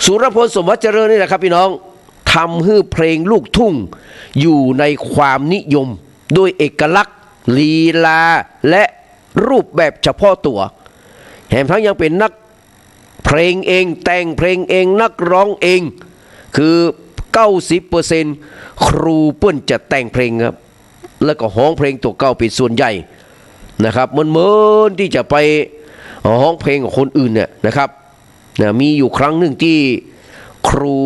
สุรพลสมบัติเจริญนี่แหละครับพี่น้องทำให้เพลงลูกทุ่งอยู่ในความนิยมโดยเอกลักษณ์ลีลาและรูปแบบเฉพาะตัวแถมทั้งยังเป็นนักเพลงเองแต่งเพลงเองนักร้องเองคือ 90% ครูเปิ้นจะแต่งเพลงครับแล้วก็ร้องเพลงตัวเก่าเป็นส่วนใหญ่นะครับเหมือนที่จะไปร้องเพลงของคนอื่นเนี่ยนะครับมีอยู่ครั้งหนึ่งที่ครู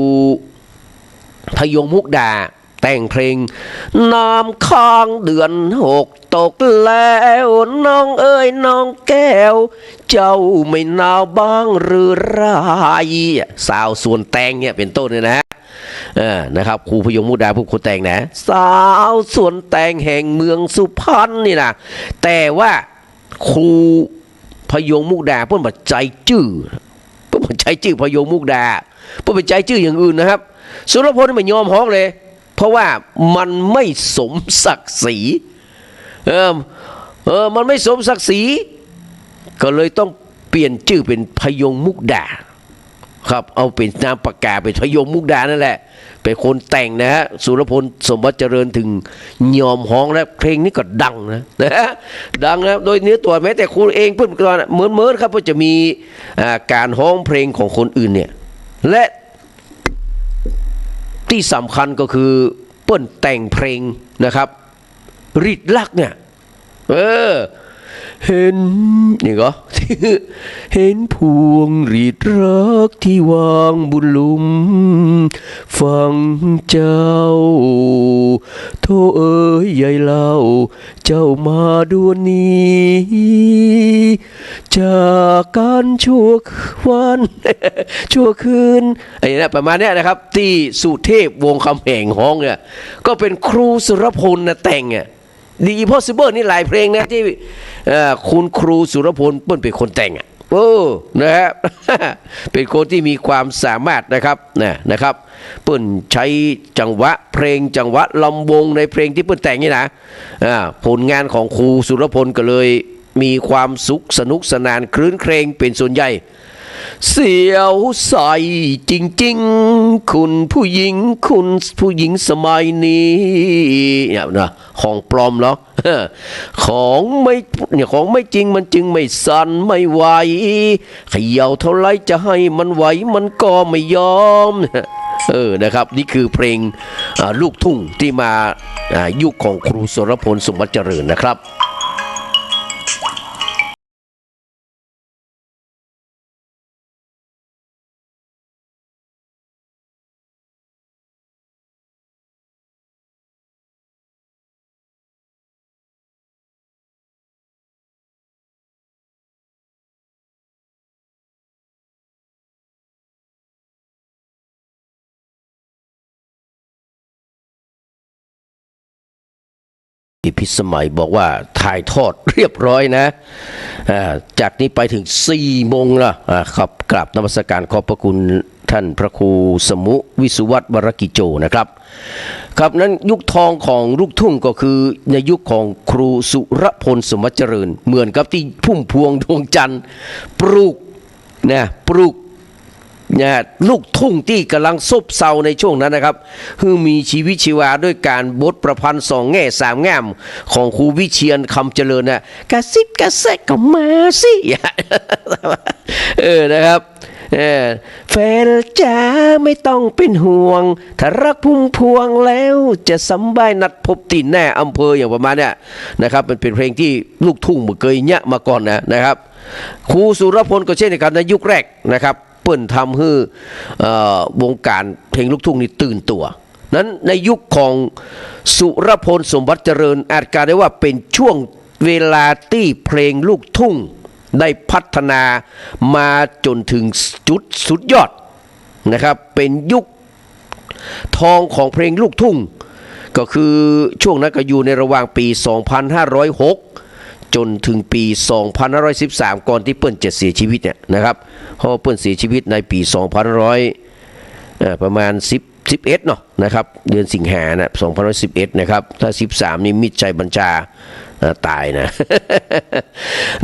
พยงมุกดาแต่งเพลงน้ำค้างเดือน6ตกแล้วน้องเอ้ยน้องแก้วเจ้าไม่หนาวบ้างหรือไรสาวส่วนแต่งเนี่ยเป็นต้นเนี่ยนะนะครับครูพยงมุกดาผู้คนแต่งนะสาวส่วนแต่งแห่งเมืองสุพรรณนี่นะแต่ว่าครูพยงมุกดาเพิ่นบัดใจจื้อเพิ่นบัดใจจื้อพยงมุกดาเพิ่นบัดใจจื้ออย่างอื่นนะครับสุรพลไม่ยอมฮ้องเลยเพราะว่ามันไม่สมศักดิ์ศรีมันไม่สมศักดิ์ศรีก็เลยต้องเปลี่ยนชื่อเป็นพยงมุกดาครับเอาเป็นนามปากกาเป็นพยงมุกดานั่นแหละเป็นคนแต่งนะฮะสุรพลสมบัติเจริญถึงยอมฮ้องแล้วเพลงนี้ก็ดังนะดังนะโดยเนื้อตัวแม้แต่ครูเองเพิ่งก่อนเหมือนครับว่าจะมีการฮ้องเพลงของคนอื่นเนี่ยและที่สำคัญก็คือเปิ้นแต่งเพลงนะครับริดลักเนี่ยเห็นนี่ก็เห็นพวงรีดรักที่วางบุญลุมฟังเจ้าโธ่เอ๋ยใหญ่เล่าเจ้ามาดวนนี้จากการชั่ววันชั่วคืนไอ้นี่ประมาณนี้นะครับที่สุเทพวงศ์คำแหงฮ้องเนี่ยก็เป็นครูสุรพลนะแต่งเนี่ยThe Impossible นี่หลายเพลงนะที่คุณครูสุรพลเปิ้นเป็นคนแต่งนะฮะ เป็นคนที่มีความสามารถนะครับเปิ้นใช้จังหวะเพลงจังหวะลำวงในเพลงที่เปิ้นแต่งนี่นะผลงานของครูสุรพลก็เลยมีความสุขสนุกสนานคลื้นเครงเป็นส่วนใหญ่เสียวใสจริงๆคุณผู้หญิงสมัยนี้เนี่ยนะของปลอมเหรอของไม่จริงมันจึงไม่สั่นไม่ไหวเขย่าเท่าไรจะให้มันไหวมันก็ไม่ยอมนะครับนี่คือเพลงลูกทุ่งที่มายุคของครูสุรพลสมบัติเจริญนะครับพิสมัยบอกว่าถ่ายทอดเรียบร้อยนะจากนี้ไปถึง4 โมงนะครับกราบนมัสการขอบพระคุณท่านพระครูสมุวิสุวัตรวรกิจโจนะครับครับนั้นยุคทองของลูกทุ่งก็คือในยุคของครูสุรพลสมบัติเจริญเหมือนกับที่พุ่มพวงดวงจันทร์ปลูกลูกทุ่งที่กำลังซบเซาในช่วงนั้นนะครับคือมีชีวิตชีวาด้วยการบทประพันธ์2 แง่ 3 แง่ของครูวิเชียรคำเจริญนะกระซิบกระแซกก็มาสินะครับแฟนจ๋าไม่ต้องเป็นห่วงถ้ารักพุ่มพวงแล้วจะสำบายนัดพบตีนแน่อำเภออย่างประมาณเนี้ยนะครับมันเป็นเพลงที่ลูกทุ่งเคยเนี่ยมาก่อนนะครับครูสุรพลก็เช่นเดียวกันในยุคแรกนะครับเปิ้นทำให้วงการเพลงลูกทุ่งนี่ตื่นตัวนั้นในยุคของสุรพลสมบัติเจริญอาจกล่าวได้ว่าเป็นช่วงเวลาที่เพลงลูกทุ่งได้พัฒนามาจนถึงจุดสุดยอดนะครับเป็นยุคทองของเพลงลูกทุ่งก็คือช่วงนั้นก็อยู่ในระหว่างปี 2506 จนถึงปี 2513 ก่อนที่เปิ้นจะเสียชีวิตเนี่ยนะครับเพราะเปิ้นเสียชีวิตในปี 2500 ประมาณ11เนาะนะครับเดือนสิงหานะ2511นะครับถ้า13นี่มิตรชัยบัญชาตายนะ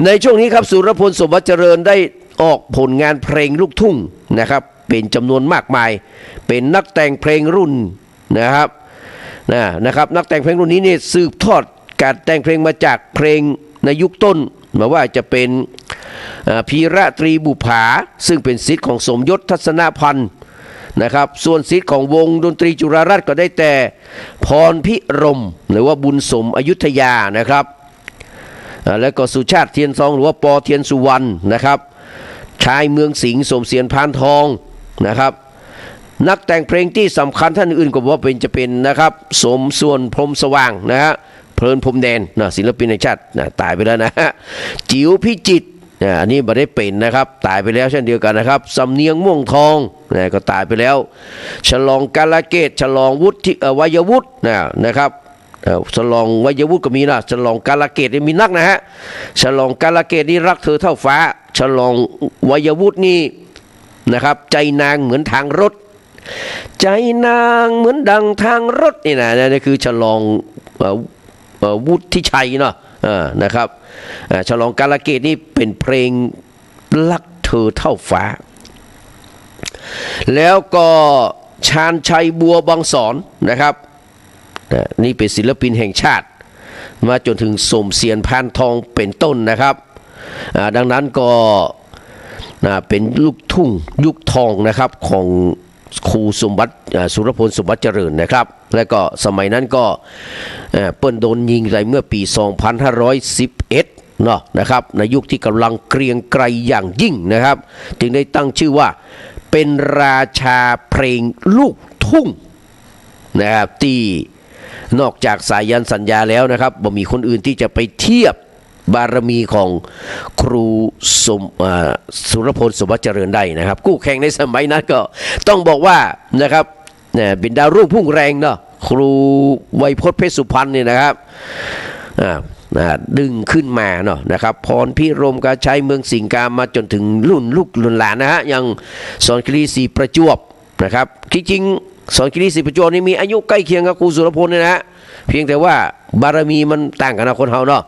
ในช่วงนี้ครับสุรพลสมบัติเจริญได้ออกผลงานเพลงลูกทุ่งนะครับ เป็นจำนวนมากมายเป็นนักแต่งเพลงรุ่นนะครับนะครับนักแต่งเพลงรุ่นนี้เนี่ยสืบทอดการแต่งเพลงมาจากเพลงในยุคต้นมาว่าจะเป็นพีระตรีบุภาซึ่งเป็นศิษย์ของสมยศทัศนพันธ์นะครับส่วนศิษย์ของวงดนตรีจุฬารัตน์ก็ได้แต่พรพิรมหรือว่าบุญสมอยุธยานะครับแล้วก็สุชาติเทียนทองหรือว่าปอเทียนสุวรรณนะครับชายเมืองสิงห์สมเสียนพานทองนะครับนักแต่งเพลงที่สำคัญท่านอื่นก็บอกว่าจะเป็นนะครับสมส่วนพรมสว่างนะฮะเพลินพรมแดนนะศิลปินแห่งชาติตายไปแล้วนะจิ๋วพิจิตรอันนี้ไม่ได้เป็นนะครับตายไปแล้วเช่นเดียวกันนะครับสำเนียงม่วงทองก็ตายไปแล้วฉลองกาลเกตฉลองวุฒิวัยวุฒินะครับฉลองวัยวุฒิก็มีนะฉลองกาลเกตมีนักนะฮะฉลองกาลเกตนี่รักเธอเท่าฟ้าฉลองวัยวุฒินี่นะครับใจนางเหมือนทางรถใจนางเหมือนดังทางรถนี่นี่คือฉลองวุฒิชัยเนาะนะครับฉลองกาลเกตนี่เป็นเพลงรักเธอเท่าฟ้าแล้วก็ชาญชัยบัวบางสอนนะครับนี่เป็นศิลปินแห่งชาติมาจนถึงสมเสียนพานทองเป็นต้นนะครับดังนั้นก็เป็นลูกทุ่งยุคทองนะครับของครูสมบัติสุรพลสมบัติเจริญนะครับและก็สมัยนั้นก็เปิ้ลโดนยิงในเมื่อปี 2511 เนาะนะครับในยุคที่กำลังเกรียงไกรอย่างยิ่งนะครับจึงได้ตั้งชื่อว่าเป็นราชาเพลงลูกทุ่งนะครับที่นอกจากสายันสัญญาแล้วนะครับบ่มีคนอื่นที่จะไปเทียบบารมีของครูสุรพลสมบัติเจริญได้นะครับกู้แข่งในสมัยนั้นก็ต้องบอกว่านะครับเป็นดาวรุ่งพุ่งแรงเนาะครูไวยพจน์เพชรสุพรรณเนี่ยนะครับดึงขึ้นมาเนาะนะครับพรพิรมกาชัยเมืองสิงห์กามาจนถึงรุ่นลูกรุ่นหลานนะฮะยังสอนคีรีศรีประจวบนะครับที่จริงสอนคีรีศรีประจวบนี่มีอายุใกล้เคียงกับครูสุรพลเนี่ยนะเพียงแต่ว่าบารมีมันต่างกันนะคนเฮาเนาะ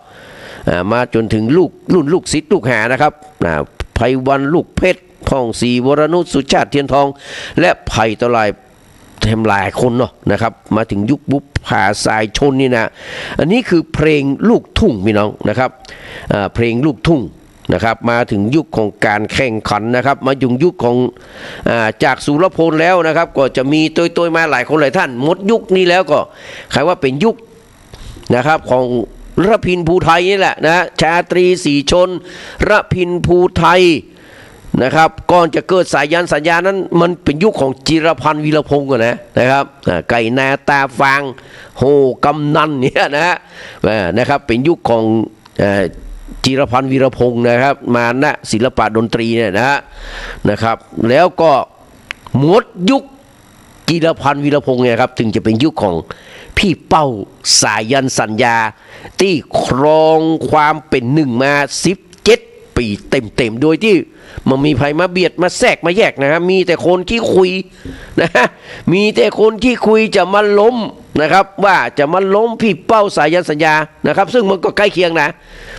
มาจนถึงรุ่นลูกศิษย์ลูกหานะครับไพวันลูกเพชรพ่องศรีวรนุชสุชาติเทียนทองและไผ่ตะไลแถมหลายคนเนาะนะครับมาถึงยุคบุพผาสายชนนี่นะอันนี้คือเพลงลูกทุ่งพี่น้องนะครับเพลงลูกทุ่งนะครับมาถึงยุคของการแข่งขันนะครับมาถึงยุคของจากสุรพลแล้วนะครับก็จะมีตัวมาหลายคนหลายท่านหมดยุคนี้แล้วก็ใครว่าเป็นยุคนะครับของระพินภูไทยนี่แหละนะชาตรีศรีชนระพินภูไทยนะครับก่อนจะเกิดสายันสัญญานั้นมันเป็นยุคของจิรพันธ์วีรพงศ์นะครับไก่นาตาฟางโหกำนันเนี่ยนะครับเป็นยุคของจิรพันธ์วีรพงศ์นะครับมาณศิลปะดนตรีเนี่ยนะครับแล้วก็หมดยุคจิรพันธ์วีรพงศ์เนี่ยครับถึงจะเป็นยุคของพี่เป้าสายันสัญญาที่ครองความเป็นหนึ่งมา17 ปีเต็มโดยที่มันมีใครมาเบียดมาแทรกมาแยกนะครับมีแต่คนที่คุยนะมีแต่คนที่คุยจะมาล้มนะครับว่าจะมาล้มพี่เป้าสายันสัญญานะครับซึ่งมันก็ใกล้เคียงนะ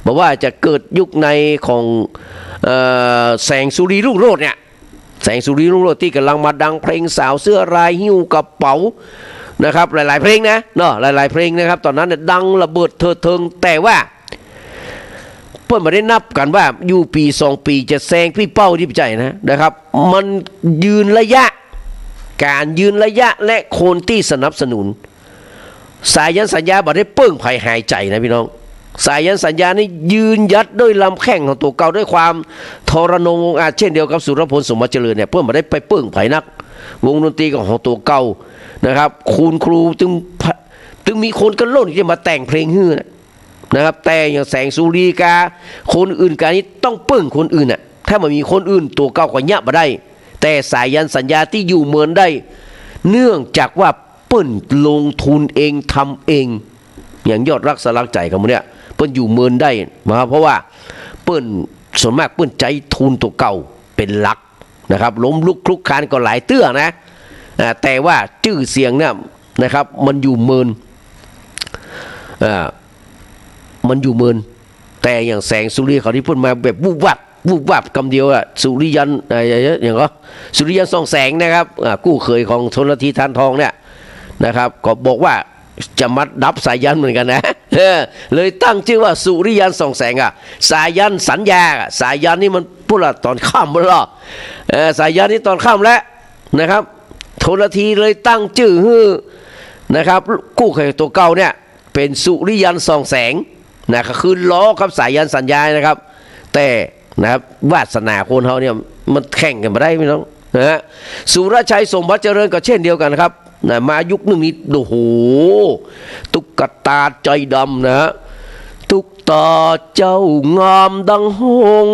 บอกว่าจะเกิดยุคในของแสงสุรีรุ่งโรจน์เนี่ยแสงสุรีรุ่งโรจน์ที่กำลังมาดังเพลงสาวเสื้อลายหิ้วกระเป๋านะครับหลายๆเพลงนะเนาะหลายๆเพลงนะครับตอนนั้นดังระเบิดเถิดเทิงแต่ว่าเพื่อนมาได้นับกันว่าอยู่ปี2 ปีจะแซงพี่เป้าที่ใจนะครับมันยืนระยะการยืนระยะและคนที่สนับสนุนสายันสัญญาบอกได้เปิ้งภัยหายใจนะพี่น้องสายันสัญญานี่ยืนยัดด้วยลำแข้งของตัวเก่าด้วยความทรนงอาจเช่นเดียวกับสุรพลสมบัติเจริญเนี่ยเพื่อนมาได้ไปเปิ้งภัยนักวงดนตรีของตัวเก่านะครับคุณครูจึงมีคนกันโลดที่จะมาแต่งเพลงฮื้อนะครับแต่อย่างแสงสุรีกาคนอื่นการนี้ต้องเปิ้งคนอื่นน่ะถ้ามันมีคนอื่นตัวเก่ากว่าเนี้ยมาได้แต่สายันสัญญาที่อยู่เมืองได้เนื่องจากว่าเปิ้นลงทุนเองทำเองอย่างยอดรักสลักใจกันมั้งเนี่ยเปิ้นอยู่เมืองได้มาเพราะว่าเปิ้นส่วนมากเปิ้นใจทุนตัวเก่าเป็นหลักนะครับล้มลุกคลุกคลานก็หลายเตื้อนะแต่ว่าชื่อเสียงเนี่ยนะครับมันอยู่เมินมันอยู่เมินแต่อย่างแสงสุรีเขาที่พูดมาแบบวุบวับ วูบวับคำเดียวอะสุริยันอย่างก็สุริยันส่องแสงนะครับกู้เคยของชลธีทานทองเนี่ยนะครับก็บอกว่าจะมาดับสายันเหมือนกันนะเลยตั้งชื่อว่าสุริยันส่องแสงสายันสัญญาสายันนี่มันพูดละตอนค่ำแล้วสายันนี่ตอนค่ำแล้วนะครับชลธีเลยตั้งชื่อนะครับกู้เคยตัวเก่าเนี่ยเป็นสุริยันส่องแสงนะก็คือล้อครับสายันสัญญานะครับแต่นะครับวาสนาคนเขาเนี่ยมันแข่งกันมาได้พี่น้องนะฮะสุรชัยสมบัติเจริญก็เช่นเดียวกันครับนะมายุคหนึ่งนี้โอ้โหตุ๊กตาใจดำนะตุ๊กตาเจ้างามดังหง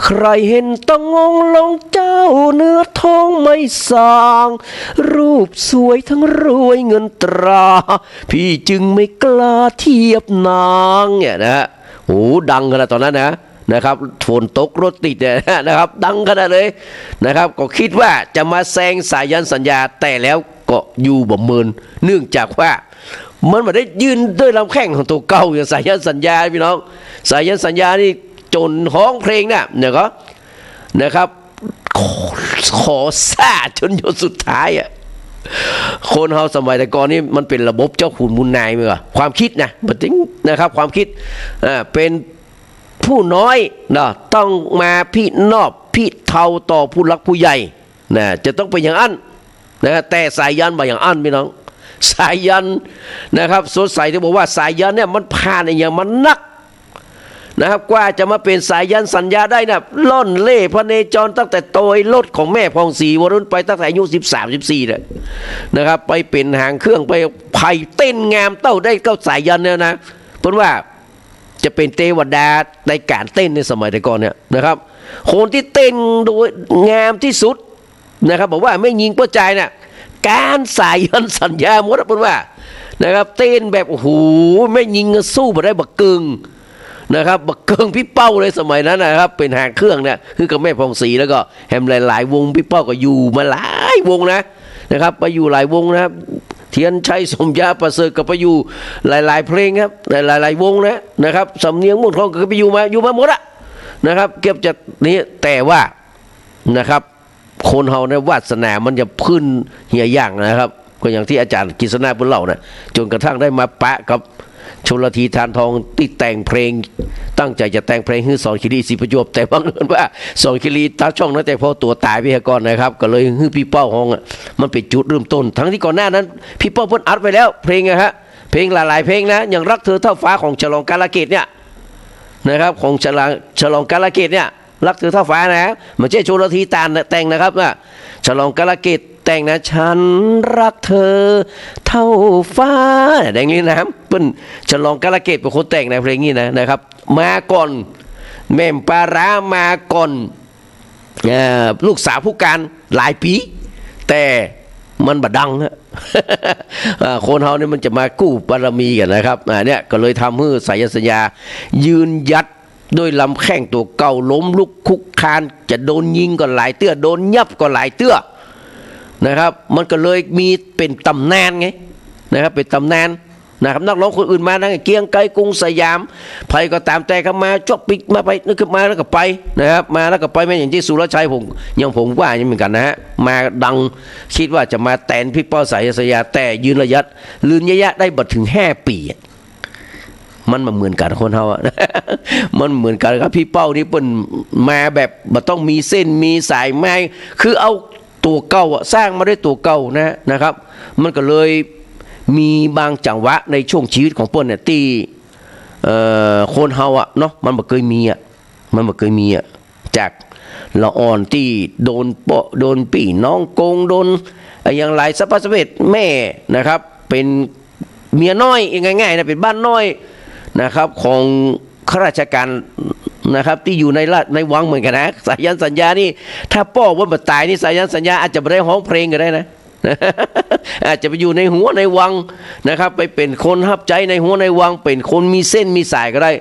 ใครเห็นต้องงงลงเจ้าเนื้อทองไม่สางรูปสวยทั้งรวยเงินตราพี่จึงไม่กล้าเทียบนางเนี่ยนะโอ้ดังขนาดตอนนั้นนะครับฝนตกรถติดนะครับดังขนาดเลยนะครับก็คิดว่าจะมาแซงสายันสัญญาแต่แล้วก็อยู่บ่เมินเนื่องจากว่ามันไม่ได้ยืนด้วยลำแข้งของตัวเก่าอย่างสายันสัญญาพี่น้องสายันสัญญานี่จนห้องเพลงเนี่ยก็นะครับขอซ่าจนหยดสุดท้ายคนเฮาสมัยแต่ก่อนนี่มันเป็นระบบเจ้าขุนมูลนายมั้ยความคิดนะบัดนี้นะครับความคิดเป็นผู้น้อยนะต้องมาพี่นอบพี่เทาต่อผู้หลักผู้ใหญ่นะจะต้องเป็นอย่างอั้นนะแต่สายยันมาอย่างอั้นพี่น้องสายยันนะครับสดใสที่บอกว่าสายยันเนี่ยมันผ่านอย่างมันนักนะครับกว่าจะมาเป็นสายยันสัญญาได้นะล่อนเล่พระเนจรตั้งแต่โตยรถของแม่พองศรีวรุณไปตั้งแต่อายุ13-14เลยนะครับไปเป็นหางเครื่องไปไผ่เต้นงามเต้าได้เก้าสายยันเนี่ยนะเพราะว่าจะเป็นเทวดาในการเต้นในสมัยแต่ก่อนเนี่ยนะครับคนที่เต้นโดยงามที่สุดนะครับบอกว่าไม่ยิงเป้าใจเนี่ยการสายยันสัญญาหมดเพราะว่านะครับเต้นแบบโอ้โหไม่ยิงสู้มาได้บักเกิงนะครับบักเกิงพี่เป้าเลยสมัยนั้นนะครับเป็นหางเครื่องเนี่ยคือกับแม่พองศรีแล้วก็แฮมหลายๆวงพี่เป้าก็อยู่มาหลายวงนะครับไปอยู่หลายวงนะครับเทียนชัยสมยาประเสริฐก็ไปอยู่หลายๆเพลงครับหลายๆวงนะครับสำเนียงมุ่นทองก็ไปอยู่มาหมดนะครับเก็บจากนี้แต่ว่านะครับคนเฮาในวาสนามันจะพื้นเหี่ยย่างนะครับก็อย่างที่อาจารย์กฤษณะพูดเล่านะจนกระทั่งได้มาปะกับชลธีทานทองที่แต่งเพลงตั้งใจจะแต่งเพลงให้สอนคิรีศรีประจวบแต่บังเอิญว่าสอนคิรีตาช่องนั้นแต่พอตัวตายไปก่อนนะครับก็เลยให้พี่เป้าห้องมันเป็นจุดเริ่มต้นทั้งที่ก่อนหน้านั้นพี่เป้าเพิ่นอัดไปแล้วเพลงเพลงหลายๆเพลงนะอย่างรักเธอเท่าฟ้าของฉลองกาลเกตเนี่ยนะครับของฉลองกาลเกตเนี่ยรักเธอเท่าฟ้านะไม่ใช่ชลธีตานแต่งนะครับฉลองกาลเกตแต่งนะฉันรักเธอเท่าฟ้าแดงนี้นะครับเปิ้นฉลองกาลเกตเป็นคนแต่งในเพลงนี้นะครับมาก่อนแม่มปารามาก่อนลูกสาวผู้การหลายปีแต่มันบดังนะ คนเฮาเนี่ยมันจะมากู้บารมีกันนะครับเนี่ยก็เลยทำให้สายสัญญายืนยัดด้วยลำแข้งตัวเก่าล้มลุกคุกคานจะโดนยิงก็หลายเตื้อโดนยับก็หลายเตื้อนะครับมันก็เลยมีเป็นตำนานไงนะครับเป็นตำนานนะครับนักร้องคนอื่นมานะเกียงไกรกรุงสยามใครก็ตามแต่เข้ามาจบปิกมาไปนึกขึ้นมาแล้วก็ไปนะครับมาแล้วก็ไปไม่อย่างที่สุรชัยผมว่าอย่างเหมือนกันนะฮะมาดังคิดว่าจะมาแตนพี่เป้าสายสยาแต่ยืนระยะได้บัดถึง5 ปีมันมาเหมือนกันคนเฮามันเหมือนกันครับพี่เป้านี่เปิ้นมาแบบมันต้องมีเส้นมีสายไม้คือเอาตัวเก่าสร้างมาด้วยตัวเก่านะครับมันก็เลยมีบางจังหวะในช่วงชีวิตของเปิ้นเนี่ยที่คนเฮาเนาะมันบ่เคยมีจากละอ่อนที่โดนปี่น้องโกงโดนอย่างไรสะพัดสะเพ็ดแม่นะครับเป็นเมียน้อยง่ายๆนะเป็นบ้านน้อยนะครับของข้าราชการนะครับที่อยู่ในวังเหมือนกันนะสายันสัญญานี่ถ้าป้อว่าตายนี่สายันสัญญาอาจจะไม่ได้ร้องเพลงก็ได้นะอาจจะไปอยู่ในหัวในวังนะครับไปเป็นคนฮับใจในหัวในวังเป็นคนมีเส้นมีสายก็ได้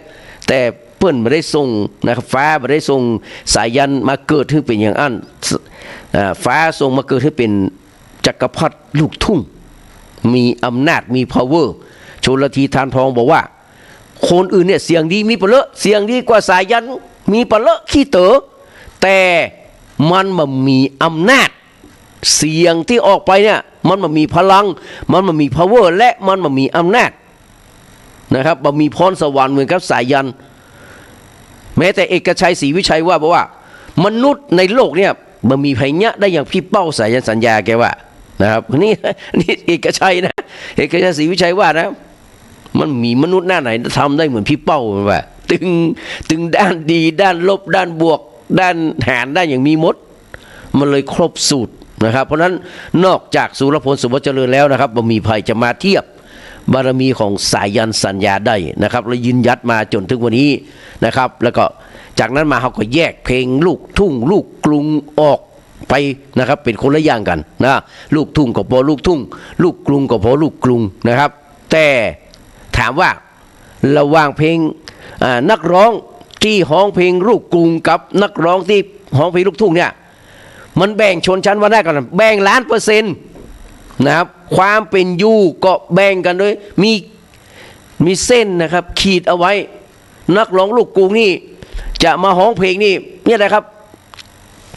แต่เปิ้นไม่ได้ส่งนะครับฟ้าไม่ได้ส่งสายันมาเกิดขึ้นเป็นอย่างอั้นฟ้าส่งมาเกิดขึ้นเป็นจักรพรรดิลูกทุ่งมีอำนาจมี power ชลธีทานทองบอกว่าคนอื่นเนี่ยเสียงดีมีเปลือกเสียงดีกว่าสายัน มีปะเลอะขี้เต๋อแต่มันมามีอำนาจเสียงที่ออกไปเนี่ยมันมามีพลังมันมามี power และมันมามีอำนาจนะครับมันมีพรสวรรค์เหมือนกับสายันแม้แต่เอกชัยศรีวิชัยว่าบอกว่ามนุษย์ในโลกเนี่ยมันมีไผเนี้ยได้อย่างพี่เป้าสายันสัญญาแกว่านะครับนี่เอกชัยนะเอกชัยศรีวิชัยว่านะมันมีมนุษย์หน้าไหนทำได้เหมือนพี่เป้าว่าตึงด้านดีด้านลบด้านบวกด้านหารได้อย่างมีมดมันเลยครบสูตรนะครับเพราะนั้นนอกจากสุรพลสุวเจริญแล้วนะครับมันมีภัยจะมาเทียบบารมีของสายันสัญญาได้นะครับและยืนยัดมาจนถึงวันนี้นะครับแล้วก็จากนั้นมาเขาก็แยกเพลงลูกทุ่งลูกกรุงออกไปนะครับเป็นคนละอย่างกันนะลูกทุ่งก็พอลูกทุ่งลูกกรุงก็พอลูกกรุงนะครับแต่ถามว่าระหว่างเพลงนักร้องที่ร้องเพลงลูกกรุงกับนักร้องที่ร้องเพลงลูกทุ่งเนี่ยมันแบ่งชนชั้นวรรณะกันแบ่ง1,000,000%นะครับความเป็นอยู่ก็แบ่งกันด้วยมีเส้นนะครับขีดเอาไว้นักร้องลูกกรุงนี่จะมาร้องเพลงนี่เนี่ยนะครับ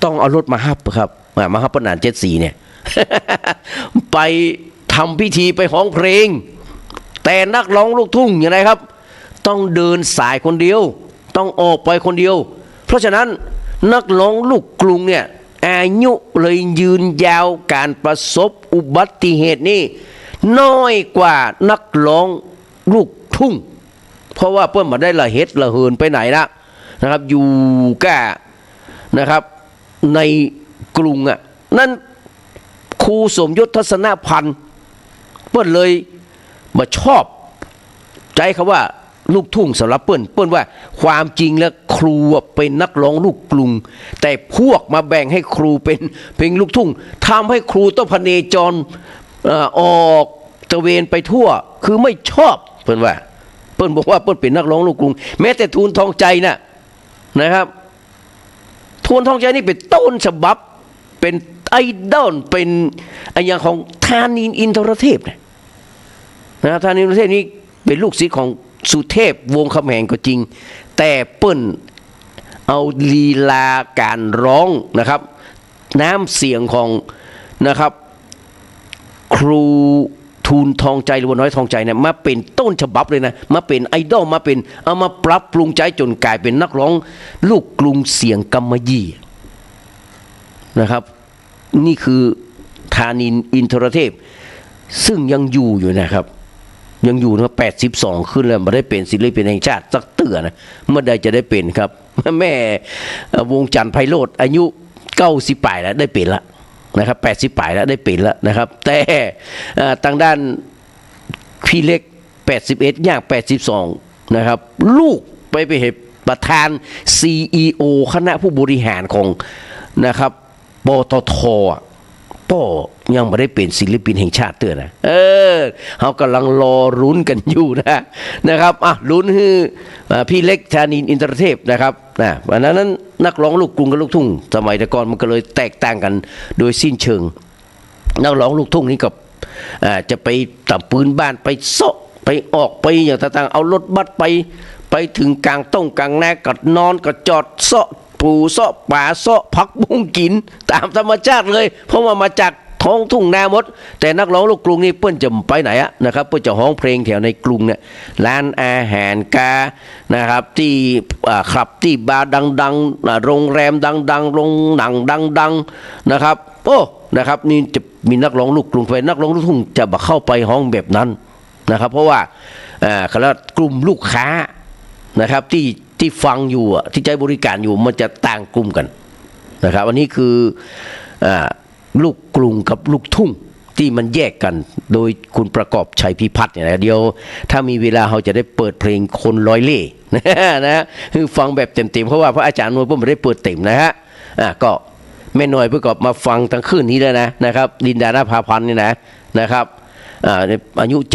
ต้องเอารถมาฮับครับมาฮับปนาน74เนี่ย ไปทำพิธีไปร้องเพลงแต่นักร้องลูกทุ่งอย่างไรครับต้องเดินสายคนเดียวต้องออกไปคนเดียวเพราะฉะนั้นนักร้องลูกกรุงเนี่ยอายุเลยยืนยาวการประสบอุบัติเหตุนี่น้อยกว่านักร้องลูกทุ่งเพราะว่าเพิ่นมาได้ละเฮ็ดละเหินไปไหนละนะครับอยู่แก่นะครับในกรุงอ่ะนั่นครูสมยศทัศนพันธ์เพิ่นเลยมาชอบใจเขาว่าลูกทุ่งสำหรับเปิ้นว่าความจริงแล้วครูเป็นนักร้องลูกกรุงแต่พวกมาแบ่งให้ครูเป็นเพลงลูกทุ่งทำให้ครูต้องพเนจรออกตะเวนไปทั่วคือไม่ชอบเปิ้นบอกว่าเปิ้นเป็นนักร้องลูกกรุงแม้แต่ทูลทองใจนะครับทูลทองใจนี่เป็นต้นฉบับเป็นไอดอลเป็นอย่างของธานินทร์อินทรเทพนะธานินทร์อินทรเทพนี่เป็นลูกศิษย์ของสุเทพวงศ์คำแหงก็จริงแต่เปิ้นเอาลีลาการร้องนะครับน้ำเสียงของนะครับครูทูลทองใจหรือว่าน้อยทองใจเนี่ยมาเป็นต้นฉบับเลยนะมาเป็นไอดอลมาเป็นเอามาปรับปรุงใจจนกลายเป็นนักร้องลูกกรุงเสียงกำมะยี่นะครับนี่คือธานินทร์อินทรเทพซึ่งยังอยู่นะครับยังอยู่นะ82ขึ้นแล้วไม่ได้เป็นศิลปินแห่งชาติสักเตือนะเมื่อใดจะได้เป็นครับแม่วงจันทร์ไพโรจน์อายุ90 ปลายแล้วได้เป็นละนะครับ80 ปลายแล้วได้เป็นแล้วนะครับแต่ทางด้านพี่เล็ก81ย่าง82นะครับลูกไปเหตุประธาน CEO คณะผู้บริหารของนะครับปตท.ป้อยังไม่ได้เป็นศิลปินแห่งชาติเตือนนะเขากำลังรอลุ้นกันอยู่นะครับลุ้นคือพี่เล็กธานินทร์อินทรเทพนะครับวันนั้นนักร้องลูกกรุงกับลูกทุ่งสมัยแต่ก่อนมันก็เลยแตกต่างกันโดยสิ้นเชิงนักร้องลูกทุ่งนี่กับจะไปตับปืนบ้านไปเซาะไปออกไปอย่างต่างๆเอารถบัสไปถึงกลางต้งกลางนาก็นอนก็จอดเซาะปูเซาะป่าเซาะผักบุ้งกินตามธรรมชาติเลยเพราะว่ามาจากท้องทุ่งนาหมดแต่นักร้องลูกกรุงนี่เปิ้นจะไปไหนนะครับเปิ้นจะร้องเพลงแถวในกรุงเนี่ยร้านอาหารกานะครับที่คลับที่บาร์ดังๆโรงแรมดังๆโรงหนังดังๆนะครับโอ้นะครับนี่จะมีนักร้องลูกกรุงไปนักร้องลูกทุ่งจะมาเข้าไปห้องแบบนั้นนะครับเพราะว่าคณะกลุ่มลูกค้านะครับที่ฟังอยู่ที่ใจบริการอยู่มันจะต่างกลุ่มกันนะครับอันนี้คือลูกกรุงกับลูกทุ่งที่มันแยกกันโดยคุณประกอบชัยพิพัฒน์เนี่ยนะเดี๋ยวถ้ามีเวลาเราจะได้เปิดเพลงคนร้อยเล่ห์นะคือฟังแบบเต็มๆเพราะว่าพระอาจารย์นวลผมไม่ได้เปิดเต็มนะฮะก็แม่หน่อยเพื่อก็มาฟังทั้งคืนนี้แล้วนะครับดินดานาภาพันธ์นี่นะครับอายุ77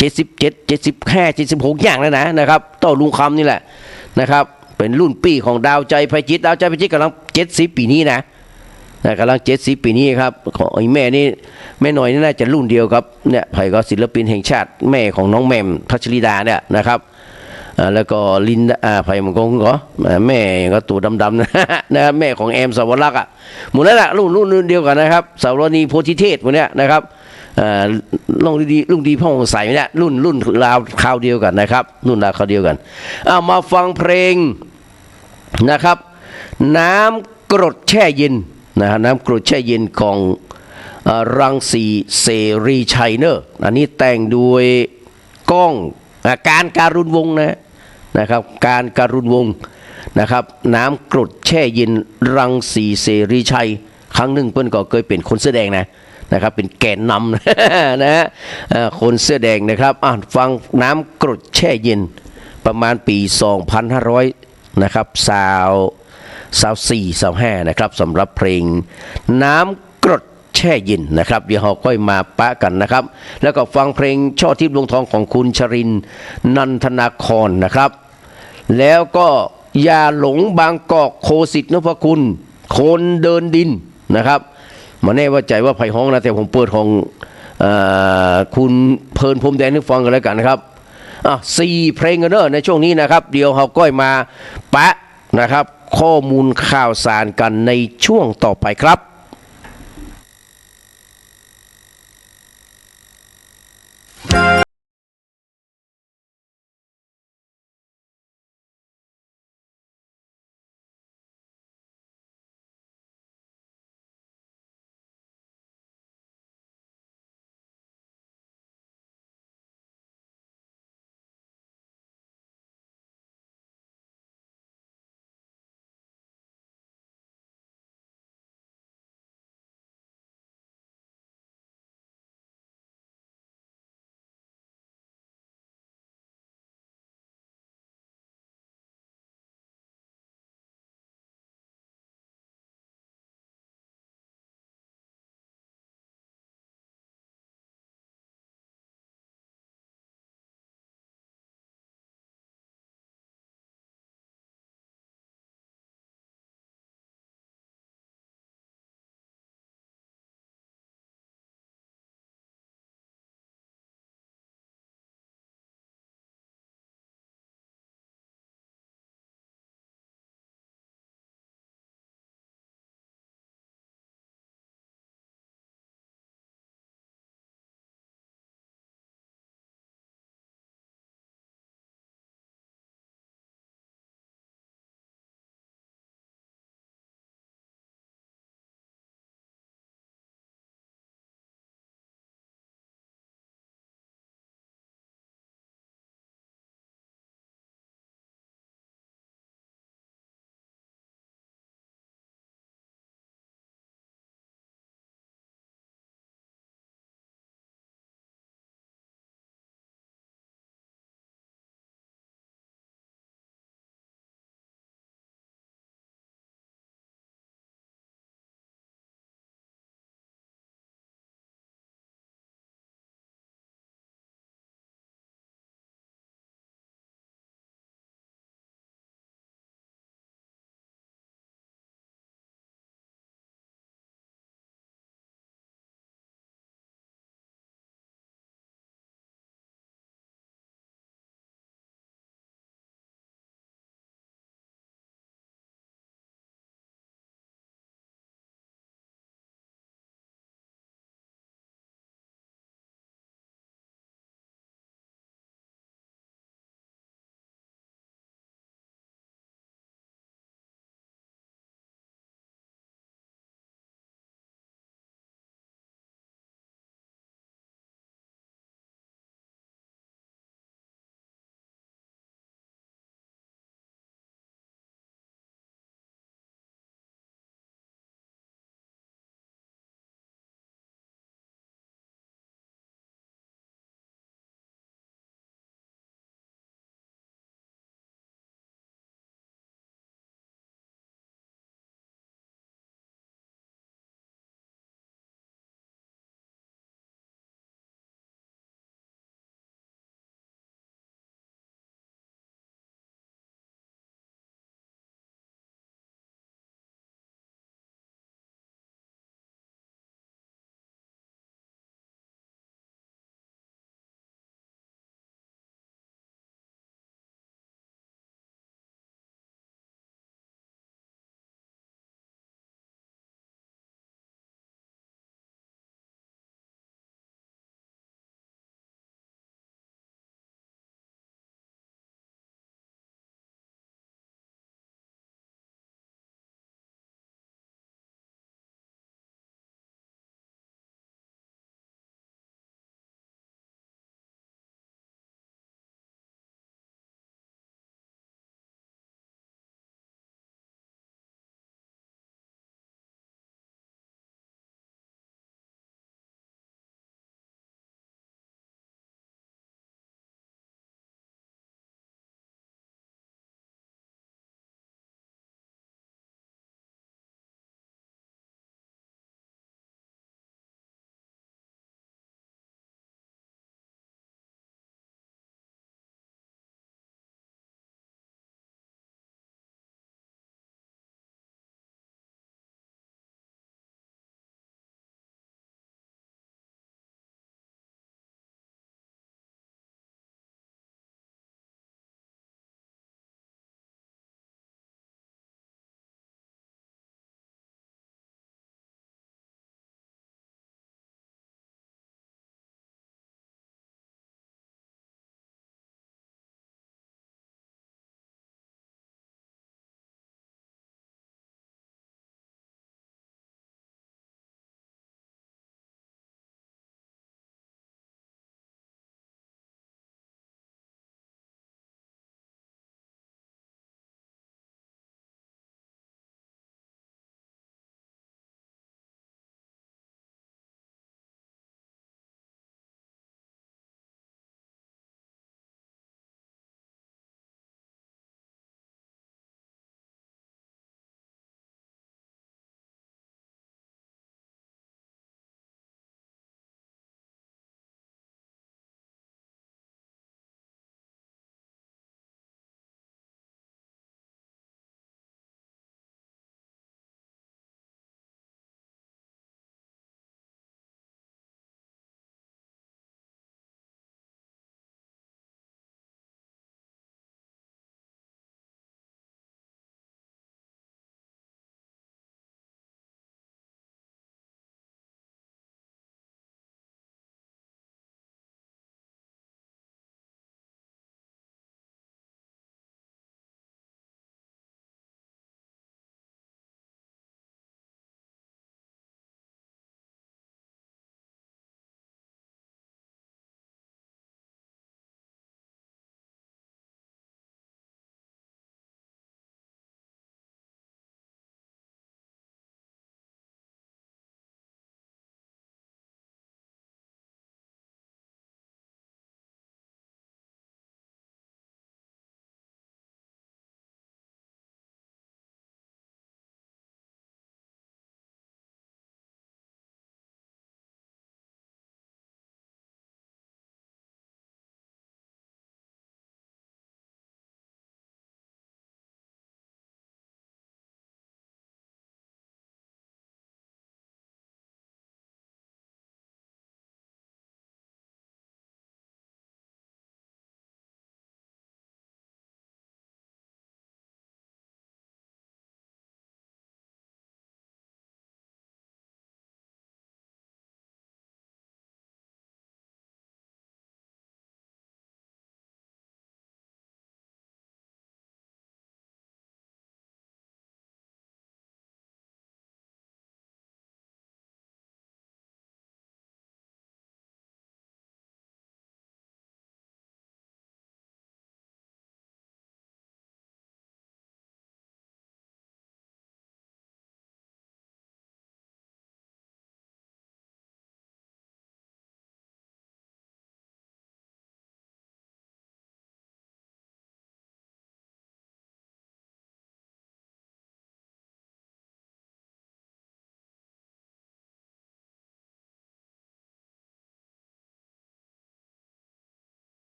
75 76อย่างแล้วนะครับต่อลุงคำนี่แหละนะครับเป็นรุ่นปีของดาวใจไพจิตกำลัง70 ปีนี้นะกำลัง70 ปีนี้ครับของไอ้แม่นี่แม่หน่อยนี่น่าจะรุ่นเดียวครับเนี่ยไผ่ก็ศิลปินแห่งชาติแม่ของน้องแหม่มพัชริดาเนี่ยนะครับ แล้วก็ลินไผ่มังกรก็แม่ก็ตัวดำๆนะ นะครับแม่ของแอมสาวรักษ์หมู่นั้นแหละรุ่นเดียวกันนะครับสาวนีโพธิเทศพวกเนี้ยนะครับลุงดีพ่อของใสเนี่ยรุ่นราวคราวเดียวกันนะครับรุ่นราวคราวเดียวกันมาฟังเพลงนะครับน้ำกรดแช่เย็นนะครับน้ำกรดแช่เย็นของรังสีเสรีชัยเนอะอันนี้แต่งโดยก้องการุณวงศ์นะครับการุณวงศ์นะครับน้ำกรดแช่เย็นรังสีเสรีชัยครั้งหนึ่งเพิ่นก็เคยเป็นคนเสื้อแดงนะครับเป็นแกนนำนะฮะคนเสื้อแดงนะครับฟังน้ำกรดแช่เย็นประมาณปี 2500 นะครับ24-25นะครับสำหรับเพลงน้ำกรดแช่เย็นนะครับเดี๋ยวเราค่อยมาปะกันนะครับแล้วก็ฟังเพลงช่อทิพย์ดวงทองของคุณชรินทร์นันทนาครนะครับแล้วก็อย่าหลงบางกอกโคสิทธิ์นพคุณคนเดินดินนะครับมาแน่ว่าใจว่าไผ่ห้องนะแต่ผมเปิดของคุณเพลินพรมแดนให้ฟังกันแล้วกันนะครับ4 เพลงกันเนอะในช่วงนี้นะครับเดี๋ยวเราก็มาปะนะครับข้อมูลข่าวสารกันในช่วงต่อไปครับ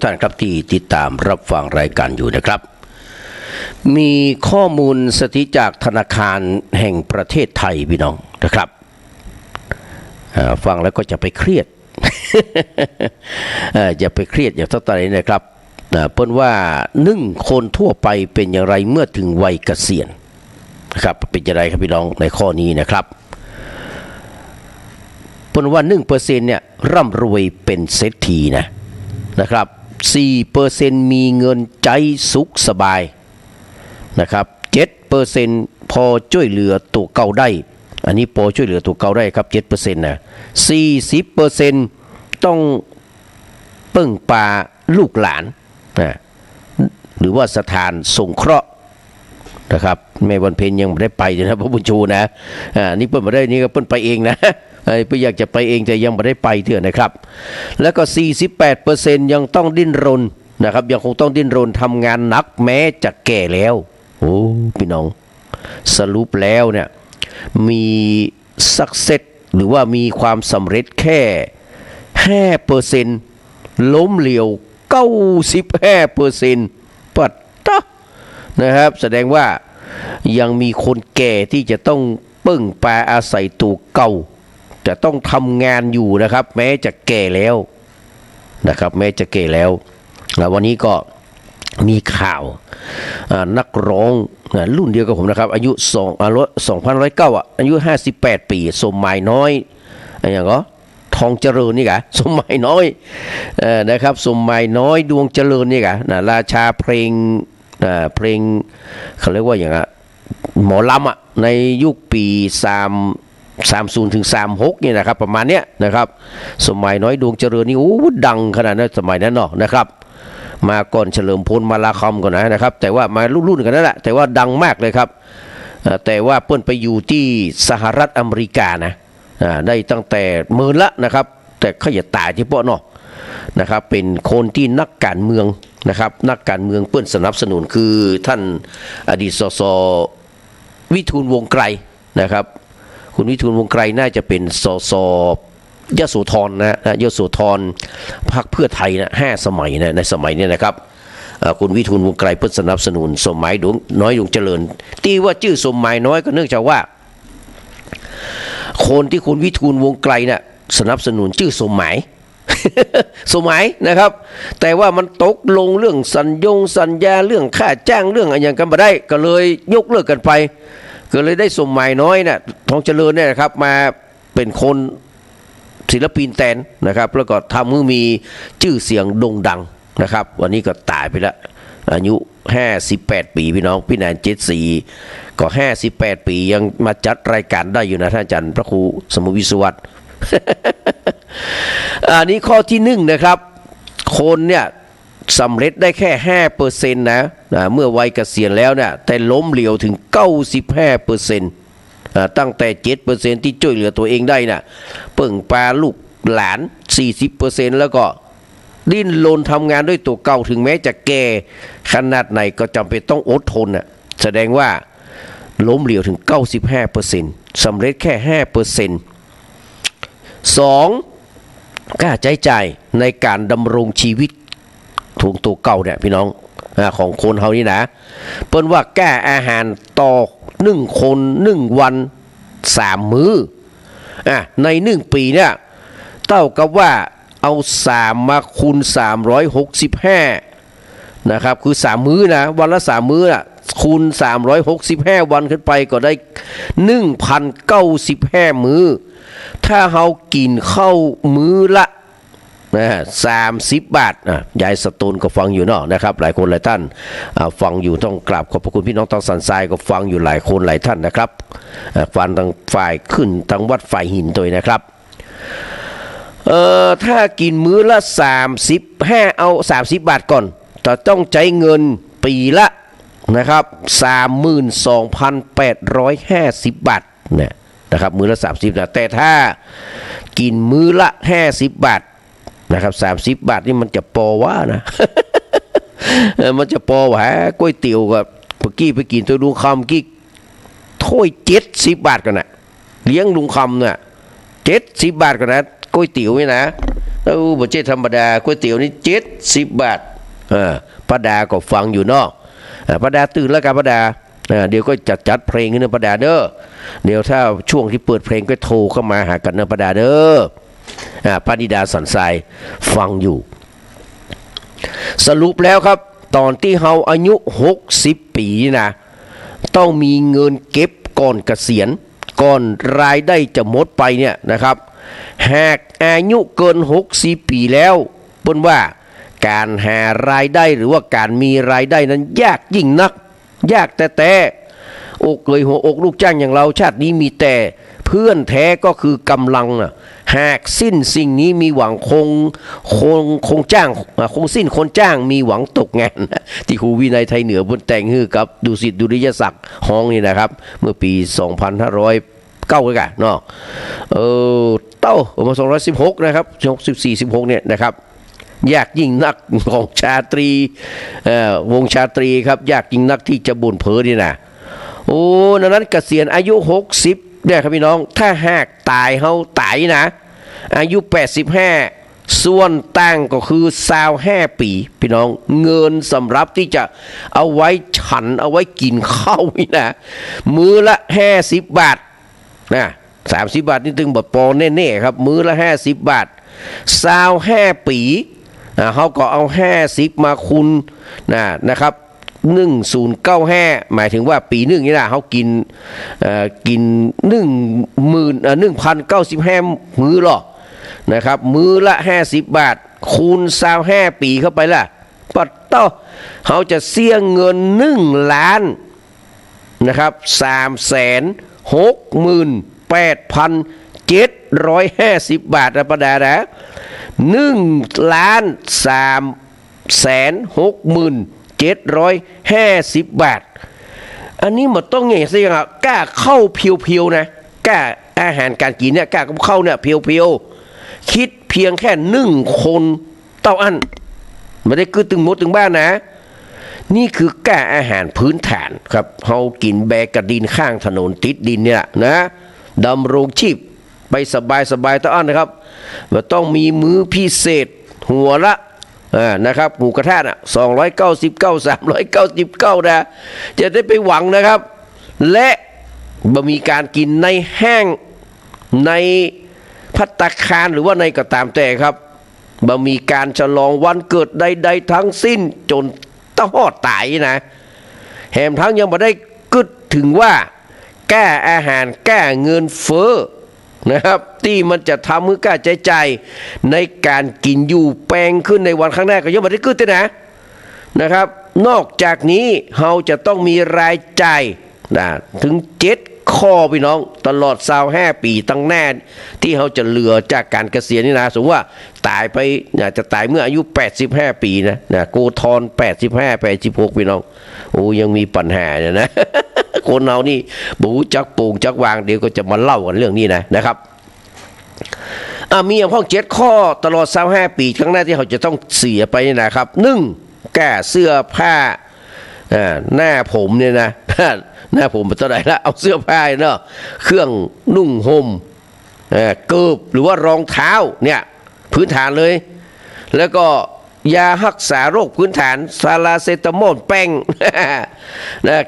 ท่านครับที่ติดตามรับฟังรายการอยู่นะครับมีข้อมูลสถิติจากธนาคารแห่งประเทศไทยพี่น้องนะครับฟังแล้วก็จะไปเครียด อย่าไปเครียดอย่างตั้งแต่นี้นะครับเพิ่นว่าคนทั่วไปเป็นอย่างไรเมื่อถึงวัยเกษียณนะครับเป็นอย่างไรครับพี่น้องในข้อนี้นะครับเพิ่นว่า 1% เนี่ยร่ำรวยเป็นเศรษฐีนะครับ 4% มีเงินใจสุขสบายนะครับ 7% พอช่วยเหลือตัวเก่าได้อันนี้พอช่วยเหลือตัวเก่าได้ครับ 7% นะ 40% ต้องเปิ้งปาลูกหลานนะหรือว่าสถานสงเคราะห์นะครับแม่วันเพ็ญยังไม่ได้ไปนะพระบุญชูนะนี่เปิ้นมาได้นี่ก็เปิ้นไปเองนะเปิ้นอยากจะไปเองแต่ยังไม่ได้ไปเถอะนะครับแล้วก็ 48% ยังต้องดิ้นรนนะครับยังคงต้องดิ้นรนทำงานหนักแม้จะแก่แล้วโอ้พี่น้องสรุปแล้วเนี่ยมีสักเซตหรือว่ามีความสำเร็จแค่ 5% ล้มเหลว 95% ปัดตะนะครับแสดงว่ายังมีคนแก่ที่จะต้องเปิ้งปาอาศัยตัวเก่าจะต้องทำงานอยู่นะครับแม้จะแก่แล้วนะครับแม้จะแก่แล้ววันนี้ก็มีข่าวนักร้องรุ่นเดียวกับผมนะครับอายุ2109อายุ58 ปีสมหมายน้อยอย่างก็ทองเจริญนี่กะสมหมายน้อยนะครับสมหมายน้อยดวงเจริญนี่กะราชาเพลงเขาเรียกว่าอย่างหมอลำในยุคปี30ถึง36เนี่ยนะครับประมาณเนี้ยนะครับสมัยน้อยดวงเจริญนี่โอ้ดังขนาดนั้นสมัยนั้นเนาะนะครับมาก่อนเฉลิมพลมาลาคำก่อนนะครับแต่ว่ามารุ่นกันนั่นแหละแต่ว่าดังมากเลยครับแต่ว่าเปิ้นไปอยู่ที่สหรัฐอเมริกานะได้ตั้งแต่เมินละนะครับแต่เขาอย่าตายที่เปาะเนาะนะครับเป็นคนที่นักการเมืองนะครับนักการเมืองเปิ้นสนับสนุนคือท่านอดีตสสวิทูลวงไกรนะครับคุณวิทูลวงไกรน่าจะเป็นสสยโสธรนะยโสธรพรรคเพื่อไทยนะ5 สมัยนะในสมัยนี้นะครับคุณวิทูลวงไกรเพิ่นสนับสนุนสมหมายน้อยดวงเจริญที่ว่าชื่อสมหมายน้อยก็เนื่องจากว่าคนที่คุณวิทูลวงไกรน่ะสนับสนุนชื่อสมหมาย สมหมายนะครับแต่ว่ามันตกลงเรื่องสัญญาเรื่องค่าจ้างเรื่องอะไรอย่างกันมาได้ก็เลยยกเลิกกันไปก็เลยได้สมหมายน้อยน่ะทองเจริญเนี่ยนะครับมาเป็นคนศิลปินแตนนะครับแล้วก็ทำให้มีชื่อเสียงโด่งดังนะครับวันนี้ก็ตายไปแล้วอายุ58 ปีพี่น้องพี่แนน74ก็58 ปียังมาจัดรายการได้อยู่นะท่านอาจารย์พระครูสมุวิศวัตร อันนี้ข้อที่1นะครับคนเนี่ยสำเร็จได้แค่ 5% นะเมื่อวัยเกษียณแล้วเนี่ยแต่ล้มเหลวถึง 95%ตั้งแต่ 7% ที่ช่วยเหลือตัวเองได้น่ะเปิ่งปลาลูกหลาน 40% แล้วก็ดิ้นรนทำงานด้วยตัวเก่าถึงแม้จะแก่ขนาดไหนก็จำเป็นต้องอดทนน่ะแสดงว่าล้มเหลวถึง 95% สำเร็จแค่ 5% 2. กล้าใช้จ่ายในการดำรงชีวิตถูกตัวเก่าเนี่ยพี่น้องของคนเฮานี่นะเปิ้นว่าแก้อาหารต่อ1 คน1 วัน3 มื้อใน1 ปีเนี่ยเท่ากับว่าเอา3มาคูณ365นะครับคือ3 มื้อนะวันละ3 มื้อน่ะคูณ365วันขึ้นไปก็ได้ 1,095 มื้อถ้าเฮากินข้าวมื้อละ30 บาทยายสตูลก็ฟังอยู่เนาะนะครับหลายคนหลายท่านฟังอยู่ต้องกราบขอบพระคุณพี่น้องทางสันทรายก็ฟังอยู่หลายคนหลายท่านนะครับฟังทางฝ่ายขึ้นทางวัดฝ่ายหินตัวนะครับถ้ากินมื้อละ35เอา30 บาทก่อนแต่ต้องใช้เงินปีละนะครับ 32,850 บาทเนี่ยนะครับมื้อละ30นะแต่ถ้ากินมื้อละ50 บาทนะครับ30 บาทนี่มันจะพอว่านะ มันจะพอว่าก๋วยเตี๋ยวกับเมื่อกี้ไปกินตัวลุงคำกี้ถ้วย70 บาทกันนะเลี้ยงลุงคำเนี่ย70 บาทกันนะก๋วยเตี๋ยวนี่นะ บ่ใช่ธรรมดาก๋วยเตี๋ยวนี่70 บาทป้าดาก็ฟังอยู่เนาะป้าดาตื่นแล้วกันป้าดาเดี๋ยวก็จัดเพลงให้เนอะป้าดาเด้อเดี๋ยวถ้าช่วงที่เปิดเพลงก็โทรเข้ามาหากันเนอะป้าดาเด้อป้านิดาสันทรายฟังอยู่สรุปแล้วครับตอนที่เฮาอายุ60 ปีนะต้องมีเงินเก็บก่อนเกษียณก่อนรายได้จะหมดไปเนี่ยนะครับหากอายุเกิน60 ปีแล้วเปิ้นว่าการหารายได้หรือว่าการมีรายได้นั้นยากยิ่งนักยากแต่อกเลยหัวอกลูกจ้างอย่างเราชาตินี้มีแต่เพื่อนแท้ก็คือกำลังหากสิ้นสิ่งนี้มีหวังคงจ้างคงสิ้นคนจ้างมีหวังตกงานที่ครูวินัยไทยเหนือบนแต่งฮือกับดุสิตดุริยศักดิ์ฮ้องนี่นะครับเมื่อปี2509กันเนาะเต้ามา216นะครับ64-16เนี่ยนะครับยากยิ่งนักของชาตรีวงชาตรีครับยากยิ่งนักที่จะบ่นเพ้อนี่นะดังนั้นเกษียณอายุ60เนี่ยครับพี่น้องถ้าหากตายเฮาตายนะอายุ85ส่วนตั้งก็คือ25 ปีพี่น้องเงินสำหรับที่จะเอาไว้ฉันเอาไว้กินข้าวนี่นะมื้อละ50 บาทนะ30 บาทนี่ตึงบทปอแน่ๆครับมื้อละ50 บาท25 ปีเขาก็เอา50มาคูณนะครับ1095หมายถึงว่าปีหนึ่งนี่นะเขากิน1,095 มื้อหรอนะครับมื้อละ50 บาทคูณ25 ปีเข้าไปล่ะปัดต่อเขาจะเสี่ยงเงิน1 ล้านนะครับ368,750 บาทนะประดานะ1,360,750 บาทอันนี้มันต้องไงสิครับกล้าเข้าเพียวๆนะกล้าอาหารการกินเนี่ยกล้าเข้าเนี่ยเพียวๆคิดเพียงแค่1 คนเต้าอันไม่ได้คือตึงมดตึงบ้านนะนี่คือกล้าอาหารพื้นฐานครับเขากินแบกกระดินข้างถนนติดดินเนี่ยนะดำรงชีพไปสบายๆเต้าอันนะครับว่าต้องมีมื้อพิเศษหัวละนะครับหมูกระทะ299 399นะจะได้ไปหวังนะครับและบ่มีการกินในแห้งในภัตตาคารหรือว่าในก็ตามแต่ครับบ่มีการฉลองวันเกิดใดๆทั้งสิ้นจนต้องหอดตายนะแถมทั้งยังบ่ได้กึดถึงว่าแก้อาหารแก้เงินเฟ้อนะครับที่มันจะทำให้กล้าใจใจในการกินอยู่แปลงขึ้นในวันข้างหน้าก็ยังไม่ได้ขึ้นด้วยนะครับนอกจากนี้เราจะต้องมีรายจ่ายถึง7 ข้อพี่น้องตลอด25 ปีตั้งแน่ที่เราจะเหลือจากการเกษียณนี่นะสมมติว่าตายไปจะตายเมื่ออายุ85 ปีนะโกธร86พี่น้องยังมีปัญหาเนี่ยนะคนเรานี่บูจักปูงจักวางเดี๋ยวก็จะมาเล่ากันเรื่องนี้นะครับมีอย่างพ้อง7 ข้อตลอด25 ปีข้างหน้าที่เขาจะต้องเสียไปนี่นะครับ1แก้เสื้อผ้าหน้าผมเนี่ยนะหน้าผมเป็นเท่าไหร่ละเอาเสื้อผ้าเนาะเครื่องนุ่งห่มเกิบหรือว่ารองเท้าเนี่ยพื้นฐานเลยแล้วก็ยารักษาโรคพื้นฐานซาลาเซตามอลแป้ง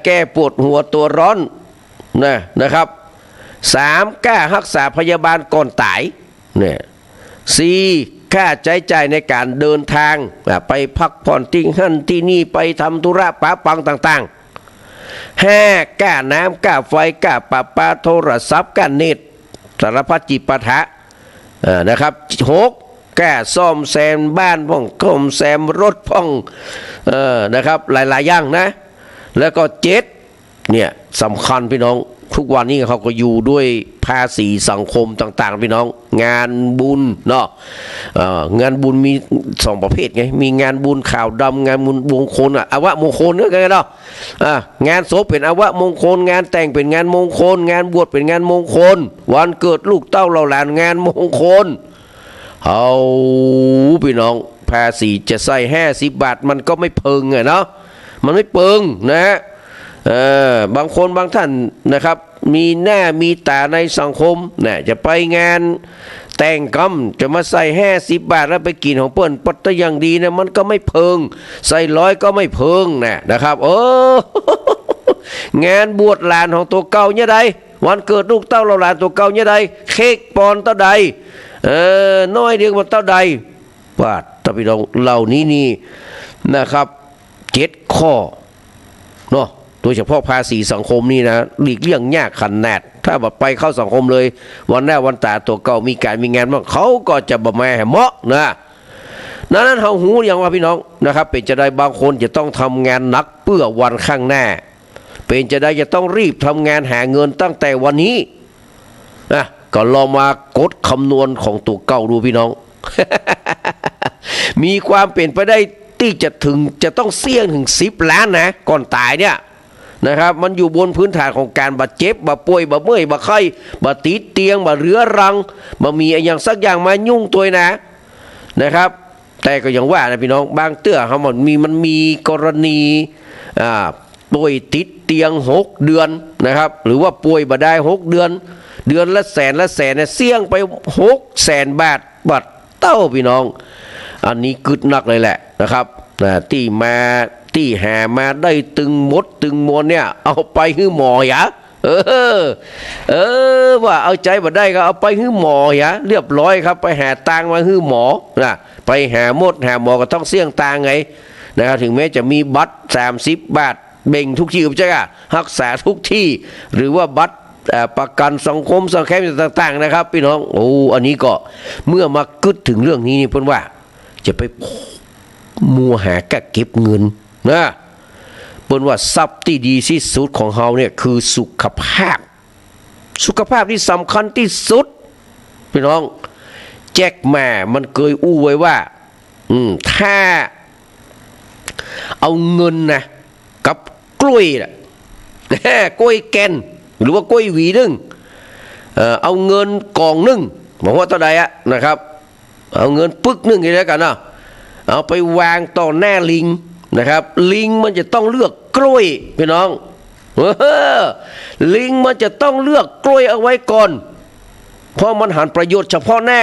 แก้ปวดหัวตัวร้อนนะครับ3ค่ารักษาพยาบาลก่อนตายเนี่ย4ค่าใช้จ่ายในการเดินทางไปพักผ่อนที่นั่นที่นี่ไปทำธุระปะปังต่างๆ5ค่าน้ำค่าไฟค่าประปาโทรศัพท์ค่าเน็ตสารพัดจิปาถะนะครับ6แก้ซ่อมแซมบ้านพ่องซ่อมแซมรถพ่องนะครับหลายๆอย่างนะแล้วก็7เนี่ยสำคัญพี่น้องทุกวันนี้เขาก็อยู่ด้วยภาษีสังคมต่างๆพี่น้องงานบุญเนาะงานบุญมี2 ประเภทไงมีงานบุญข่าวดำงานบุญมงคลอวะมงคลเนี่ยไงเนาะงานศพเป็นอวะมงคลงานแต่งเป็นงานมงคลงานบวชเป็นงานมงคลวันเกิดลูกเต้าเราหลานงานมงคลเอาพี่น้องภาษีจะใส่50 บาทมันก็ไม่เพิงไงเนาะมันไม่เพิงนะบางคนบางท่านนะครับมีหน้ามีตาในสังคมจะไปงาน แต่งกำจะมาใส่50 บาทแล้วไปกินของเปิ้นปัตตอย่างดีนะมันก็ไม่เพิงใส่100ก็ไม่เพิงนะครับงานบวชหลานของตัวเก่าเนี่ยใดวันเกิดลูกเต้าเราหลานตัวเก่าเนี่ยใดเค้กปอนเต้าใดน้อยเดียวมันเต้าใดบาดตะพี่น้องเหล่านี้นี่นะครับ7 ข้อเนาะโดยเฉพาะภาษีสังคมนี่นะหลีกเลี่ยงยากขนาดถ้าแบบไปเข้าสังคมเลยวันหน้าวันตาตัวเก่ามีการมีงานบ้างเขาก็จะบ่มาเหมาะนะนั้นเฮาหูอย่างว่าพี่น้องนะครับเป็นจะได้บางคนจะต้องทำงานหนักเพื่อวันข้างหน้าเป็นจะได้จะต้องรีบทำงานหาเงินตั้งแต่วันนี้นะก็ลองมากดคำนวณของตัวเก่าดูพี่น้อง มีความเป็นไปได้ที่จะต้องเสี่ยงถึง10 ล้านนะก่อนตายเนี่ยนะครับมันอยู่บนพื้นฐานของการบาดเจ็บบาดป่วยบาดเมื่อยบาดไข้บาดติดเตียงบาดเรื้อรังบาดมีอย่างสักอย่างมายุ่งตัวนะครับแต่ก็อย่างว่านะพี่น้องบางเตื้อเขามันมีกรณีป่วยติดเตียง6 เดือนนะครับหรือว่าป่วยบาดได้6 เดือนเดือนละแสนเนี่ยเสี่ยงไป600,000 บาทบัดเต้าพี่น้องอันนี้กึดหนักเลยแหละนะครับที่หามาได้ตึงมดตึงมวลเนี่ยเอาไปให้หมอยะว่าเอาใจมาได้ก็เอาไปให้หมอยะเรียบร้อยครับไปหาตังมาให้หมอนะไปหาหมอก็ต้องเสี่ยงตังไงนะครับถึงแม้จะมีบัตร30 บาทเบ่งทุกที่ใช่ไหมรักษาทุกที่หรือว่าบัตรประกันสังคมสังคมต่างๆนะครับพี่น้องอันนี้ก็เมื่อมากึดถึงเรื่องนี้นี่เพิ่นว่าจะไปมัวหากะเก็บเงินนะเปิ้นว่าทรัพย์ที่ดีที่สุดของเฮาเนี่ยคือสุขภาพที่สำคัญที่สุดพี่น้องแจ็คแม่มันเคยอู้ไว้ว่าถ้าเอาเงินนะกับกล้วยนะกล้วยแกนหรือว่ากล้วยหวีนึงเอาเงินกองนึงบอกว่าเท่าใดนะครับเอาเงินปึกนึงอย่างนี้กันนะเอาไปวางต่อหน้าลิงนะครับลิงมันจะต้องเลือกกล้วยพี่น้องลิงมันจะต้องเลือกกล้วยเอาไว้ก่อนเพราะมันหันประโยชน์เฉพาะหน้า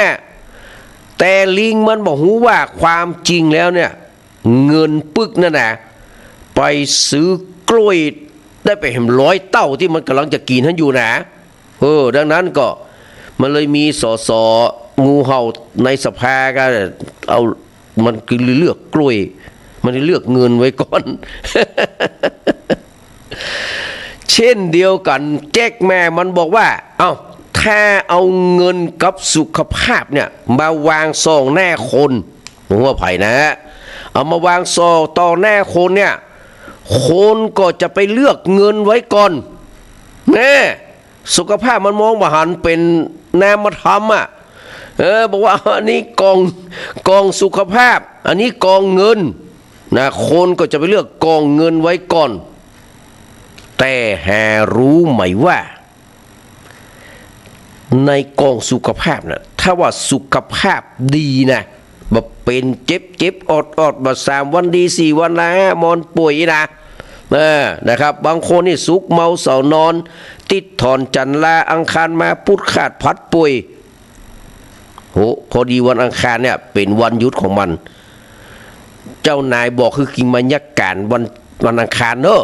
แต่ลิงมันบอกหูว่าความจริงแล้วเนี่ยเงินปึกนั่นนะไปซื้อกล้วยได้ไปเห็น100 เต้าที่มันกำลังจะกินท่านอยู่นะดังนั้นก็มันเลยมีสงูเห่าในสภาก็เอามันคือเลือกกล้วยมันเลือกเงินไว้ก่อน เช่นเดียวกันแจ็คแม่มันบอกว่าถ้าเอาเงินกับสุขภาพเนี่ยมาวางซองหน้าคนผมว่าไผ่นะเอามาวางซองต่อหน้าคนเนี่ยคนก็จะไปเลือกเงินไว้ก่อนสุขภาพมันมองว่าหันเป็นนามธรรมบอกว่าอันนี้กองสุขภาพอันนี้กองเงินนะคนก็จะไปเลือกกองเงินไว้ก่อนแต่หารู้ไหมว่าในกองสุขภาพนะถ้าว่าสุขภาพดีนะแบบเป็นเจ็บอดแบบ3 วันดี4 วันละมอนป่วยนะครับบางคนนี่สุกเมาเสานอนติดถอนจันทร์ลาอังคารมาพุธขาดพัดป่วยพอดีวันอังคารเนี่ยเป็นวันหยุดของมันเจ้านายบอกคือกินบรรยากาศวันอังคารเนอะ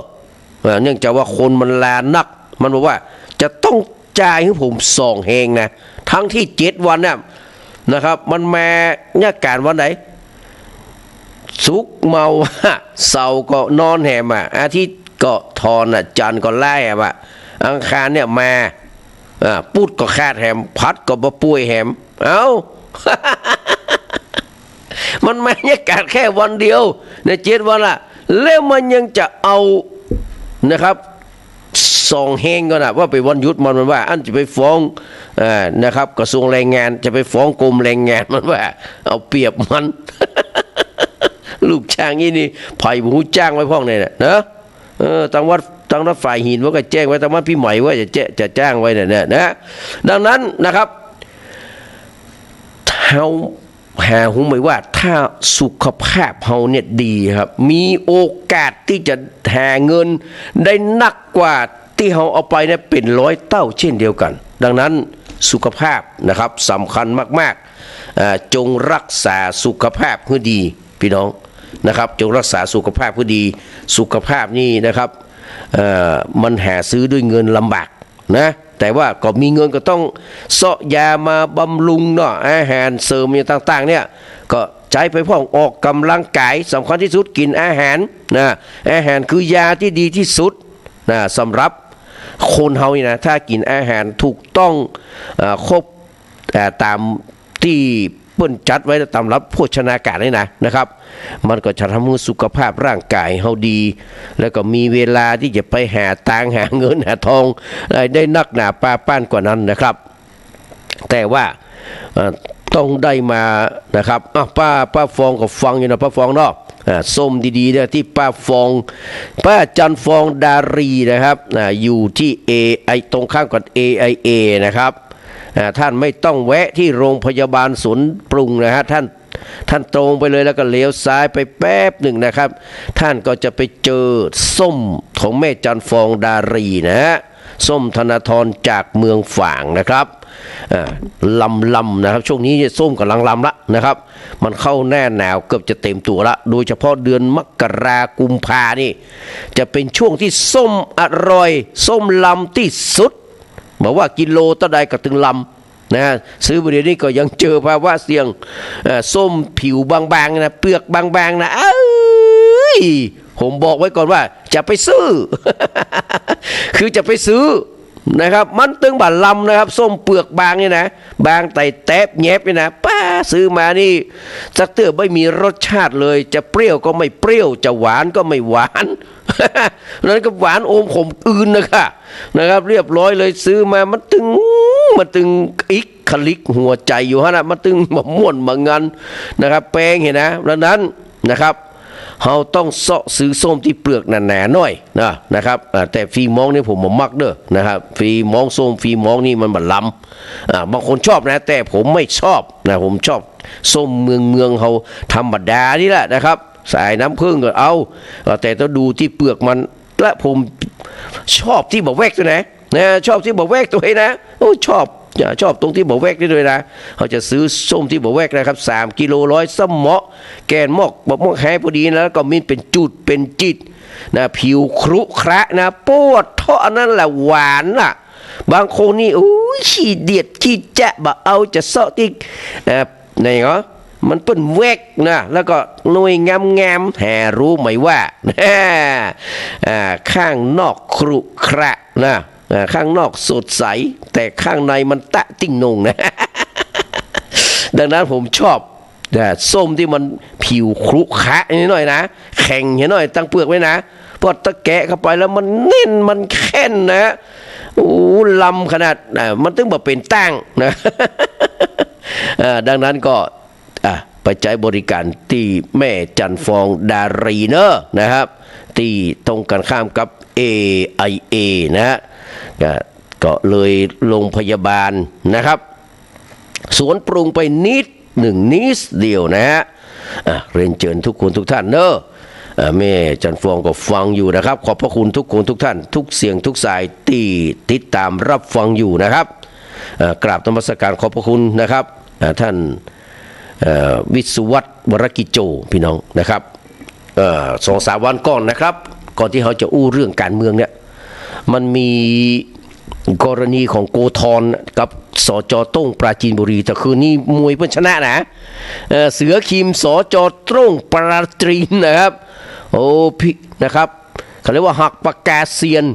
เนื่องจากว่าคนมันลานักมันบอกว่าจะต้องจ่ายให้ผม2 แหงนะทั้งที่7 วันเนี่ยนะครับมันมาบรรยากาศวันไหนสุกเมาเสาร์ก็นอนแหมอาทิตย์ก็ทอนจันทร์ก็ไล่อังคารเนี่ยมาปุดก็คาดแหมพัดก็บ่ป่วยแหมมันบรรยากาศแค่วันเดียวใน7 วันแล้วมันยังจะเอานะครับ2 แหงก็ว่าไปวันหยุดมันว่าอันจะไปฟ้องนะครับกระทรวงแรงงานจะไปฟ้องกรมแรงงานมันว่าเอาเปรียบมัน ลูกจ้างนี่ไผ่หูจ้างไว้พ้องเนี่ยนะทางวัดฝ่ายหินว่าก็แจ้งไว้ทางวัดพี่ใหม่ว่าจะจ้างไว้เนี่ยนะดังนั้นนะครับเฮาหาหูไหมว่าถ้าสุขภาพเฮาเนี่ยดีครับมีโอกาสที่จะหาเงินได้นักกว่าที่เฮาเอาไปเนี่ยเป็น100 เท่าเช่นเดียวกันดังนั้น สุขภาพนะครับสำคัญมากๆจงรักษาสุขภาพให้ดีพี่น้องนะครับจงรักษาสุขภาพให้ดีสุขภาพนี่นะครับมันหาซื้อด้วยเงินลำบากนะแต่ว่าก็มีเงินก็ต้องเสาะยามาบำรุงเนาะอาหารเสริมอย่างต่างๆเนี่ยก็ใช้ไปพ่องออกกำลังกายสำคัญที่สุดกินอาหารนะอาหารคือยาที่ดีที่สุดนะสำหรับคนเฮานี่นะถ้ากินอาหารถูกต้องครบตามที่เปิ้นจัดไว้ตามรับโภชนาการนี่นะครับมันก็จะทำให้สุขภาพร่างกายเฮาดีแล้วก็มีเวลาที่จะไปหาตังหาเงินหาทองได้นักหนาป้าป้านกว่านั้นนะครับแต่ว่าต้องได้มานะครับป้าฟองก็ฟังอยู่นะป้าฟองเนาะส้มดีๆเนี่ยที่ป้าจันฟองดารีนะครับอยู่ที่ตรงข้ามกับ AIA นะครับท่านไม่ต้องแวะที่โรงพยาบาลสวนปรุงนะฮะท่านตรงไปเลยแล้วก็เลี้ยวซ้ายไปแป๊บหนึ่งนะครับท่านก็จะไปเจอส้มของแม่จันฟองดารีนะฮะส้มธนาธรจากเมืองฝางนะครับลำนะครับช่วงนี้ส้มกำลังลำละนะครับมันเข้าแน่หนาวเกือบจะเต็มตัวละโดยเฉพาะเดือนมกรากุมภานี่จะเป็นช่วงที่ส้มอร่อยส้มลำที่สุดบอกว่ากิโลต่อใดก็ถึงลำนะซื้อบริเวณนี้ก็ยังเจอภาวะเสี่ยงส้มผิวบางๆนะเปลือกบางๆนะผมบอกไว้ก่อนว่าจะไปซื้อ คือจะไปซื้อนะครับมันตึงบาดลำนะครับส้มเปลือกบางนี่นะบางไต่แตบแยบนี่นะป้าซื้อมานี่สักเตื้อไม่มีรสชาติเลยจะเปรี้ยวก็ไม่เปรี้ยวจะหวานก็ไม่หวาน นั้นก็หวานอมขมอื่นนะครับเรียบร้อยเลยซื้อมามันตึงอิกคลิกหัวใจอยู่ฮะนะมันตึงมาม่วนมางันนะครับแป้งเห็นนะดังนั้นนะครับเราต้องเสาะซื้อส้มที่เปลือกหนาๆหน่อยนะครับแต่ฟีมองนี่ผมมักเด้อนะครับฟีมองส้มฟีมองนี่มันบัดล้ำบางคนชอบนะแต่ผมไม่ชอบนะผมชอบส้มเมืองเขาธรรมดานี่แหละนะครับใส่น้ำผึ้งก็เอาแต่ต้องดูที่เปลือกมันและผมชอบที่บอกแวกตัวไหนนะชอบที่บอกแวกตัวนะโอ้ชอบตรงที่บอกแวกนี่ด้วยนะเขาจะซื้อส้มที่บอกแวกนะครับ3 กิโล100สมอแกนมอกแห้พอดีแล้วก็มีเป็นจุดเป็นจิตนะผิวครุขระนะปวดท่อนั่นแหละหวานน่ะบางคนนี่ขี้เดียดขี้แจะบ่เอาจะเสาะที่ไหนเหรอมันเป็นแวกนะแล้วก็หน่วยงามแห่รู้ไหมว่าข้างนอกครุขระนะข้างนอกสดใสแต่ข้างในมันตะติ่งนงนะ ดังนั้นผมชอบส้มที่มันผิวครุขระนิดหน่อยนะแข็งนิดหน่อยตั้งเปลือกไว้นะพอตะแกะเข้าไปแล้วมันเน้นมันแข็งนะลำขนาดมันต้องแบบเป็นตั้งนะ ดังนั้นก็ไปใช้บริการที่แม่จันฟองดารีเนอร์นะครับที่ตรงกันข้ามกับ AIA นะฮะก็เลยโรงพยาบาลนะครับสวนปรุงไปนิดเดียวนะฮะเรียนเชิญทุกคนทุกท่านเนอะแม่จันฟองก็ฟังอยู่นะครับขอบพระคุณทุกคนทุกท่านทุกเสียงทุกสายที่ติดตามรับฟังอยู่นะครับกราบนมัสการขอบพระคุณนะครับท่านวิศวัตรวรกิจโจพี่น้องนะครับ2-3 วันก่อนนะครับก่อนที่เขาจะอู้เรื่องการเมืองเนี่ยมันมีกรณีของโกธรกับสจต้งปราจีนบุรีแต่คืนนี้มวยเพิ่นชนะนะเสือคิมสจต้งปราจีนนะครับโอ้พี่นะครับเขาเรียกว่าหักปากกาเซียน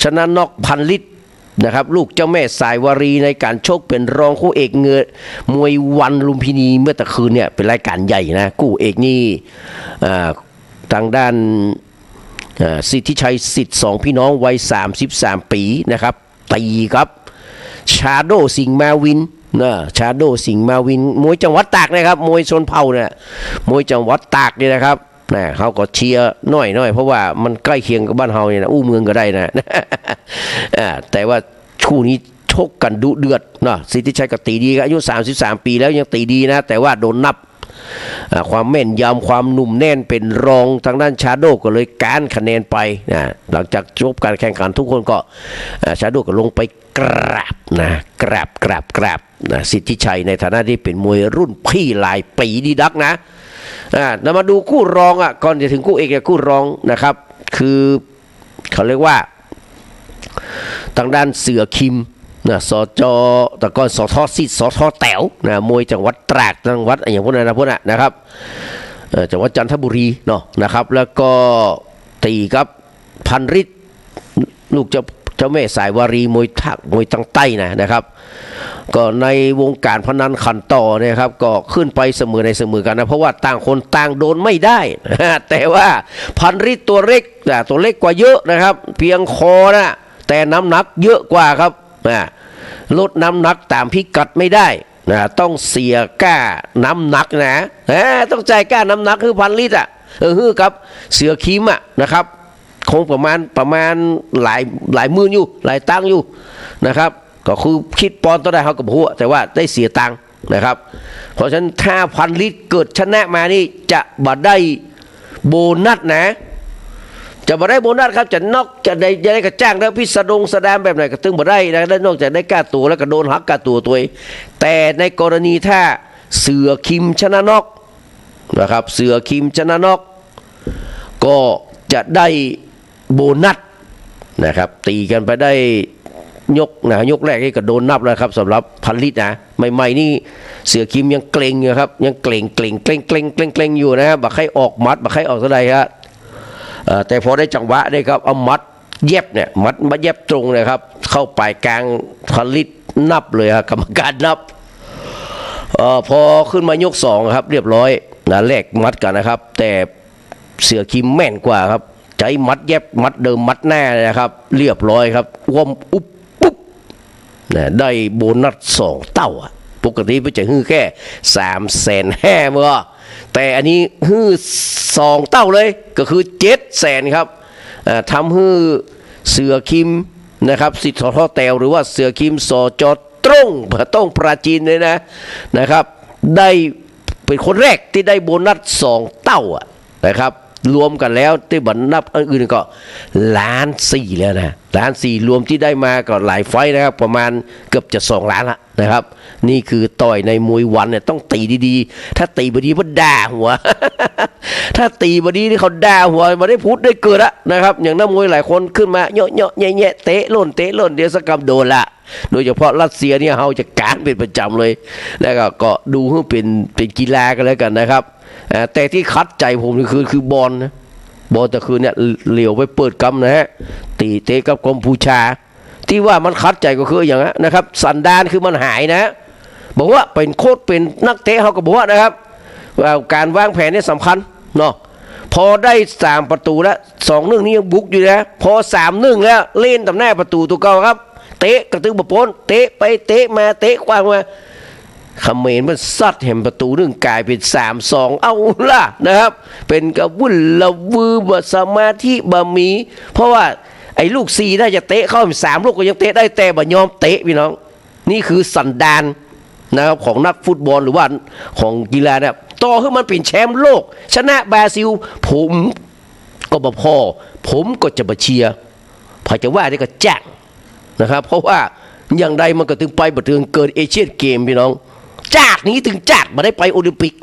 ชนะนอกพันลิตรนะครับลูกเจ้าแม่สายวารีในการชกเป็นรองคู่เอกเงือมวยวันลุมพินีเมื่อตะคืนเนี่ยเป็นรายการใหญ่นะคู่เอกนี่ทางด้านสิทธิชัยสิทธิ์2พี่น้องวัย33 ปีนะครับตีครับชาโดสิงห์มาวินชาโดสิงห์มาวินมวยจังหวัดตากนะครับมวยชนเผ่าเนี่ยมวยจังหวัดตากนี่นะครับเขาก็เชียร์น้อยเพราะว่ามันใกล้เคียงกับบ้านเฮาเนี่ยนะอู้เมืองก็ได้นะ แต่ว่าคู่นี้ชกกันดุเดือดสิทธิชัยก็ตีดีอายุ33 ปีแล้วยังตีดีนะแต่ว่าโดนนับ ความแม่นยำความหนุ่มแน่นเป็นรองทางด้านชาโดก็เลยการคะแนนไปนะหลังจากจบการแข่งขันทุกคนก็ชาโดก็ลงไปกราบนะกราบนะสิทธิชัยในฐานะที่เป็นมวยรุ่นพี่หลายปีดีดักนะเรามาดูคู่รองก่อนจะถึงคู่เอกเนี่ยคู่รองนะครับคือเขาเรียกว่าทางด้านเสือคิมนะสจแต่ก่อนสทสิทธิ์สทแต๋วนะมวยจังหวัดตราดจังหวัดอย่างพวกนั้นนะพวกนั้นนะครับจังหวัดจันทบุรีเนาะนะครับแล้วก็ตีครับพันฤทธิ์ลูกเจ้าแม่สายวารีมวยทางใต้นะครับก็ในวงการพนันขันต่อเนี่ยครับก็ขึ้นไปเสมอกันนะเพราะว่าต่างคนต่างโดนไม่ได้แต่ว่าพันฤทธิ์ตัวเล็กกว่าเยอะนะครับเพียงคอนะแต่น้ำหนักเยอะกว่าครับลดน้ำหนักตามพิกัดไม่ได้นะต้องเสียก้าน้ำหนักนะต้องจ่ายก้าน้ำหนักคือพันลิตรครับเสือคิมนะครับคงประมาณหลายหมื่นอยู่หลายตังค์อยู่นะครับก็คือคิดปอนด์ต่อได้เขากับหัวแต่ว่าได้เสียตังค์นะครับเพราะฉะนั้นถ้าพันลิตรเกิดชนะมานี่จะบ่ได้โบนัสนะจะบ่ได้โบนัสครับจะนอกจะได้กระจ้างแล้วพิสดงแสดงแบบไหนก็ตึงบ่ได้นะได้นอกจากได้ก้าตัวแล้วก็โดนหักก้าตัวเองแต่ในกรณีถ้าเสือคิมชนะนอกนะครับเสือคิมชนะนอกก็จะได้โบนัสนะครับตีกันไปได้ยกแรกนี่ก็โดนนับแล้วครับสำหรับพันลิตรนะใหม่ๆนี่เสือคิมยังเกรงอยู่ครับยังเกรงอยู่นะครับบักให้ออกมัดบักให้ออกเท่าไหร่ฮะแต่พอได้จังหวะได้ครับเอามัดเย็บเนี่ยมัดมาเย็บตรงเลยครับเข้าไปกลางพันลิตรนับเลยครับกรรมการนับพอขึ้นมายกสองครับเรียบร้อยนะแลกมัดกันนะครับแต่เสือคิมแม่นกว่าครับใจมัดเย็บมัดเดิมมัดแน่เลยนะครับเรียบร้อยครับวมอุ๊บปุ๊บนะได้โบนัส2 เต้าปกติมันจะฮื้อแค่350,000เมื่อแต่อันนี้ฮื้อ2 เต้าเลยก็คือ700,000ครับทำฮื้อเสือคิมนะครับสิทธิ์สทแตวหรือว่าเสือคิมสจตรงปราจีนเลยนะครับได้เป็นคนแรกที่ได้โบนัส2 เต้านะครับรวมกันแล้วที่บันนับอื่นก็1,400,000แล้วนะ1,400,000รวมที่ได้มาก็หลายไฟนะครับประมาณเกือบจะ2 ล้านละนะครับนี่คือต่อยในมวยวันเนี่ยต้องตีดีๆถ้าตีบดีมันด่าหัว ถ้าตีบดีนี่เขาด่าหัวมาได้พูดได้เกิดนะครับอย่างนักมวยหลายคนขึ้นมาเยอะๆแย่ๆเตะล่นเดี๋ยวสักกำโดนละโดยเฉพาะรัสเซียเนี่ยเขาจะการเป็นประจำเลยแล้วก็ดูให้เป็นกีฬากันแล้วกันนะครับแต่ที่คัดใจผมคือบอลนะบอลแต่คืนเนี่ยเหลียวไปเปิดกำนะฮะตีเตะกับกัมพูชาที่ว่ามันคัดใจก็คืออย่างนั้นนะครับสันดานคือมันหายนะบอกว่าเป็นโค้ชเป็นนักเตะเขาก็บอกว่านะครับว่าการวางแผนนี่สำคัญเนาะพอได้3 ประตูแล้ว2-1นี่ยังบุกอยู่นะพอ3-1แล้วเล่นตำแหน่งประตูตัวเก่าครับเตะกระตึงบะปนเตะไปเตะมาเตะกว้างมาเขมรมันซัดเห็นประตูนึงกลายเป็น3-2เอาล่ะนะครับเป็นกระวุ่นละวือบสมาธิบะมีเพราะว่าไอ้ลูก4ได้จะเตะเข้า3 ลูกก็ยังเตะได้แต่บ่ยอมเตะพี่น้องนี่คือสันดานนะครับของนักฟุตบอลหรือว่าของกีฬาเนี่ยต่อให้มันเป็นแชมป์โลกชนะบราซิลผมก็บ่พอผมก็จะมาเชียร์พอจะว่าได้ก็แจ้งนะครับเพราะว่าอย่างใดมันก็ถึงไปบัดเทิงเกิดเอเชียนเกมพี่น้องจากนี้ถึงจากมาได้ไปโอลิมปิก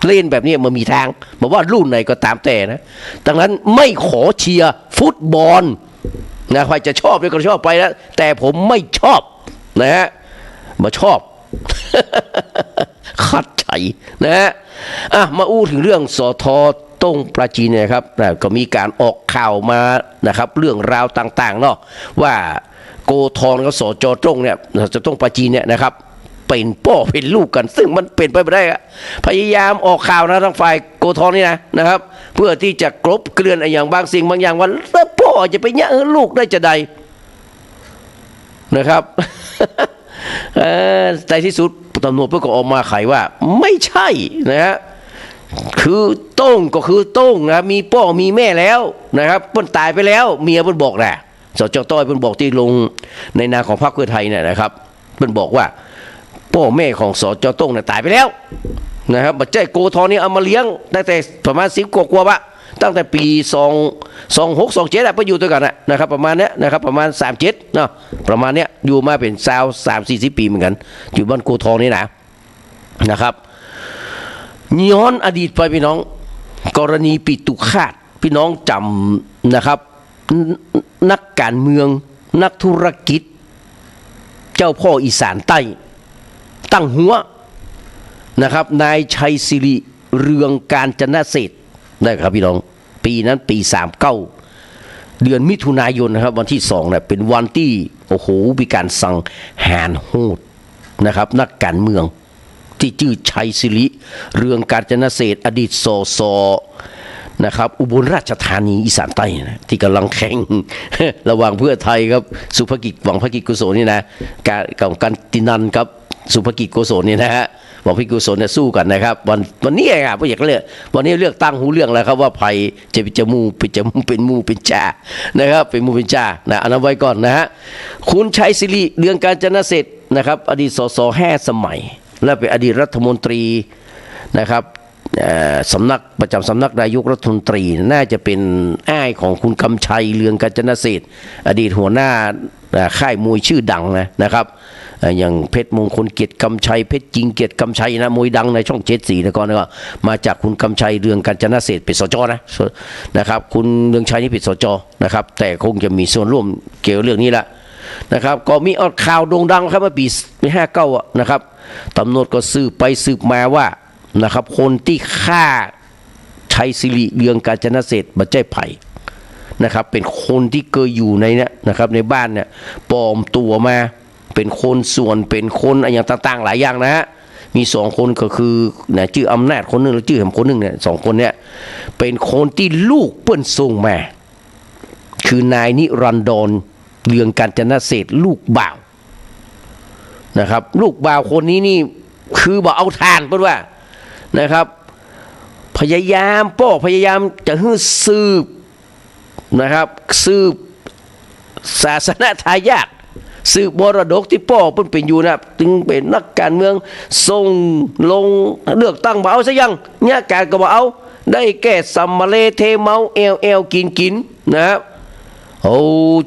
เล่นแบบนี้มันมีทางบอกว่ารุ่นไหนก็ตามแต่นะดังนั้นไม่ขอเชียร์ฟุตบอลนะใครจะชอบก็ชอบไปนะแต่ผมไม่ชอบนะฮะมาชอบ ขัดใจนะฮะมาอู้ถึงเรื่องสทต้งปราจีนนะครับก็มีการออกข่าวมานะครับเรื่องราวต่างๆเนาะว่าโกทองกับสจตรงเนี่ยจะต้องปราจีนเนี่ยนะครับเป็นพ่อเป็นลูกกันซึ่งมันเป็นไปไม่ได้พยายามออกข่าวนะทางฝ่ายโกทองนี่นะครับเพื่อที่จะกลบเกลื่อนอย่างบางสิ่งบางอย่างว่าแล้วพ่อจะไปเนี่ยลูกได้จะใดนะครับ แต่ที่สุดตำรวจเพื่อก็ออกมาไขว่าไม่ใช่นะฮะคือโต้งก็คือโต้งนะมีพ่อมีแม่แล้วนะครับเพิ่นตายไปแล้วเมียเพิ่นบอกแหละสจต้อยเพิ่นบอกที่ลงในนามของพรรคเพื่อไทยเนี่ยนะครับเพิ่นบอกว่าพ่อแม่ของสจต้งเนี่ยตายไปแล้ว นะครับบัจเจโกทองนี่เอามาเลี้ยงตั้งแต่ประมาณ10 กว่าๆวะตั้งแต่ปี26 27ไปอยู่ด้วยกันนะครับประมาณเนี้ยนะครับประมาณ37เนาะประมาณเนี้ยอยู่มาเป็น30-40 ปีเหมือนกันอยู่บ้านโกทองนี่นะครับย้อนอดีตไปพี่น้องกรณีปิตุฆาตพี่น้องจำนะครับนักการเมืองนักธุรกิจเจ้าพ่ออีสานใต้ตั้งหัวนะครับนายชัยศิริเรืองกาญจนเศรษฐ์นะครับพี่น้องปีนั้นปี39เดือนมิถุนายนนะครับวันที่2เนี่ยเป็นวันที่โอ้โหมีการสั่งแหนโหดนะครับนักการเมืองที่ชื่อชัยศิริเรืองกาญจนเศรษฐ์อดีตสสนะครับอุบลราชธานีอีสานใต้นะที่กำลังแข่ง ระหว่างเพื่อไทยครับสุภกิจหวังภกิจกุศลนี่นะกันตินันครับสุภกิจกุศลนี่นะฮะหวังภกิจกุศลเนี่ยสู้กันนะครับวันนี้ครับไม่อยากเลือกวันนี้เลือกตั้งหูเรื่องแล้วครับว่าไผ่จะเป็นมูเป็นจ่านะครับเป็นมูเป็นจ่านะเอาไว้ก่อนนะฮะคุณชัยศิริเรืองกาญจนเศรษฐ์นะครับอดีตสส5 สมัยและเป็นอดีตรัฐมนตรีนะครับประจำสำนักนายกรัฐมนตรีน่าจะเป็นอ้ายของคุณกำชัยเรืองกาญจนเศรษฐ์อดีตหัวหน้าค่ายมวยชื่อดังนะครับอย่างเพชรมงคลเกียรติกำชัยเพชรจริงเกียรติกำชัยนะมวยดังในช่อง74นะก่อนนะก็มาจากคุณกำชัยเรืองกาญจนเศรษฐ์เป็นสจนะครับคุณเรืองชัยนี่เป็นสจนะครับแต่คงจะมีส่วนร่วมเกี่ยวเรื่องนี้ละนะครับก็มีข่าวโด่งดังครับเมื่อปี59นะครับตำรวจก็สืบไปสืบมาว่านะครับคนที่ฆ่าชัยศิริเรืองกาญจนเศรษฐ์บัจเจไผ่นะครับเป็นคนที่เคยอยู่ในนี้นะครับในบ้านเนี่ยปลอมตัวมาเป็นคนส่วนเป็นคนอย่างต่างๆหลายอย่างนะฮะมี2 คนก็คือเนี่ยชื่ออำนาจคนนึงแล้วชื่อแหมคนนึงเนี่ย2 คนเนี่ยเป็นคนที่ลูกเปิ้นส่งมาคือนายนิรันดรเรืองกาญจนเศรษฐ์ลูกบ่าวนะครับลูกบ่าวคนนี้นี่คือบอกเอาทานเปิ้นว่านะครับพยายามจะให้สืบนะครับสืบศาสนาทายาทสืบมรดกที่พ่อเพิ่นเป็นอยู่นะถึงเป็นนักการเมืองส่งลงเลือกตั้งบ่เอาซะยังเนี่ยการก็บ่เอาได้แก่สัมมาเลเทเมาเอลกินนะครับโอ้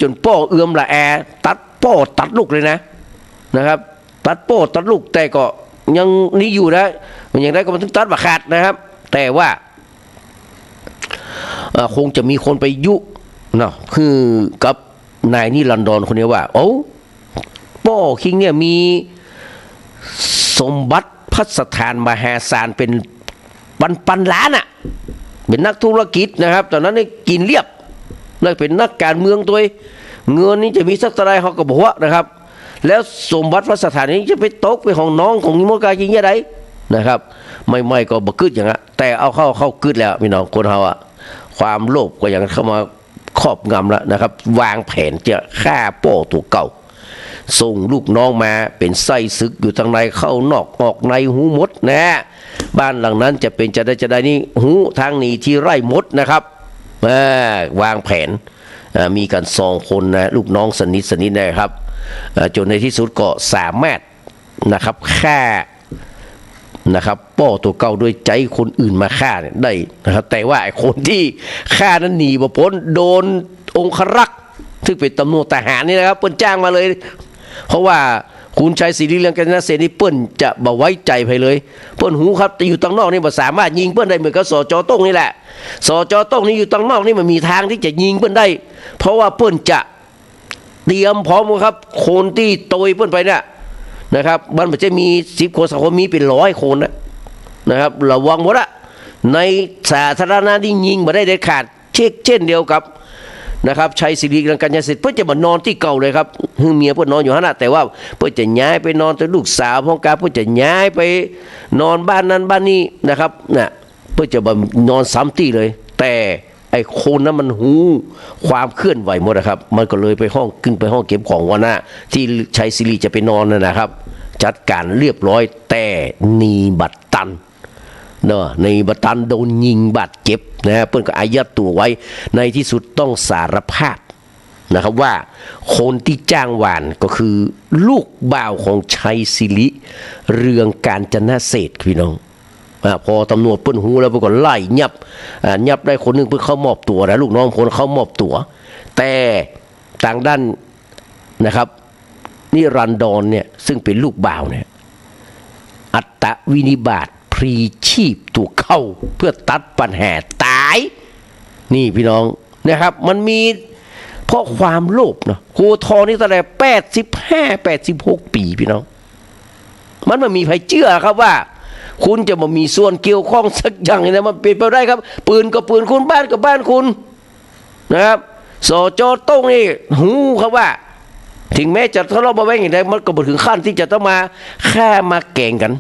จนพ่อเอื้อมละแอตัดพ่อตัดลูกเลยนะครับตัดพ่อตัดลูกแต่ก็ยังนี่อยู่นะมันอย่างไรก็มันถึงตัดบ่ขาดนะครับแต่ว่าคงจะมีคนไปยุเนาะคือกับนายนิรันดรคนนี้ว่าโอ้ป้อคิงเนี่ยมีสมบัติพัสถานมหาศาลเป็นปันล้านเป็นนักธุรกิจนะครับตอนนั้นเนี่ยกินเรียบแล้วเป็นนักการเมืองตัวเงินนี้จะมีสักเท่าไรเขาก็บอกว่านะครับแล้วสมบัติพัสถานนี้จะไปตกไปของน้องของนิมกาจริงยังไงนะครับไม่ก็บกึดอย่างนั้นแต่เอาเข้ากึดแล้วพี่น้องคนเขาความโลภก็ยังเข้ามาครอบงำแล้วนะครับวางแผนจะฆ่าพ่อตัวเก่าส่งลูกน้องมาเป็นไส้ศึกอยู่ทางในเข้านอกออกในหูมดนะบ้านหลังนั้นจะเป็นจะได้นี่หูทางหนีที่ไร่มดนะครับวางแผนมีกัน2 คนนะลูกน้องสนิทนะครับจนในที่สุดก็สามารถนะครับฆ่านะครับป้อตัวเก่าด้วยใจคนอื่นมาฆ่าได้นะครับแต่ว่าไอ้คนที่ฆ่านั้นหนีบ่พ้นโดนองครักษ์ซึ่งเป็นตำรวจทหารนี่นะครับเปิ้นจ้างมาเลยเพราะว่าคุณชัยศิริเรืองกาญจนเศรษฐ์นี่เปิ้นจะบ่ไว้ใจไปเลยเปิ้นหูครับแต่อยู่ตางนอกนี่บ่สามารถยิงเปิ้นได้เหมือนกับสจ.ต้งนี่แหละสจ.ต้งนี่อยู่ตางนอกนี่มันมีทางที่จะยิงเปิ้นได้เพราะว่าเปิ้นจะเตรียมพร้อมครับคนที่โตยเปิ้นไปเนี่ยนะครับมันจะมี10 คน20 คนมีเป็น100 คนนะครับระวังหมดละในสาธารณะที่ยิงมาได้เด็ดขาดเช่นเดียวกับนะครับชัยศิริเรืองกาญจนเศรษฐ์เพื่อจะมานอนที่เก่าเลยครับเมียเพื่อนนอนอยู่นั่นแต่ว่าเพื่อจะย้ายไปนอนกับลูกสาวพ่อกาเพื่อจะย้ายไปนอนบ้านนั้นบ้านนี้นะครับน่ะเพื่อจะมานอนซ้ำที่เลยแต่ไอ้คนนั้นมันหูความเคลื่อนไหวหมดนะครับมันก็เลยไปห้องขึ้นไปห้องเก็บของวันน่ะที่ชัยศิริจะไปนอนนะครับจัดการเรียบร้อยแต่นีบัตรตันเนาะในบัตรตันโดนยิงบาดเจ็บนะเพื่อนก็อายัดตัวไว้ในที่สุดต้องสารภาพนะครับว่าคนที่จ้างวานก็คือลูกบ่าวของชัยศิริเรืองกาญจนเศรษฐ์พี่น้อง พอตำรวจเปิ้นหูแล้วเปิ้นก็ไล่ยับได้คนหนึงเพิ่นเข้ามอบตัวนะลูกน้องคนเข้ามอบตัวแต่ทางด้านนะครับนิรันดรเนี่ยซึ่งเป็นลูกบ่าวเนี่ยอัตวินิบาตพรีชีพตัวเข้าเพื่อตัดปัญหาตายนี่พี่น้องนะครับมันมีเพราะความโลภเนาะครูทอนี่ตั้งแต่86 ปีพี่น้องมันไม่มีใครเชื่อครับว่าคุณจะมามีส่วนเกี่ยวข้องสักอย่างนะมันเป็นไปได้ครับปืนก็ปืนคุณบ้านก็บ้านคุณนะครับสจต้งนี่หูครับว่าถึงแม้จะทะเลาะเบาแวงอย่างไรมันก็บ่ถึงขั้นที่จะต้องมาฆ่ามาแกล้งกัน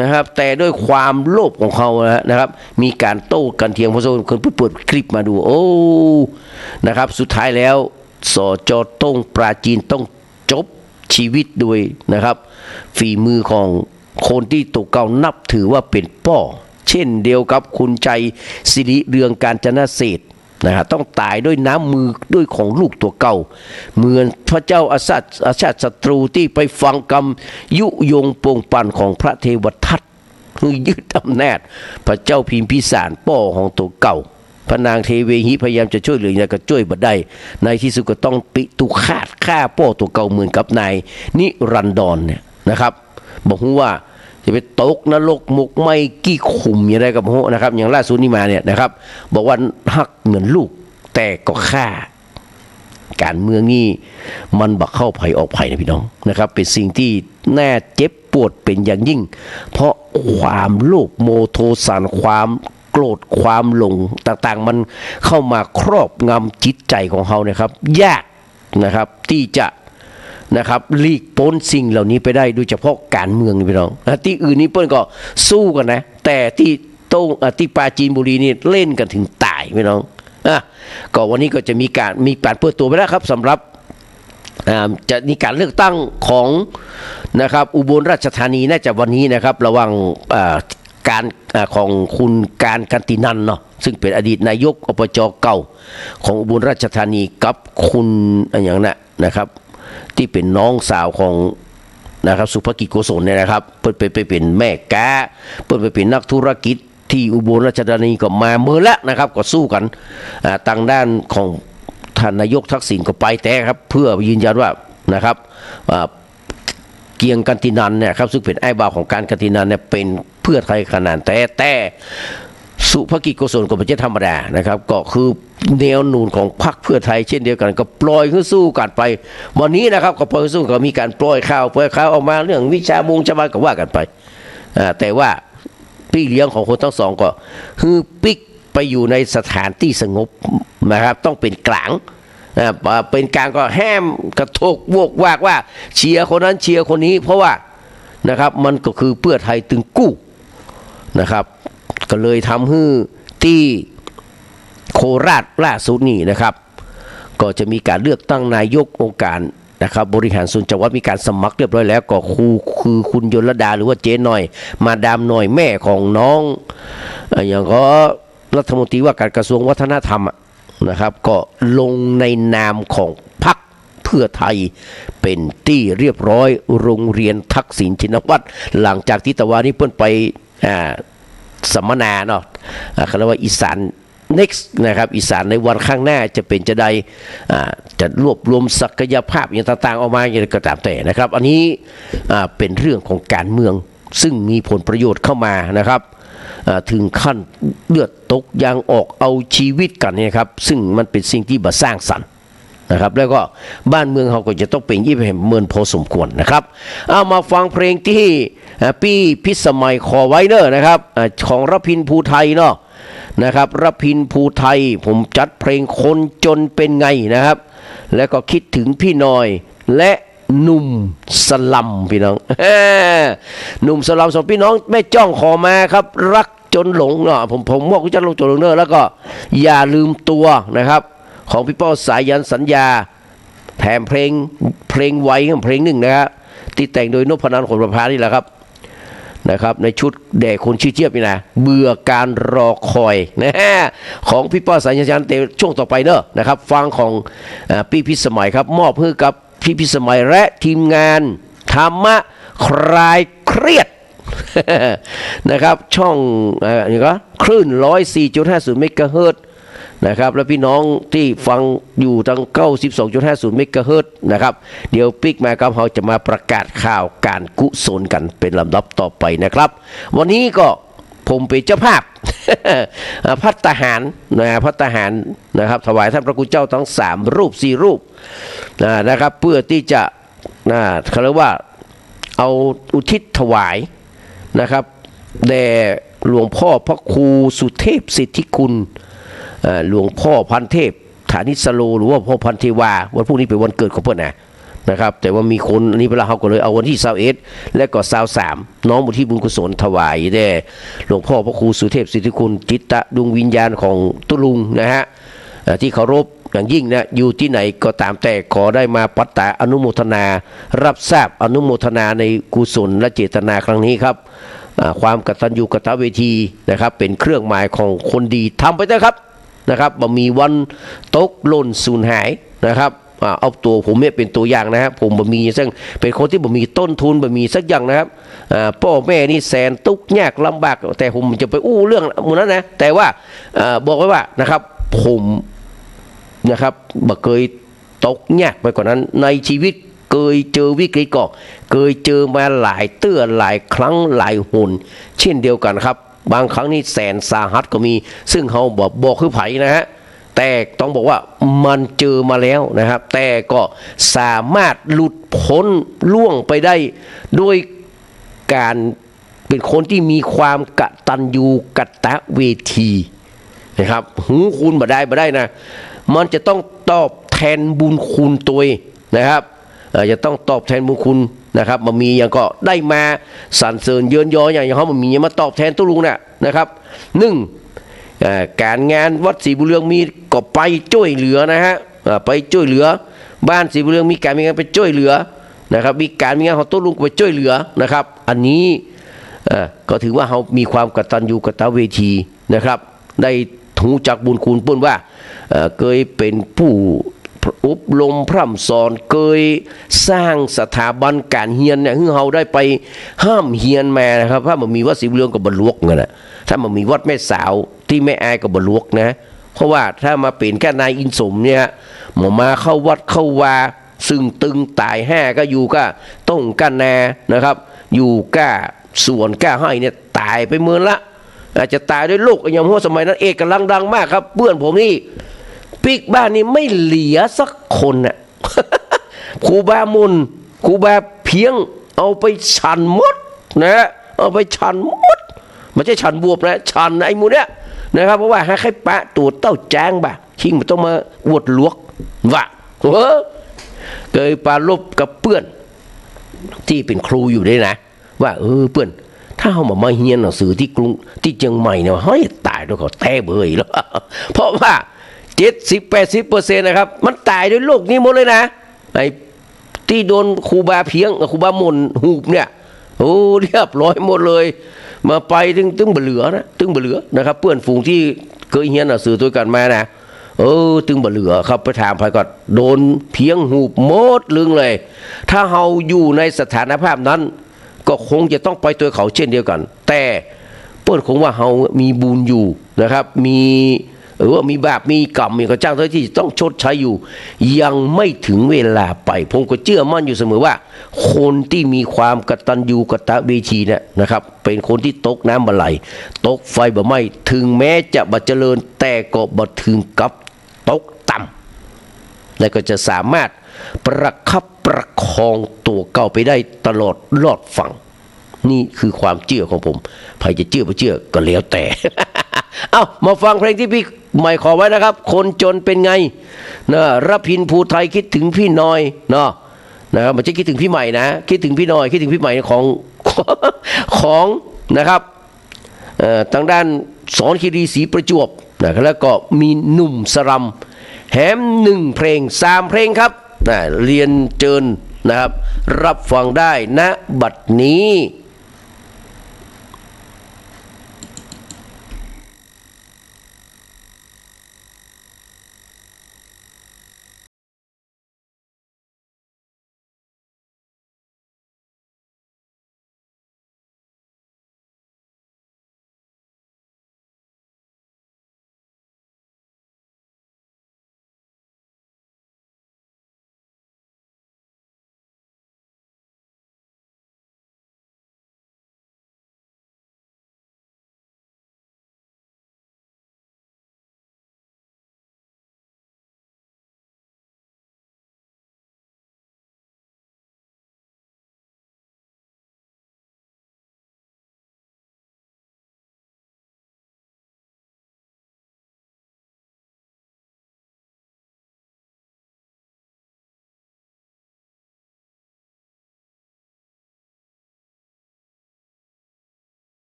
นะครับแต่ด้วยความโลภของเขานะครับมีการโต้กันเทียงพอสมควรคนเปิดคลิปมาดูโอ้นะครับสุดท้ายแล้วสจต้งปราจีนต้องจบชีวิตด้วยนะครับฝีมือของคนที่ตัวเก่านับถือว่าเป็นพ่อเช่นเดียวกับคุณใจสิริเรืองกาญจนเศรษฐ์นะครับต้องตายด้วยน้ำมือด้วยของลูกตัวเก่าเหมือนพระเจ้าอาชาติศัตรูที่ไปฟังกรรมยุยงโปงปั่นของพระเทวทัตคือยึดอำนาจพระเจ้าพิมพิสารพ่อของตัวเก่าพระนางเทเวหิพยายามจะช่วยเหลืออย่างก็ช่วยบ่ได้ในที่สุดก็ต้องปิตุฆาตฆ่าพ่อตัวเก่าเหมือนกับนายนิรันดรเนี่ยนะครับบอกว่าจะไปตกนรกมุกไม่กี่ขุมอย่างไรกับโหนะครับอย่างล่าสุดนี้มาเนี่ยนะครับบอกว่าฮักเหมือนลูกแต่ก็ฆ่าการเมืองนี่มันบักเข้าภัยออกภัยนะพี่น้องนะครับเป็นสิ่งที่น่าเจ็บปวดเป็นอย่างยิ่งเพราะความโลภโมโทสันความโกรธความหลงต่างๆมันเข้ามาครอบงำจิตใจของเขานะครับยากนะครับที่จะนะครับหลีกพ้นสิ่งเหล่านี้ไปได้โดยเฉพาะการเมืองนี่พี่น้องที่อื่นนี่เปิ้ลก็สู้กันนะแต่ที่ที่ปราจีนบุรีนี่เล่นกันถึงตายพี่น้องก็วันนี้ก็จะมีการเปิดตัวไปแล้วครับสำหรับจะมีการเลือกตั้งของนะครับอุบลราชธานีน่าจะวันนี้นะครับระหว่างการของคุณการกันตินันเนาะซึ่งเป็นอดีตนายกอบจเก่าของอุบลราชธานีกับคุณอย่างนั้นนะครับที่เป็นน้องสาวของนะครับสุภกิจโกศลเนี่ยนะครับเปิดไปเป็นแม่กาเปิดไปเป็นนักธุรกิจที่อุบลราชธานีก็มาเมื่อแล้วนะครับก็สู้กันทางด้านของท่านนายกทักษิณก็ไปแต่ครับเพื่อยืนยันว่านะครับเกียงกันตินันเนี่ยครับซึ่งเป็นไอ้บ่าวของการกันตินันเนี่ยเป็นเพื่อไทยขนาดแต่สุภกิจโกศลก็ไม่ใช่ธรรมดานะครับก็คือแนวนูนของพรรคเพื่อไทยเช่นเดียวกันก็ปล่อยขึ้นสู้กันไปวันนี้นะครับก็ปล่อยสู้ก็มีการปล่อยข่าวออกมาเรื่องวิชามงชาวบ้านก็ว่ากันไปแต่ว่าพี่เลี้ยงของคนทั้งสองก็คือปิกไปอยู่ในสถานที่สงบนะครับต้องเป็นกลางเป็นกลางก็แห้มกระทกวกวากว่าเชียร์คนนั้นเชียร์คนนี้เพราะว่านะครับมันก็คือเพื่อไทยตึงกู้นะครับก็เลยทำให้ที่โคราชล่าสุดนี่นะครับก็จะมีการเลือกตั้งนายกองค์การนะครับบริหารส่วนจังหวัดมีการสมัครเรียบร้อยแล้วก็คือคุณยลดาหรือว่าเจ๊หน่อยมาดามหน่อยแม่ของน้องอย่างก็รัฐมนตรีว่าการกระทรวงวัฒนธรรมนะครับก็ลงในนามของพรรคเพื่อไทยเป็นที่เรียบร้อยโรงเรียนทักษิณชินวัตรหลังจากที่ตะวันนี้เพิ่นไปสัมมนาเนาะเขาเรียกว่าอีสาน next นะครับอีสานในวันข้างหน้าจะเป็นจะได้จะรวบรวมศักยภาพอย่างต่างๆออกมาอย่างก็ตามแต่นะครับอันนี้เป็นเรื่องของการเมืองซึ่งมีผลประโยชน์เข้ามานะครับถึงขั้นเลือดตกยางออกเอาชีวิตกันเนี่ยครับซึ่งมันเป็นสิ่งที่บ่สร้างสรรค์นะครับแล้วก็บ้านเมืองเขาก็จะต้องเป็นยี่ห้อเมืองพอสมควรนะครับเอามาฟังเพลงที่พี่พิสมัยขอไว้เนอะนะครับของรพินภูไทยเนาะนะครับรพินภูไทยผมจัดเพลงคนจนเป็นไงนะครับแล้วก็คิดถึงพี่น้อยและหนุ่มสลัมพี่น้องหนุ่มสลัมสองพี่น้องแม่จ้องขอมาครับรักจนหลงเนาะผมบอกว่าจะลงจนหลงเนอะแล้วก็อย่าลืมตัวนะครับของพี่ป้อสายันสัญญาแถมเพลงไว้เพลงหนึ่งนะครับที่แต่งโดยนพนันท์ขนประภานี่แหละครับในชุดแด่คนชื่อเจี๊ยบนี่นะเบื่อการรอคอยนะของพี่ป้อสายันเตช่วงต่อไปเนอะนะครับฟังของพี่พิสมัยครับมอบให้กับพี่พิสมัยและทีมงานธรรมะคลายเครียด นะครับช่องนี่ก็คลื่น104.50 เมกะเฮิรตซ์นะครับแล้วพี่น้องที่ฟังอยู่ทาง92.50 เมกะเฮิรตซ์นะครับเดี๋ยวปิกมาครับเราจะมาประกาศข่าวการกุศลกันเป็นลำดับต่อไปนะครับวันนี้ก็ผมเป็นเจ้าภาพ ภัตตาหารภัตตาหารนะครับถวายท่านพระคุณเจ้าทั้ง3รูป4รูปนะครับเพื่อที่จะเขาเรียกว่าเอาอุทิศถวายนะครับแด่หลวงพ่อพระครูสุเทพสิทธิคุณหลวงพ่อพันเทพฐานิสโลหรือว่าพ่อพันเทวาวันพรุ่งนี้เป็นวันเกิดของเพื่อนนะครับแต่ว่ามีคนอันนี้เวลาเขาก็เลยเอาวันที่21และก็23น้อมบุญที่บุญกุศลถวายแด่หลวงพ่อพระครูสุเทพสิทธิคุณจิตตะดวงวิญญาณของตุลุงนะฮะที่เคารพอย่างยิ่งนะอยู่ที่ไหนก็ตามแต่ขอได้มาปัตตาอนุโมทนารับทราบอนุโมทนาในกุศลและเจตนาครั้งนี้ครับความกตัญญูกตเวทีนะครับเป็นเครื่องหมายของคนดีทำไปเถอะครับนะครับบ่มีวันตกหล่นสูญหายนะครับเอาตัวผมเนี่ยเป็นตัวอย่างนะครับผมบ่มีซึ่งเป็นคนที่บ่มีต้นทุนบ่มีสักอย่างนะครับพ่อแม่นี่แสนทุกข์ยากลำบากแต่ผมจะไปอู้เรื่องมูนั้นนะแต่ว่าบอกไว้ว่านะครับผมนะครับบ่เคยตกยากไปกว่านั้นในชีวิตเคยเจอวิกฤตก็เคยเจอมาหลายเตื้อหลายครั้งหลายหนเช่นเดียวกันครับบางครั้งนี่แสนสาหัสก็มีซึ่งเขาบอกคือไผ่นะฮะแต่ต้องบอกว่ามันเจอมาแล้วนะครับแต่ก็สามารถหลุดพ้นล่วงไปได้โดยการเป็นคนที่มีความกตัญญูกตเวทีนะครับหูคุณบ่ได้นะมันจะต้องตอบแทนบุญคุณตัวนะครับจะต้องตอบแทนบุญคุณนะครับมันมีอย่างก็ได้มาสรรเสริญเยินยออย่างเขามันมีมาตอบแทนตุลุงนะครับการงานวัดศรีบุญเรืองมีก็ไปช่วยเหลือนะฮะไปช่วยเหลือบ้านศรีบุญเรืองมีการมีงานไปช่วยเหลือนะครับมีการมีงานของตุลุงไปช่วยเหลือนะครับอันนี้ก็ถือว่าเขามีความกตัญญูกตเวทีนะครับได้หูจักบุญคุณปุ่นว่าเคยเป็นผู้อบรมพร่ำสอนเคยสร้างสถาบันการเฮียนเนี่ยคือเราได้ไปห้ามเฮียนมานะครับถ้ามันมีวัดศรีบุญเรืองกับบรรลุกเงี้ยนะถ้ามันมีวัดแม่สาวที่แม่อายกับบรรลุกนะเพราะว่าถ้ามาเป็นแค่นายอินสมเนี่ยหมอมาเข้าวัดเข้าวาซึ่งตึงตายห้าก็อยู่ก็ต้องกันแน่นะครับอยู่ก้าส่วนก้าให้เนี่ยตายไปเมือนละอาจจะตายด้วยโรคอย่างหัวสมัยนั้นเอกกำลังดังมากครับเพื่อนผมนี่ปิกบ้านนี้ไม่เหลือสักคนน่ะ ครูบามุนครูบาเพียงเอาไปฉันมดนะเอาไปฉันมดไม่ใช่ฉันบวบนะฉันไอ้มูเนี่ยนะครับเพราะว่าให้ปะตัวเต้าแจ้งบ่ะชิงมันต้องมาอวดลวกว่ะเคยปาลบกับเพื่อนที่เป็นครูอยู่ด้วยนะว่าเพื่อนถ้าเขามาเฮียนหนังสือที่กรุงที่เชียงใหม่เนี่ยเฮ้ยตายด้วยเขาแท้เบยแล้วเพราะว่า70-80%นะครับมันตายด้วยโรคนี้หมดเลยนะไอ้ที่โดนครูบาเพียงครูบามนหูบเนี่ยโอ้เรียบร้อยหมดเลยมาไปตึงบ่เหลือนะตึงบ่เหลือนะครับเพื่อนฝูงที่เคยเฮียนหนังสือตัวกันมานะตึงบ่เหลือครับไปถามไปก็โดนเพียงหูบหมดลึงเลยถ้าเฮาอยู่ในสถานภาพนั้นก็คงจะต้องไปตัวเขาเช่นเดียวกันแต่เปิ้นคงว่าเฮามีบุญอยู่นะครับมีว่ามีบาปมีกรรมมีกระจ้างที่ต้องชดใช้อยู่ยังไม่ถึงเวลาไปผมก็เชื่อมั่นอยู่เสมอว่าคนที่มีความกตัญญูกตเวทีเนี่ยนะครับเป็นคนที่ตกน้ำบ่ไหลตกไฟบ่ไหม้ถึงแม้จะบ่เจริญแต่ก็บ่ถึงกับตกต่ำและก็จะสามารถประคับประคองตัวเก่าไปได้ตลอดรอดฝั่งนี่คือความเชื่อของผมใครจะเชื่อไม่เชื่อก็แล้วแต่ เอามาฟังเพลงที่พี่ใหม่ขอไว้นะครับคนจนเป็นไงนะรพินภูไทยคิดถึงพี่น้อยเนาะนะครับมันจะคิดถึงพี่ใหม่นะคิดถึงพี่น้อยคิดถึงพี่ใหม่ของนะครับทางด้านสอนคีรีศรีประจวบนะแล้วก็มีหนุ่มสรัมแถม1เพลง3เพลงครับนะเรียนเชิญนะครับรับฟังได้ณบัดนี้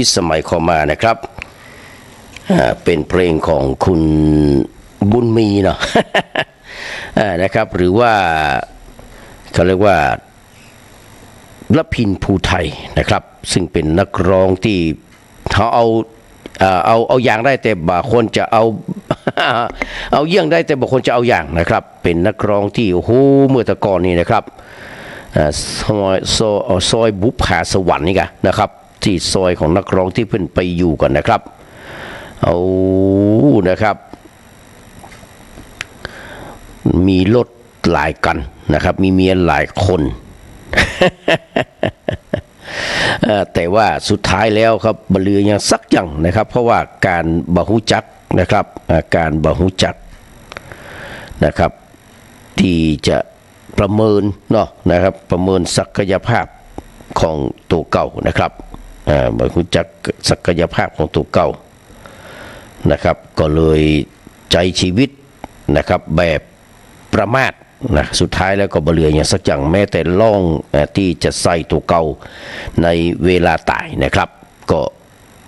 พิสมัยเข้ามานะครับเป็นเพลงของคุณบุญมีเนาะ นะครับหรือว่าเขาเรียกว่าละพินภูไทยนะครับซึ่งเป็นนักร้องที่เขาเอาอย่างได้แต่บางคนจะเอา เอาเยี่ยงได้แต่บางคนจะเอาอย่างนะครับเป็นนักร้องที่โอ้โหเมื่อตะก่อนนี่นะครับซอยบุพผาสวรรค์นี่กันนะครับที่ซอยของนักร้องที่เพิ่นไปอยู่กันนะครับเอานะครับมีรถหลายกันนะครับมีเมียหลายคน แต่ว่าสุดท้ายแล้วครับบลือยังสักอย่างนะครับเพราะว่าการบหุจักนะครับการบหุจักนะครับที่จะประเมินเนาะนะครับประเมินศักยภาพของตัวเก่านะครับบหุจักศักยภาพของตัวเก่านะครับก็เลยใจชีวิตนะครับแบบประมาทนะสุดท้ายแล้วก็บ่เหลืออย่างสักอย่างแม้แต่ล่องที่จะใส่ตัวเก่าในเวลาตายนะครับก็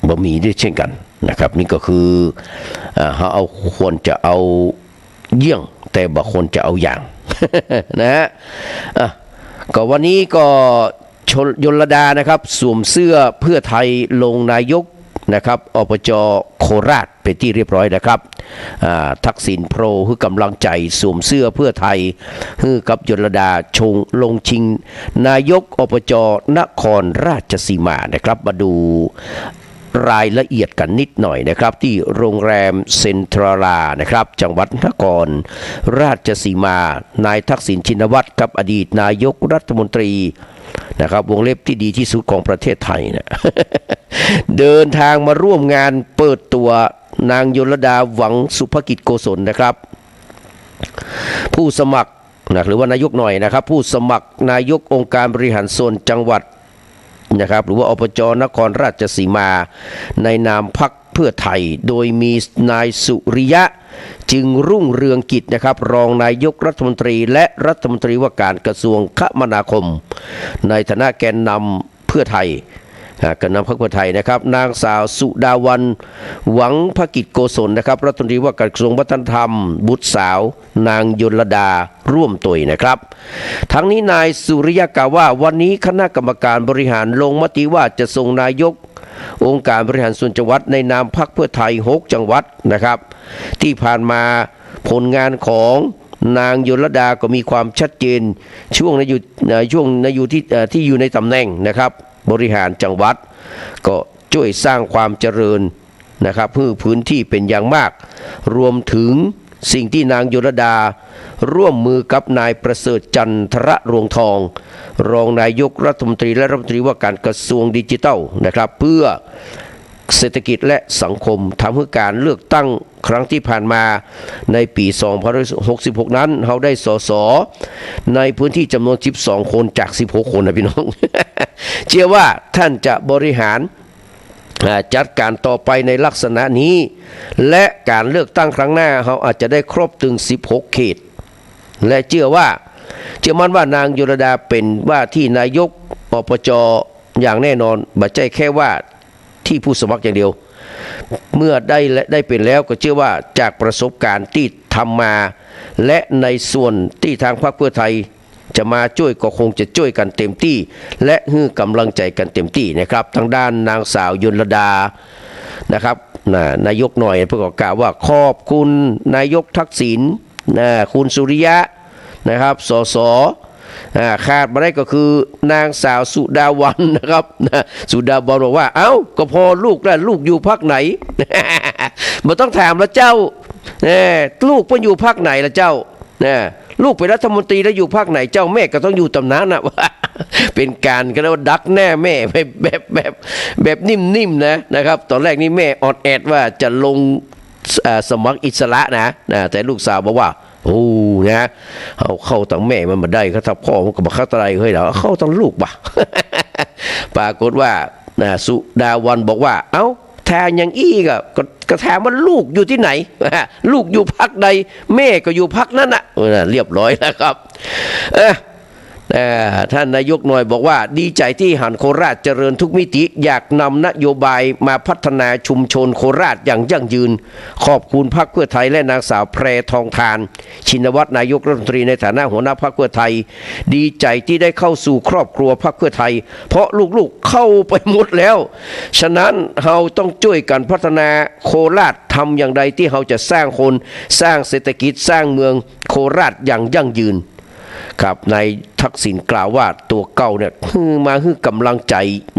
บ่มีด้วยเช่นกันนะครับนี่ก็คือเขาเอาควรจะเอาเยี่ยงแต่บางคนจะเอาอย่าง นะฮะก็วันนี้ก็ยลดานะครับสวมเสื้อเพื่อไทยลงนายกนะครับอบจโคราชเป็นที่เรียบร้อยนะครับทักษิณโปรคือกำลังใจสวมเสื้อเพื่อไทยคือกับยลดาชงลงชิงนายกอบจนครราชสีมานะครับมาดูรายละเอียดกันนิดหน่อยนะครับที่โรงแรมเซ็นทรัลนะครับจังหวัดนครราชสีมานายทักษิณชินวัตรครับอดีตนายกรัฐมนตรีนะครับวงเล็บที่ดีที่สุดของประเทศไทยนะ เดินทางมาร่วมงานเปิดตัวนางยลดาหวังสุภกิจโกศลนะครับผู้สมัครนะหรือว่านายกหน่อยนะครับผู้สมัครนายกองค์การบริหารส่วนจังหวัดนะครับหรือว่าอบจนครราชสีมาในนามพรรคเพื่อไทยโดยมีนายสุริยะจึงรุ่งเรืองกิจนะครับรองนายกรัฐมนตรีและรัฐมนตรีว่าการกระทรวงคมนาคมในฐานะแกนนำเพื่อไทยแกนนำพรรคเพื่อไทยนะครับนางสาวสุดาวันหวังภกิจโกศลนะครับรัฐมนตรีว่าการกระทรวงวัฒนธรรมบุตรสาวนางยลดาร่วมตุยนะครับทั้งนี้นายสุริยะกล่าวว่าวันนี้คณะกรรมการบริหารลงมติว่าจะส่งนายกองค์การบริหารส่วนจังหวัดในนามพรรคเพื่อไทย6จังหวัดนะครับที่ผ่านมาผลงานของนางยลดาก็มีความชัดเจนช่วงในอยู่ที่อยู่ในตำแหน่งนะครับบริหารจังหวัดก็ช่วยสร้างความเจริญนะครับเพื่อพื้นที่เป็นอย่างมากรวมถึงสิ่งที่นางยลดาร่วมมือกับนายประเสริฐจันทรรวงทองรองนายกรัฐมนตรีและรัฐมนตรีว่าการกระทรวงดิจิทัลนะครับเพื่อเศรษฐกิจและสังคมทำให้การเลือกตั้งครั้งที่ผ่านมาในปี2566นั้นเขาได้สสในพื้นที่จำนวน12คนจาก16คนนะพี่น้อง เชื่อว่าท่านจะบริหารจัดการต่อไปในลักษณะนี้และการเลือกตั้งครั้งหน้าเขาอาจจะได้ครบถึง16เขตและเชื่อมั่นว่านางยลดาเป็นว่าที่นายกอบจอย่างแน่นอนไม่ใช่แค่ว่าที่ผู้สมัครอย่างเดียวเมื่อได้เป็นแล้วก็เชื่อว่าจากประสบการณ์ที่ทำมาและในส่วนที่ทางพรรคเพื่อไทยจะมาช่วยก็คงจะช่วยกันเต็มที่และให้กำลังใจกันเต็มที่นะครับทางด้านนางสาวยลดานะครับนายกหน่อยประกาศว่าขอบคุณนายกทักษิณคุณสุริยะนะครับสสขาดมาได้ก็คือนางสาวสุดาวันนะครับสุดาวันบอกว่าเอ้าก็พอลูกแล้วลูกอยู่พรรคไหน ไม่ต้องถามแล้วเจ้าลูกเพิ่นอยู่พรรคไหนละเจ้าลูกเป็นรัฐมนตรีแล้วอยู่พรรคไหนเจ้าแม่ก็ต้องอยู่ตำนานนะ เป็นการก็เรียกว่าดักแน่แม่แบบนิ่มๆนะครับตอนแรกนี่แม่ออดแอดว่าจะลงสมัครอิสระนะแต่ลูกสาวบอกว่าโอ้นะเอาเข้าตั้งแม่มันมาได้ครับถ้าพ่อมันก็มาเข้าอะไรเฮ้ยเราเข้าตั้งลูกป่ะ ปรากฏว่าสุดาวันบอกว่าเอ้าแทนอย่างอี้ก็ถามว่าลูกอยู่ที่ไหน ลูกอยู่พรรคใดแม่ก็อยู่พรรคนั้นน่ะเรียบร้อยแล้วครับ ท่านนายกหน่อยบอกว่าดีใจที่หันโคราชเจริญทุกมิติอยากนำนโยบายมาพัฒนาชุมชนโคราชอย่างยั่งยืนขอบคุณพรรคเพื่อไทยและนางสาวแพรทองทานชินวัตรนายกรัฐมนตรีในฐานะหัวหน้าพรรคเพื่อไทยดีใจที่ได้เข้าสู่ครอบครัวพรรคเพื่อไทยเพราะลูกๆเข้าไปหมดแล้วฉะนั้นเราต้องช่วยกันพัฒนาโคราชทำอย่างไรที่เราจะสร้างคนสร้างเศรษฐกิจสร้างเมืองโคราชอย่างยั่งยืนครับนายทักษิณกล่าวว่าตัวเก่าเนี่ยมาให้กำลังใจ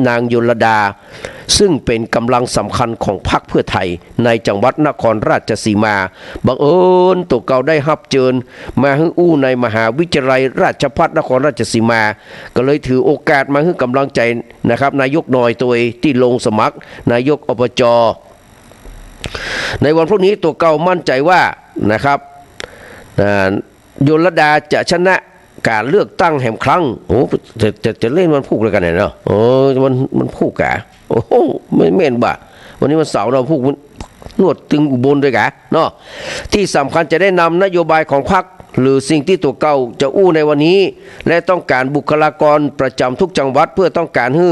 นางยลดาซึ่งเป็นกำลังสำคัญของพรรคเพื่อไทยในจังหวัดนครราชสีมาบังเอิญตัวเก่าได้รับเชิญมาให้อู้ในมหาวิทยาลัยราชภัฏนครราชสีมาก็เลยถือโอกาสมาให้กำลังใจนะครับนายกหน่อยตัวที่ลงสมัครนายกอบจในวันพรุ่งนี้ตัวเก่ามั่นใจว่านะครับยลดาจะชนะการเลือกตั้งแห่งครั้งโอ้จะเล่นมันพูกเลยกันเนาะโอ้มันพูกกะโอ้ไม่เม่นบ่ะวันนี้มันเสาร์เราพูกนวดตึงอุบลด้วยกะเนาะที่สำคัญจะได้นำนโยบายของพรรคหรือสิ่งที่ตัวเก่าจะอู้ในวันนี้และต้องการบุคลากรประจำทุกจังหวัดเพื่อต้องการให้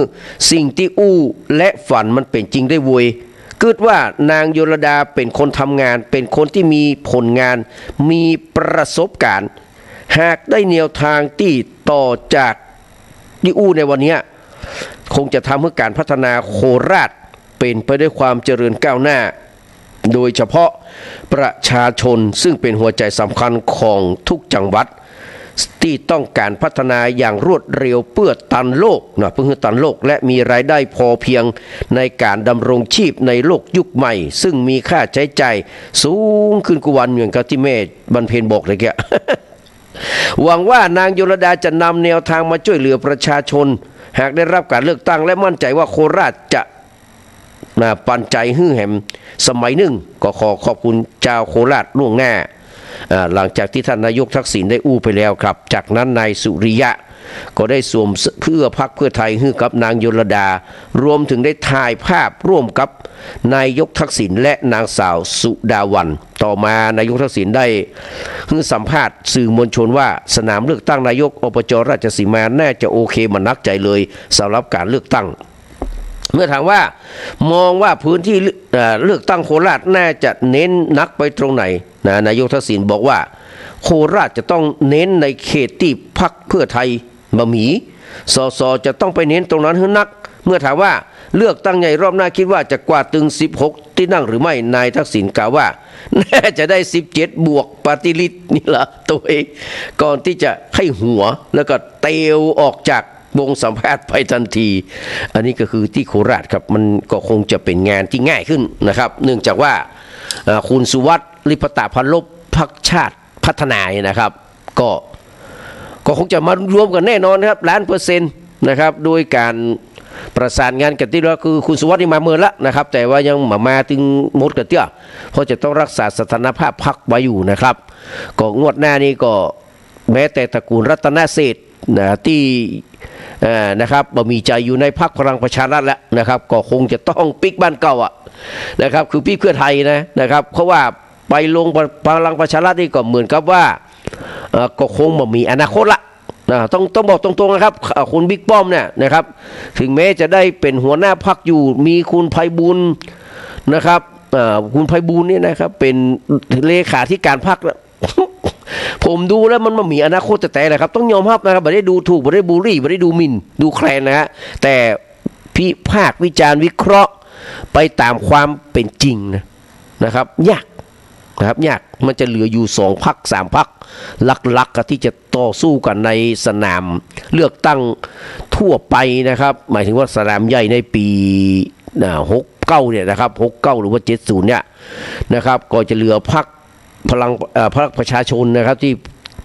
สิ่งที่อู้และฝันมันเป็นจริงได้วุยคิดว่านางยลดาเป็นคนทำงานเป็นคนที่มีผลงานมีประสบการณ์หากได้แนวทางที่ต่อจากที่อู้ในวันนี้คงจะทำให้การพัฒนาโคราชเป็นไปด้วยความเจริญก้าวหน้าโดยเฉพาะประชาชนซึ่งเป็นหัวใจสำคัญของทุกจังหวัดที่ต้องการพัฒนาอย่างรวดเร็วเพื่อตันโลกนะเพื่อตันโลกและมีรายได้พอเพียงในการดำรงชีพในโลกยุคใหม่ซึ่งมีค่าใช้จ่ายสูงขึ้นกว่าวันอย่างที่แม่บรรเพนบอกเลยแก หวังว่านางยลดาจะนำแนวทางมาช่วยเหลือประชาชนหากได้รับการเลือกตั้งและมั่นใจว่าโคราชจะปันใจฮื้อแหมสมัยหนึ่งก็ขอขอบคุณเจ้าโคราชล่วงหน้าหลังจากที่ท่านนายกทักษิณได้อู้ไปแล้วครับจากนั้นนายสุริยะก็ได้สวมเพื่อพรรคเพื่อไทยฮื้อกับนางยลดารวมถึงได้ถ่ายภาพร่วมกับนายกทักษิณและนางสาวสุดาวันต่อมานายกทักษิณได้ฮื้อสัมภาษณ์สื่อมวลชนว่าสนามเลือกตั้งนายกอบจราชสีมาน่าจะโอเคมันนักใจเลยสำหรับการเลือกตั้งเมื่อถามว่ามองว่าพื้นที่เลือกตั้งโคราชน่าจะเน้นนักไปตรงไหนนายกทักษิณบอกว่าโคราชจะต้องเน้นในเขตที่พรรคเพื่อไทยบะหมี่สสจะต้องไปเน้นตรงนั้นให้นักเมื่อถามว่าเลือกตั้งใหญ่รอบหน้าคิดว่าจะกวาดตึง16ที่นั่งหรือไม่นายทักษิณกล่าวว่าน่าจะได้17บวกปฏิริษีนี่ละตัวเองก่อนที่จะให้หัวแล้วก็เตวออกจากวงสัมภาษณ์ไปทันทีอันนี้ก็คือที่โคราชครับมันก็คงจะเป็นงานที่ง่ายขึ้นนะครับเนื่องจากว่าคุณสุวัสดิ์ลิปตาพันลบพรรคชาติพัฒนานะครับก็คงจะมารวมกันแน่นอนครับ1,000,000%นะครับโดยการประสานงานกันที่เราคือคุณสุวัสดิ์นี่มาเมื่อละนะครับแต่ว่ายังมาถึงหมดกันเตี้ยเพราะจะต้องรักษาสถานภาพพรรคไว้อยู่นะครับก็งวดหน้านี้ก็แม้แต่ตระกูลรัตนเศรษฐ์ที่นะครับบ่มีใจอยู่ในพรรคพลังประชารัฐแล้วนะครับก็คงจะต้องปิกบ้านเก่านะครับคือปิกเพื่อไทยนะครับเพราะว่าไปลงพลังประชารัฐนี่ก็เหมือนกับว่าก็คงบ่มีอนาคตละต้องบอกตรงๆนะครับคุณบิ๊กป้อมเนี่ยนะครับถึงแม้จะได้เป็นหัวหน้าพรรคอยู่มีคุณไพบูลย์นะครับคุณไพบูลย์นี่นะครับเป็นเลขาธิการพรรคผมดูแล้วมันมีอนาคตแต่แหละครับต้องยอมรับนะครับไม่ได้ดูถูกไม่ได้บูลลี่ไม่ได้ดูหมิ่นดูแคลนนะฮะแต่พิพากษ์วิจารณ์วิเคราะห์ไปตามความเป็นจริงนะครับยากนะครับยากมันจะเหลืออยู่2 พรรค 3 พรรคหลักๆที่จะต่อสู้กันในสนามเลือกตั้งทั่วไปนะครับหมายถึงว่าสนามใหญ่ในปี69เนี่ยนะครับ69หรือว่า70เนี่ยนะครับก็จะเหลือพรรคพรรคประชาชนนะครับที่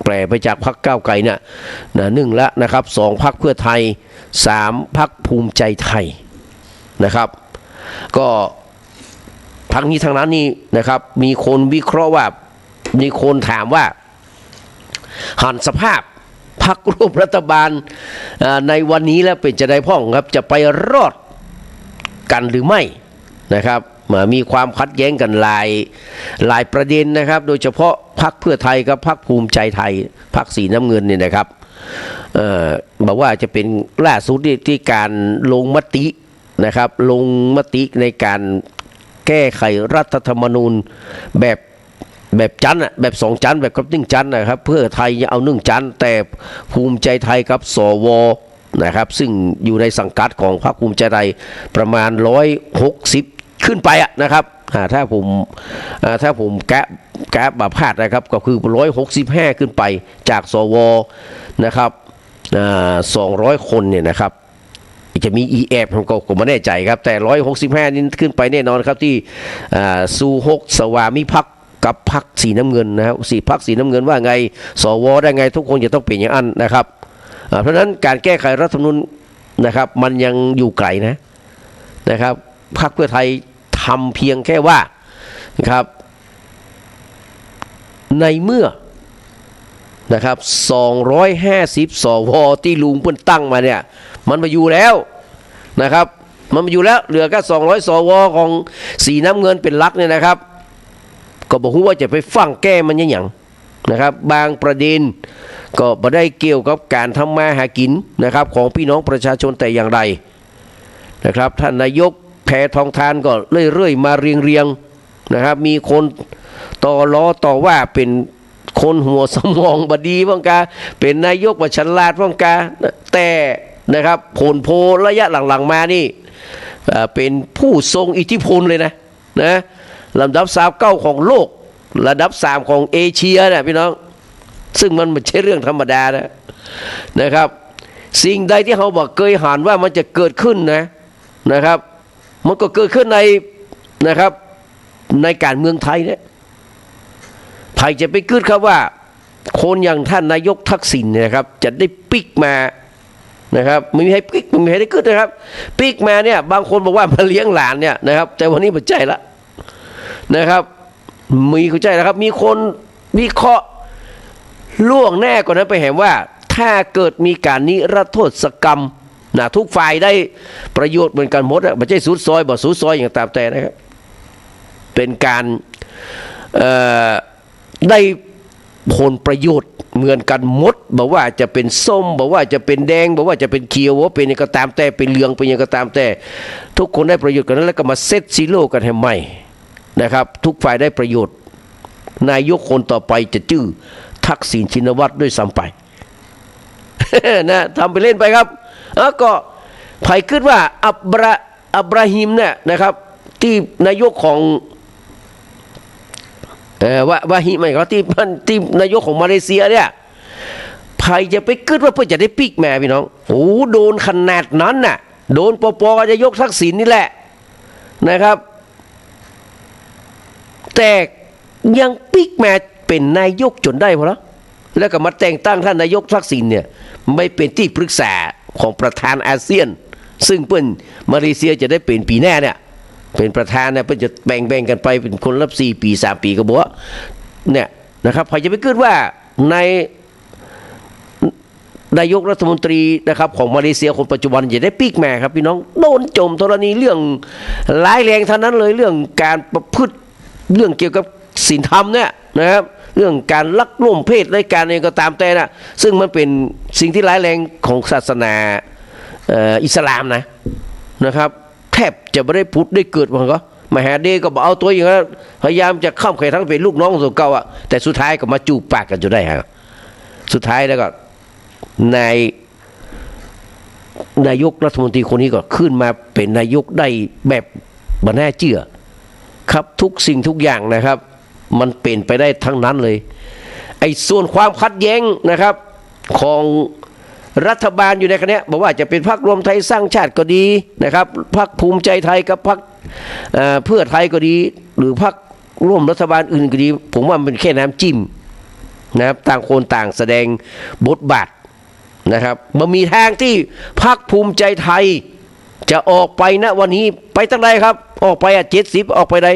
แปลไปจากพรรคก้าวไกลเนี่ย1แล้วนะครับ2 พรรคเพื่อไทย3 พรรคภูมิใจไทยนะครับก็ทั้งนี้ทั้งนั้นนี่นะครับมีคนวิเคราะห์ว่ามีคนถามว่าหันสภาพพรรคร่วมรัฐบาลในวันนี้แล้วเป็นจะได้พ่องครับจะไปรอดกันหรือไม่นะครับมีความขัดแย้งกันหลายประเด็นนะครับโดยเฉพาะพรรคเพื่อไทยกับพรรคภูมิใจไทยพรรคสีน้ำเงินเนี่ยนะครับ บอกว่าจะเป็นล่าสุดที่การลงมตินะครับลงมติในการแก้ไขรัฐธรรมนูญแบบจันทร์แบบสองจันทร์แบบกับ1จันทร์นะครับเพื่อไทยจะเอา1จันทร์แต่ภูมิใจไทยกับสวนะครับซึ่งอยู่ในสังกัดของพรรคภูมิใจไทยประมาณ160ขึ้นไปนะครับถ้าผมแกะแบบพลาดนะครับก็คือ165ขึ้นไปจากสวนะครับ200 คนเนี่ยนะครับจะมี EF ผมก็ไม่แน่ใจครับแต่165นี่ขึ้นไปแน่นอนครับที่ซูฮกสวามิภักดิ์กับพรรคสีน้ำเงินนะครับพรรคสีน้ำเงินว่าไงสวได้ไงทุกคนจะต้องเป็นอย่างนั้นนะครับเพราะฉะนั้นการแก้ไขรัฐธรรมนูญนะครับมันยังอยู่ไกลนะครับพรรคเพื่อไทยทำเพียงแค่ว่านะครับในเมื่อนะครับ250สวที่ลุงเพิ่นตั้งมาเนี่ยมันมาอยู่แล้วนะครับมันมาอยู่แล้วเหลือแค่200สวของสีน้ำเงินเป็นหลักเนี่ยนะครับก็บอกว่าจะไปฟังแก้มันยังนะครับบางประเด็นก็ไม่ได้เกี่ยวกับการทำมาหากินนะครับของพี่น้องประชาชนแต่อย่างใดนะครับท่านนายกแพทองธารก็เรื่อยๆมาเรียงนะครับมีคนต่อล้อต่อว่าเป็นคนหัวสมองบดีบ้างกาเป็นนายกว่าฉลาดบ้างกาแต่นะครับผลโพระยะหลังๆมานี่เป็นผู้ทรงอิทธิพลเลยนะลำดับ39ของโลกระดับ3ของเอเชียนะพี่น้องซึ่งมันไม่ใช่เรื่องธรรมดานะครับสิ่งใดที่เขาบอกเคยหันว่ามันจะเกิดขึ้นนะครับมันก็เกิดขึ้นในนะครับในการเมืองไทยเนี่ยใครจะไปคิดครับว่าคนอย่างท่านนายกทักษิณนะครับจะได้ปิกมานะครับไม่มีให้ปิกไม่มีให้ได้คิดนะครับปิกมาเนี่ยบางคนบอกว่ามาเลี้ยงหลานเนี่ยนะครับแต่วันนี้ปัจจัยละนะครับมีเข้าใจนะครับมีคนวิเคราะห์ล่วงแน่กว่านั้นไปเห็นว่าถ้าเกิดมีการนิรโทษกรรมทุกฝ่ายได้ประโยชน์เหมือนกันหมดไม่ใช่สุดซอยบ่สุดซอยอย่างตามแต่นะครับเป็นการได้ผลประโยชน์เหมือนกันหมดบอกว่าจะเป็นส้มบอกว่าจะเป็นแดงบอกว่าจะเป็นเขียวว่าเป็นอย่างก็ตามแต่เป็นเหลืองเป็นอย่างก็ตามแต่ทุกคนได้ประโยชน์กันนั้นแล้วก็มาเซตซีโร่กันให้ใหม่นะครับทุกฝ่ายได้ประโยชน์นายกคนต่อไปจะชื่อทักษิณชินวัตรด้วยซ้ำไป นะทำไปเล่นไปครับก็ไผ่คิดว่าอับราฮิมเนี่ยนะครับที่นายกของวาฮิไม่ก็ที่นายกของมาเลเซียเนี่ยไผ่จะไปคิดว่าเพื่อจะได้ปิกแม่พี่น้องโอ้โดนขนาดนั้นน่ะโดนปปจะยกทักษิณนี่แหละนะครับแต่ยังปิกแม่เป็นนายกจนได้พอแล้วก็มาแต่งตั้งท่านนายกทักษิณเนี่ยไม่เป็นที่ปรึกษาของประธานอาเซียนซึ่งเปิ้นมาเลเซียจะได้เป็นปีหน้าเนี่ยเป็นประธานเนี่ยเปิ้นจะแบ่งกันไปเป็นคนละ4 ปี3 ปีก็บอกว่าเนี่ยนะครับพอจะไปคิดว่าในนายกรัฐมนตรีนะครับของมาเลเซียคนปัจจุบันจะได้ปีกแม่ครับพี่น้องโดนโจมธรณีเรื่องร้ายแรงเท่านั้นเลยเรื่องการประพฤติเรื่องเกี่ยวกับศีลธรรมเนี่ยนะครับเรื่องการลักล่วงเพศในการเองก็ตามแต่นะซึ่งมันเป็นสิ่งที่ร้ายแรงของศาสนาอิสลามนะครับแทบจะไม่ได้พุทธได้เกิดมันก็มหาเดก็บอกเอาตัวอย่างนั้นพยายามจะเข้าใครทั้งเป็นลูกน้องส่วนเก่าแต่สุดท้ายก็มาจูบปากกันจนได้ฮะสุดท้ายแล้วก็นายกรัฐมนตรีคนนี้ก็ขึ้นมาเป็นนายกได้แบบบ่น่าเชื่อครับทุกสิ่งทุกอย่างนะครับมันเป็นไปได้ทั้งนั้นเลยไอ้ส่วนความขัดแย้งนะครับของรัฐบาลอยู่ในคณะบอกว่าจะเป็นพรรครวมไทยสร้างชาติก็ดีนะครับพรรคภูมิใจไทยกับพรรคเพื่อไทยก็ดีหรือพรรคร่วมรัฐบาลอื่นก็ดีผมว่ามันเป็นแค่น้ำจิ้มนะครับต่างคนต่างแสดงบทบาทนะครับมันมีทางที่พรรคภูมิใจไทยจะออกไปณวันนี้ไปตั้งใดครับออกไป70ออกไปใด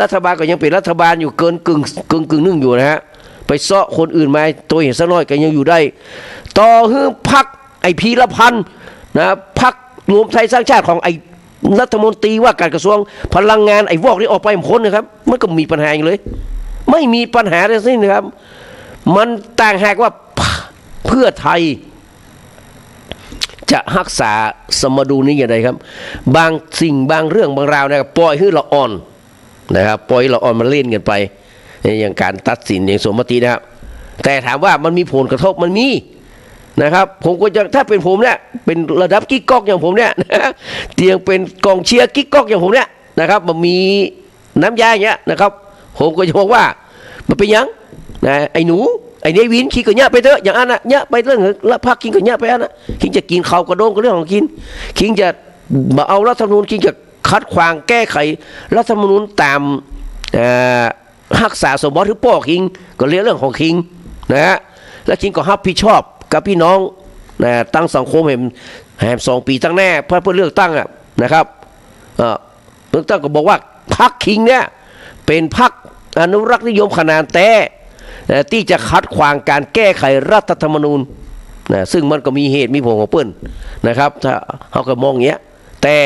รัฐบาลก็ยังเป็นรัฐบาลอยู่เกินกึ่งนึงอยู่นะฮะไปเซาะคนอื่นมาตัวเห็นสักน้อยก็ยังอยู่ได้ต่อฮื้อพรรคไอ้พีรพันธ์นะพรรครวมไทยสร้างชาติของไอ้รัฐมนตรีว่าการกระทรวงพลังงานไอ้วอกนี่ออกไปหมดนะครับมันก็มีปัญหาอย่างเลยไม่มีปัญหาทั้งสิ้นนะครับมันต่างหากว่าเพื่อไทย จะรักษาสมดุลนี้อย่างไรครับบางสิ่งบางเรื่องบางราวนะครับปล่อยให้ละอ่อนนะครับปล่อยละอ่อนมันเล่นกันไปอย่างการตัดสินอย่างสมมตินะครับแต่ถามว่ามันมีผลกระทบมันมีนะครับผมก็จะถ้าเป็นผมเนี่ยเป็นระดับกิ๊กก๊อกอย่างผมเนี่ยนะเตียงเป็นกองเชียร์กิ๊กก๊อกอย่างผมเนี่ยนะครับมันมีน้ำยาอย่างเงี้ยนะครับผมก็จะบอกว่ามันเป็นยังนะไอ้หนูไอ้เนวินคิดก็เนี้ยไปเถอะอย่างอันน่ะเนี้ยไปเรื่องละพักกินก็เนี้ยไปอันน่ะคิงจะกินข้าวกระโดงก็เรื่องของกินคิงจะมาเอารัฐธรรมนูญคิงจะคัดขวางแก้ไขรัฐธรรมนูญตามรักษาสมบัติหรือป้อคิงก็เรื่องของคิงนะฮะแล้วคิงก็รับผิดชอบกับพี่น้องนะตั้งสังคมแห่ง2 ปีตั้งแน่เพื่อเลือกตั้งอ่ะนะครับเลือกตั้งก็บอกว่าพรรคคิงเนี่ยเป็นพรรคอนุรักษ์นิยมขนาดแต่ที่จะคัดขวางการแก้ไขรัฐธรรมนูญนะซึ่งมันก็มีเหตุมีผลของเปิ้นนะครับถ้าเขาก็มองอย่างเงี้ยแต่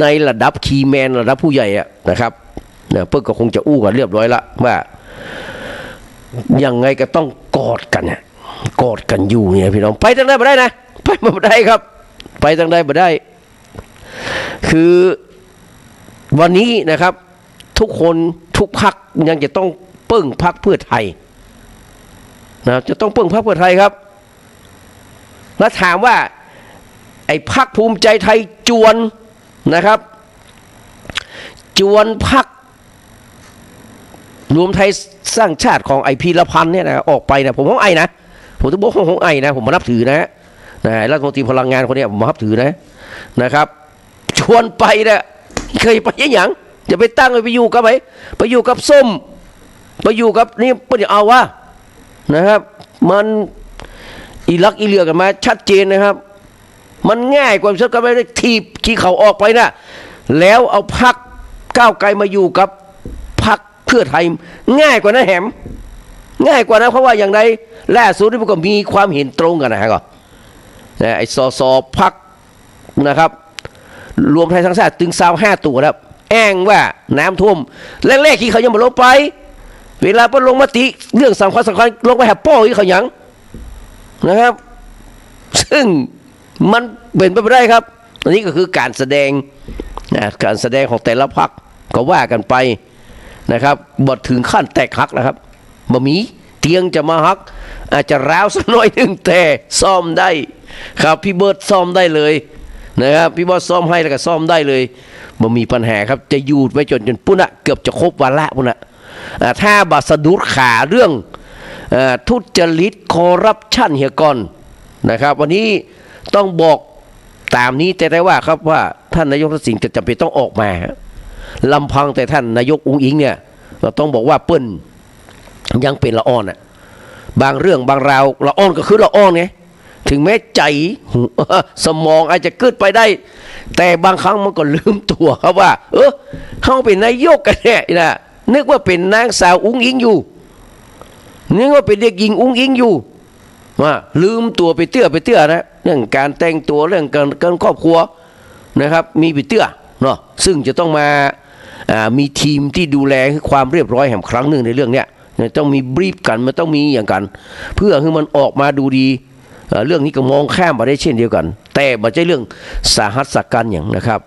ในระดับคีย์แมนระดับผู้ใหญ่อะนะครับเปิ้นก็คงจะอู้กันเรียบร้อยละว่ายังไงก็ต้องกอดกันเนี่ยกอดกันอยู่เนี่ยพี่น้องไปทางใดบ่ได้นะไปมาบ่ได้ครับไปทางใดบ่ได้คือวันนี้นะครับทุกคนทุกพรรคยังจะต้องปึ้งพรรคเพื่อไทยนะจะต้องปึ้งพรรคเพื่อไทยครับแล้วถามว่าไอ้พรรคภูมิใจไทยจวนนะครับจวนพรรครวมไทยสร้างชาติของไอพีรพันธ์เนี่ยนะออกไปนะผมของไอนะผมต้องบอกของไอนะผมมานับถือนะรัฐมนตรีพลังงานคนนี้ผมมานับถือนะครับชวนไปนะเคยไปยังจะไปตั้งไปอยู่กับไปอยู่กับส้มไปอยู่กับนี่เพื่อเอาวะนะครับมันอีลักอีเหลือกันมาชัดเจนนะครับมันง่ายกว่าเชื่อกันไม่ได้ทีบขี้เขาออกไปนะแล้วเอาพรรคก้าวไกลมาอยู่กับพรรคเพื่อไทยง่ายกว่านะแหมง่ายกว่านะเพราะว่าอย่างไรล่าสุดที่มันก็มีความเห็นตรงกันนะก็ไอ้สสพรรคนะครับรวมไทยสร้างชาติตึง25 ตัวแล้วแอ้งว่าน้ำท่วมแรกๆที่เขายังมาลงไปเวลาพอลงมติเรื่องสำคัญลงไปหาป้อที่เขายังนะครับซึ่งมันเป็นไปไม่ได้ครับอันนี้ก็คือการแสดงการแสดงของแต่ละพรรคก็ว่ากันไปนะครับบทถึงขั้นแตกหักนะครับบ่มีเตียงจะมาหักอาจจะร้าวสักหน่อยหนึ่งแต่ซ่อมได้ครับพี่เบิร์ดซ่อมได้เลยนะครับพี่เบิร์ดซ่อมให้แล้วก็ซ่อมได้เลยบ่มีปัญหาครับจะอยู่ไปจนปุ่นอะเกือบจะครบวาระปุ่นอะถ้าบาสะดุดขาเรื่องทุจริตคอร์รัปชันเฮียก่อนนะครับวันนี้ต้องบอกตามนี้แต่ได้ว่าครับว่าท่านนายกทักษิณจะจำเป็นต้องออกมาลำพังแต่ท่านนายกอุ๊งอิงเนี่ยเราต้องบอกว่าเปิ้ลยังเป็นละอ่อนอะบางเรื่องบางราวละอ่อนก็คือละอ่อนไงถึงแม้ใจสมองอาจจะเกิดไปได้แต่บางครั้งมันก็ลืมตัวครับว่าเขาเป็นนายกกันเนี่ยนะนึกว่าเป็นนางสาวอุ๊งอิงอยู่นึกว่าเป็นเด็กหญิงอุ๊งอิงอยู่ว่าลืมตัวไปเตื้อนะเรื่องการแต่งตัวเรื่องการครอบครัวนะครับมีไปเตื้อเนาะซึ่งจะต้องมามีทีมที่ดูแลความเรียบร้อยแห่งครั้งหนึ่งในเรื่องเนี้ยต้องมีบรีฟกันมันต้องมีอย่างกันเพื่อให้มันออกมาดูดีเรื่องนี้ก็มองข้ามมาได้เช่นเดียวกันแต่ไม่ใช่เรื่องสาหัสกันอย่างนะครับ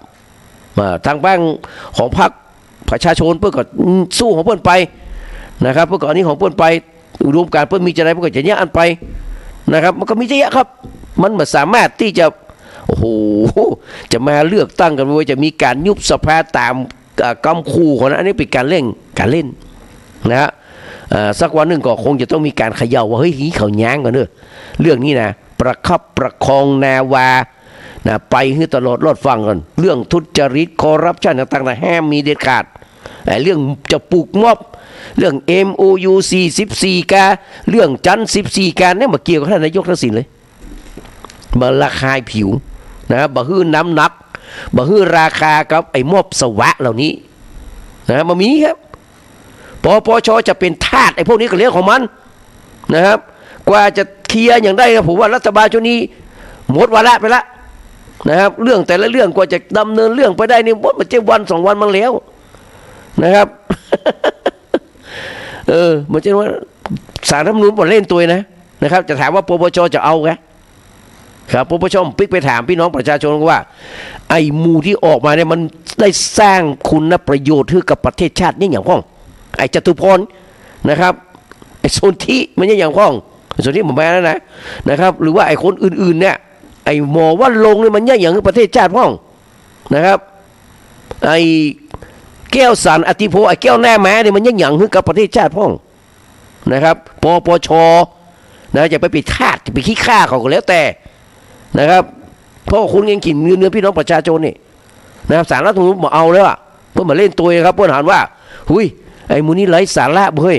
ทางบ้านของพรรคประชาชนเพื่อก็สู้ของเพื่อนไปนะครับเพื่อก็อันนี้ของเพื่อนไปรวมการเพื่อมีจะไรเพื่อก็จะเนี้ยอันไปนะครับมันก็มีเยอะครับมันไม่สามารถที่จะโอ้โหจะมาเลือกตั้งกันว่าจะมีการยุบสภาตามกำคู่ของนั้นอันนี้เป็นการเล่นนะฮะสักวันหนึ่งก็คงจะต้องมีการเขย่าว่าเฮ้ยเขาแย้งกันเนอะเรื่องนี้นะประคับประคองนาวานะไปให้ตลอดรอดฟังกันเรื่องทุจริตคอร์รัปชันต่างๆนะห้ามมีเด็ดขาดเรื่องจะปลูกม็อบเรื่อง MOU 44 กาเรื่องจันทร์14 การเนี่ยมาเกี่ยวกับท่านนายกทักษิณเลยมาระคายผิวนะบ่ฮื้อน้ำหนักบ่ฮื้อราคากับไอ้ม็อบสวะเหล่านี้นะมามีครับปปชจะเป็นทาสไอ้พวกนี้ก็เรื่องของมันนะครับกว่าจะเคลียร์อย่างได้ผมว่ารัฐบาลชุดนี้หมดวาระไปละนะครับเรื่องแต่ละเรื่องกว่าจะดำเนินเรื่องไปได้นี่มันจะวัน2 วันมันแล้วนะครับ มันจะว่าสารรัฐธรรมนูญบทเล่นตัวนะครับจะถามว่าปปชจะเอาไง ครับผู้ชมปิ๊กไปถามพี่น้องประชาชนว่าไอ้หมู่ที่ออกมาเนี่ยมันได้สร้างคุณประโยชน์ให้กับประเทศชาตินี่อย่างพ้องไอ้จตุพรนะครับไอ้สนธิมันยังอย่างพ้องสนธิผมแปลแล้วนะครับหรือว่าไอ้คนอื่นๆเนี่ยไอ้หมอว่าลงเนี่ยมันยังอย่างประเทศชาติพ้องนะครับไอ้แก้วสันอติโพไอ้แก้วแน่แม้เนี่ยมันยังอย่างกับประเทศชาติพ้องนะครับปปชนะจะไปปิดคาดไปขี้ข้าเขาก็แล้วแต่นะครับเพราะคุณยังกินเงินพี่น้องประชาชนนี่นะครับศาลรัฐธรรมนูญมาเอาแล้วอ่ะเพื่อมาเล่นตัวครับเพื่อถามว่าหุยไอ้มูนี่ไร้สาระเฮ้ย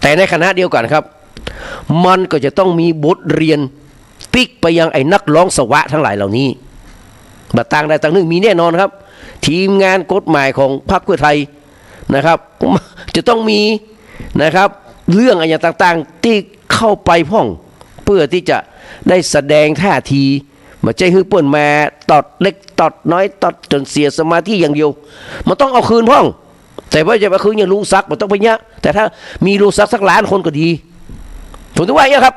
แต่ในขณะเดียวกันครับมันก็จะต้องมีบทเรียนติ๊กไปยังไอ้นักร้องสวะทั้งหลายเหล่านี้บัตรต่างใดต่างหนึ่งมีแน่นอนครับทีมงานกฎหมายของพรรคเพื่อไทยนะครับจะต้องมีนะครับเรื่องอะไรต่างๆที่เข้าไปพ้องเพื่อที่จะได้แสดงท่าทีมาใจฮือป่นมาตอดเล็กตอดน้อยตอดจนเสียสมาธิอย่างเดียวมันต้องเอาคืนพ้องแต่ว่าจะไปคืนอย่างลุงซักมันต้องไปเนี้ยแต่ถ้ามีลุงซักสักล้านคนก็ดีผมถือว่าอย่างครับ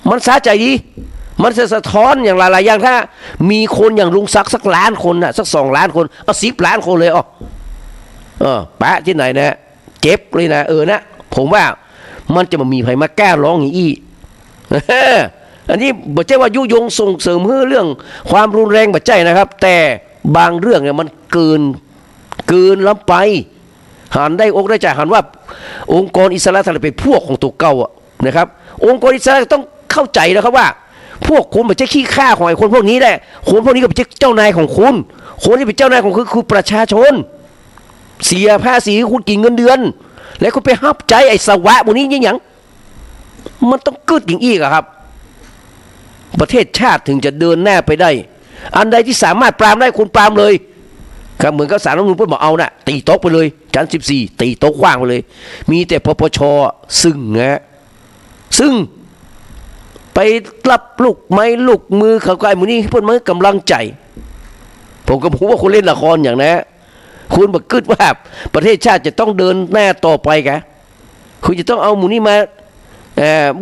มันสะใจดีมันจะสะท้อนอย่างหลายๆอย่างถ้ามีคนอย่างลุงซักสักล้านคนน่ะสัก2 ล้านคนเอา10 ล้านคนเลยปะที่ไหนนะเจ็บเลยนะนะผมว่ามันจะมามีใครมาแก้ร้องอย่างอี้อันนี้บ่ใช่ว่ายุยงส่งเสริมเรื่องความรุนแรงบ่ใช่นะครับแต่บางเรื่องเนี่ยมันเกินล้ำไปหันได้อกได้ใจหันว่าองค์กรอิสระทั้งหลายเป็นพวกของตัวเก่านะครับองค์กรอิสระต้องเข้าใจนะครับว่าพวกคุณบ่ใช่ขี้ข้าของไอ้คนพวกนี้แหละคนพวกนี้ก็เป็นเจ้านายของคุณคนที่เป็นเจ้านายของคุณคือประชาชนเสียภาษีคุณกินเงินเดือนแล้วคุณไปฮับใจไอ้สวะพวกนี้ยังมันต้องกึดอย่างอีกครับประเทศชาติถึงจะเดินหน้าไปได้อันใดที่สามารถปรามได้คุณปรามเลยครับเหมือนกับศาลรัฐธรรมนูญพูดบอกเอาน่ะตีโต๊ะไปเลยชั้น14ตีโต๊ะกว้างไปเลยมีแต่ปปชซึ่งไปรับลูกไม้ลูกมือเขาไกลมือนี้เพื่อนมือกำลังใจผมก็พูดว่าคุณเล่นละครอย่างนะคุณบอกกึดว่าประเทศชาติจะต้องเดินหน้าต่อไปแกคุณจะต้องเอาหมูนี่มา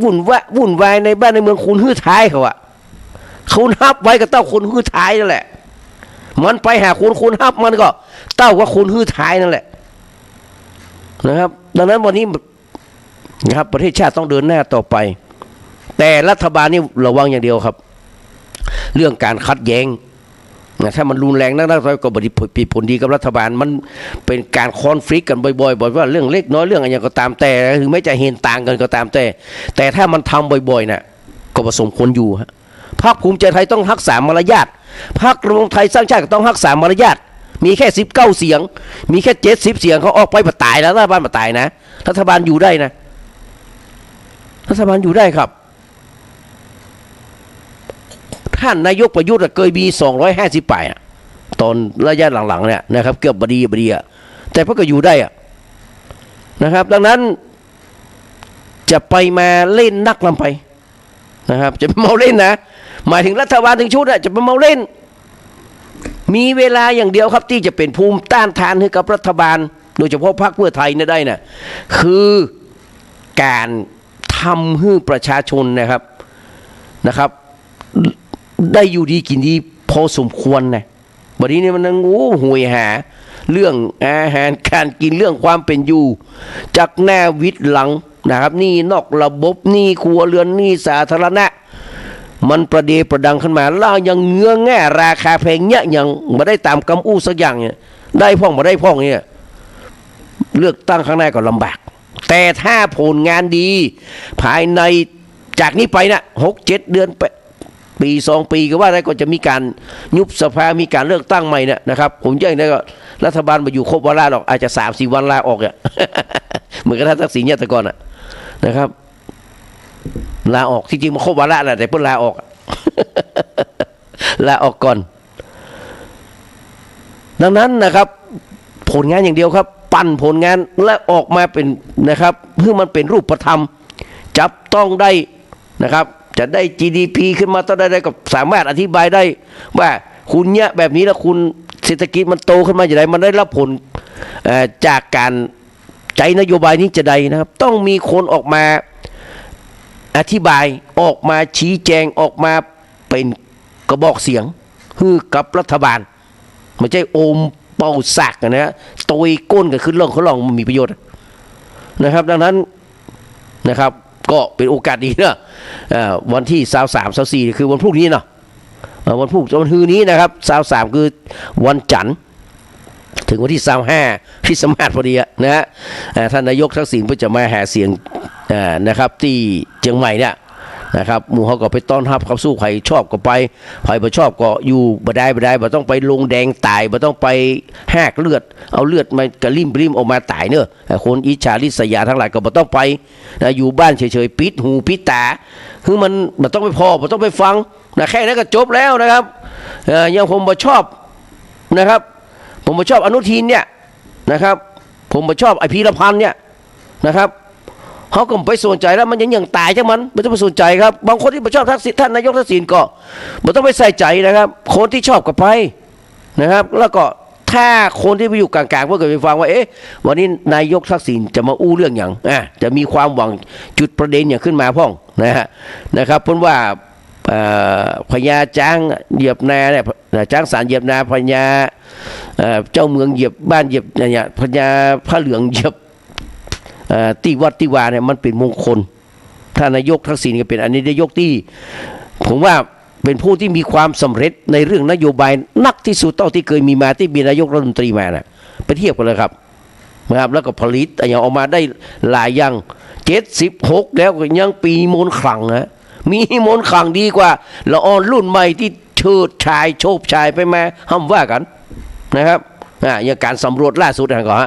วุ่นวายในบ้านในเมืองคุณฮื้อท้ายเขาคุณฮับไว้ก็เต้าคุณฮื้อท้ายนั่นแหละมันไปหาคุณฮับมันก็เต้าว่าคุณฮื้อท้ายนั่นแหละนะครับดังนั้นวันนี้นะครับประเทศชาติต้องเดินหน้าต่อไปแต่รัฐบาลนี่ระวังอย่างเดียวครับเรื่องการคัดแย้งถ้ามันรุนแรงนักก็บริผลดีกับรัฐบาลมันเป็นการคอนฟ lict กันบ่อยๆว่าเรื่องเล็กน้อยเรื่องอะไรก็ตามแต่ถึงไม่จะเห็นต่างกันก็ตามแต่ถ้ามันทำบ่อยๆน่ะก็ผสมคนอยู่พรรคภูมิใจไทยต้องรักษามารยาทพรรครวมไทยสร้างชาติก็ต้องรักษามารยาทมีแค่19 เสียงมีแค่70 เสียงเขาออกไปมาตายแล้วรัฐบาลมาตายนะรัฐบาลอยู่ได้นะรัฐบาลอยู่ได้ครับท่านนายกประยุทธ์เคยมี250 ป่ายตอนระยะหลังๆเนี่ยนะครับเกือบบดีแต่พวกก็อยู่ได้นะครับดังนั้นจะไปมาเล่นนักลำไปนะครับจะเมาเล่นนะหมายถึงรัฐบาลถึงชุดจะไปเมาเล่นมีเวลาอย่างเดียวครับที่จะเป็นภูมิต้านทานให้กับรัฐบาลโดยเฉพาะพรรคเพื่อไทยได้นะคือการทำให้ประชาชนนะครับได้อยู่ดีกินดีพอสมควรนะบัดนี้เนี่ยมันห่วยหาเรื่องอาหารการกินเรื่องความเป็นอยู่จากหน้าวิทย์หลังนะครับนี่นอกระบบนี่ครัวเรือนนี่สาธารณะมันประเดประดังขึ้นมาแล้วยังเงื้อแง่ราคาแพงเนี่ยยังมาได้ตามกำอู้สักอย่างเนี่ยได้พ่องมาได้พ่องเนี่ยเลือกตั้งข้างหน้าก็ลำบากแต่ถ้าผลงานดีภายในจากนี้ไปนะ6-7 เดือนปี2 ปีก็ว่าได้ก็จะมีการยุบสภามีการเลือกตั้งใหม่นะครับผมแจ้งได้ก็รัฐบาลมาอยู่ครบวาระหรอกอาจจะ3-4 วันลาออกเหมือนกับท่านทักษิณเนี่ยแต่ก่อนนะครับลาออกที่จริงมาครบวาระแหละแต่เพิ่งลาออกลาออกก่อนดังนั้นนะครับผลงานอย่างเดียวครับปั้นผลงานและออกมาเป็นนะครับเพื่อมันเป็นรูปธรรมจับต้องได้นะครับจะได้ GDP ขึ้นมาต้องได้ก็สามารถอธิบายได้ว่าคุณเนี่ยแบบนี้แล้วคุณเศรษฐกิจมันโตขึ้นมาอย่างไรมันได้รับผลจากการใจนโยบายนี้จะใดนะครับต้องมีคนออกมา อธิบายออกมาชี้แจงออกมาเป็นกระบอกเสียงฮือกับรัฐบาลไม่ใช่โอมเป่าสักนะตยก้นกันขึ้นล่องเขาลองมันมีประโยชน์นะครับดังนั้นนะครับก็เป็นโอกาสดีนะวันที่23-24คือวันพรุ่งนี้เนาะวันพรุ่งวันฮือนี้นะครับ23คือวันจันทร์ถึงวันที่25คริสต์มาสพอดีนะฮะท่านนายกทักษิณเพื่อจะมาหาเสียงนะครับที่เชียงใหม่เนี่ยนะครับหมู่เขาก็ไปต้อนรับเขาสู้ใครชอบก็ไปใครไม่ชอบก็อยู่บ่ได้บ่ต้องไปลงแดงตายบ่ต้องไปแหกเลือดเอาเลือดมากระลิ่มออกมาตายเนอะคนอิจฉาริษยาทั้งหลายก็บ่ต้องไปนะอยู่บ้านเฉยๆปิดหูปิดตาคือมันต้องไปพอบ่ต้องไปฟังนะแค่นั้นก็จบแล้วนะครับยังผมบ่ชอบนะครับผมบ่ชอบอนุทินเนี่ยนะครับผมบ่ชอบไอพีรพันธ์เนี่ยนะครับเขาก็ไปสนใจแล้วมันยังตายจังมันไม่ต้องไปสนใจครับบางคนที่ไม่ชอบทักษิณท่านนายกทักษิณก็ไม่ต้องไปใส่ใจนะครับคนที่ชอบก็ไปนะครับแล้วก็ถ้าคนที่ไปอยู่กลางๆเพื่อเกิดไปฟังว่าวันนี้นายกทักษิณจะมาอู้เรื่องอย่างจะมีความหวังจุดประเด็นอย่างขึ้นมาพ่องนะครับเพราะว่าพญาจ้างเหยียบนาเนี่ยจ้างสารเหยียบนาพญาเจ้าเมืองเหยียบบ้านเหยียบเนี่ยพญาพระเหลืองเหยียบที่วัดที่วาเนี่ยมันเป็นมงคลท่านนายกทักษิณก็เป็นอันนี้นายกที่ผมว่าเป็นผู้ที่มีความสำเร็จในเรื่องนโยบายนักที่สุดเท่าที่เคยมีมาที่มีนายกรัฐมนตรีมานะไปเทียบกันเลยครับนะครับแล้วก็ผลิตอย่างออกมาได้หลายอย่าง76แล้วก็ยังปีมนขลังนะมีมนขลังดีกว่าละอ่อนรุ่นใหม่ที่เชิดชายโฉบชายไปมาห้ามว่ากันนะครับอย่างการสำรวจล่าสุดนะก่อน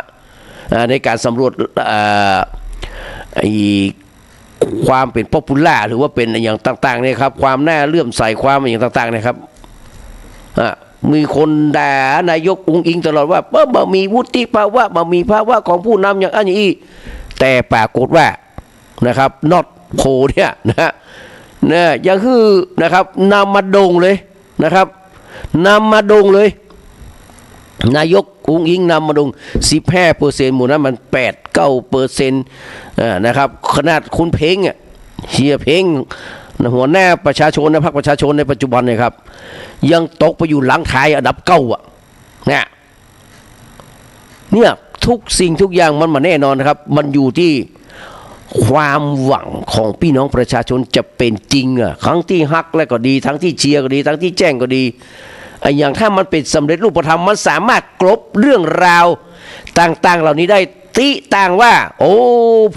ในการสำรวจความเป็นป๊อปปูล่าหรือว่าเป็นอย่างต่างๆเนี่ยครับความน่าเลื่อมใสความอย่างต่างๆนะครับมีคนด่านายกอุ๊งอิงตลอดว่าบ่มีวุฒิภาวะบ่มีภาวะของผู้นำอย่างอันนี้แต่ปรากฏว่านะครับนอตโพเนี่ยนะอย่างคือนะครับนำมาดงเลยนะครับนำมาดงเลยนายกอุ๊งอิงนำมาดง 15% หมู่นั้นมัน 8-9% นะครับขนาดคุณเพ้งเฮียเพ้งหัวหน้าประชาชนนะพรรคประชาชนในปัจจุบันเนี่ยครับยังตกไปอยู่หลังท้ายอันดับ9เนี่ยทุกสิ่งทุกอย่างมันมาแน่นอนนะครับมันอยู่ที่ความหวังของพี่น้องประชาชนจะเป็นจริงทั้งที่ฮักและก็ดีทั้งที่เชียร์ก็ดีทั้งที่แจ้งก็ดีอย่างถ้ามันเป็นสำเร็จรูปธรรมมันสามารถกลบเรื่องราวต่างๆเหล่านี้ได้ติต่างว่าโอ้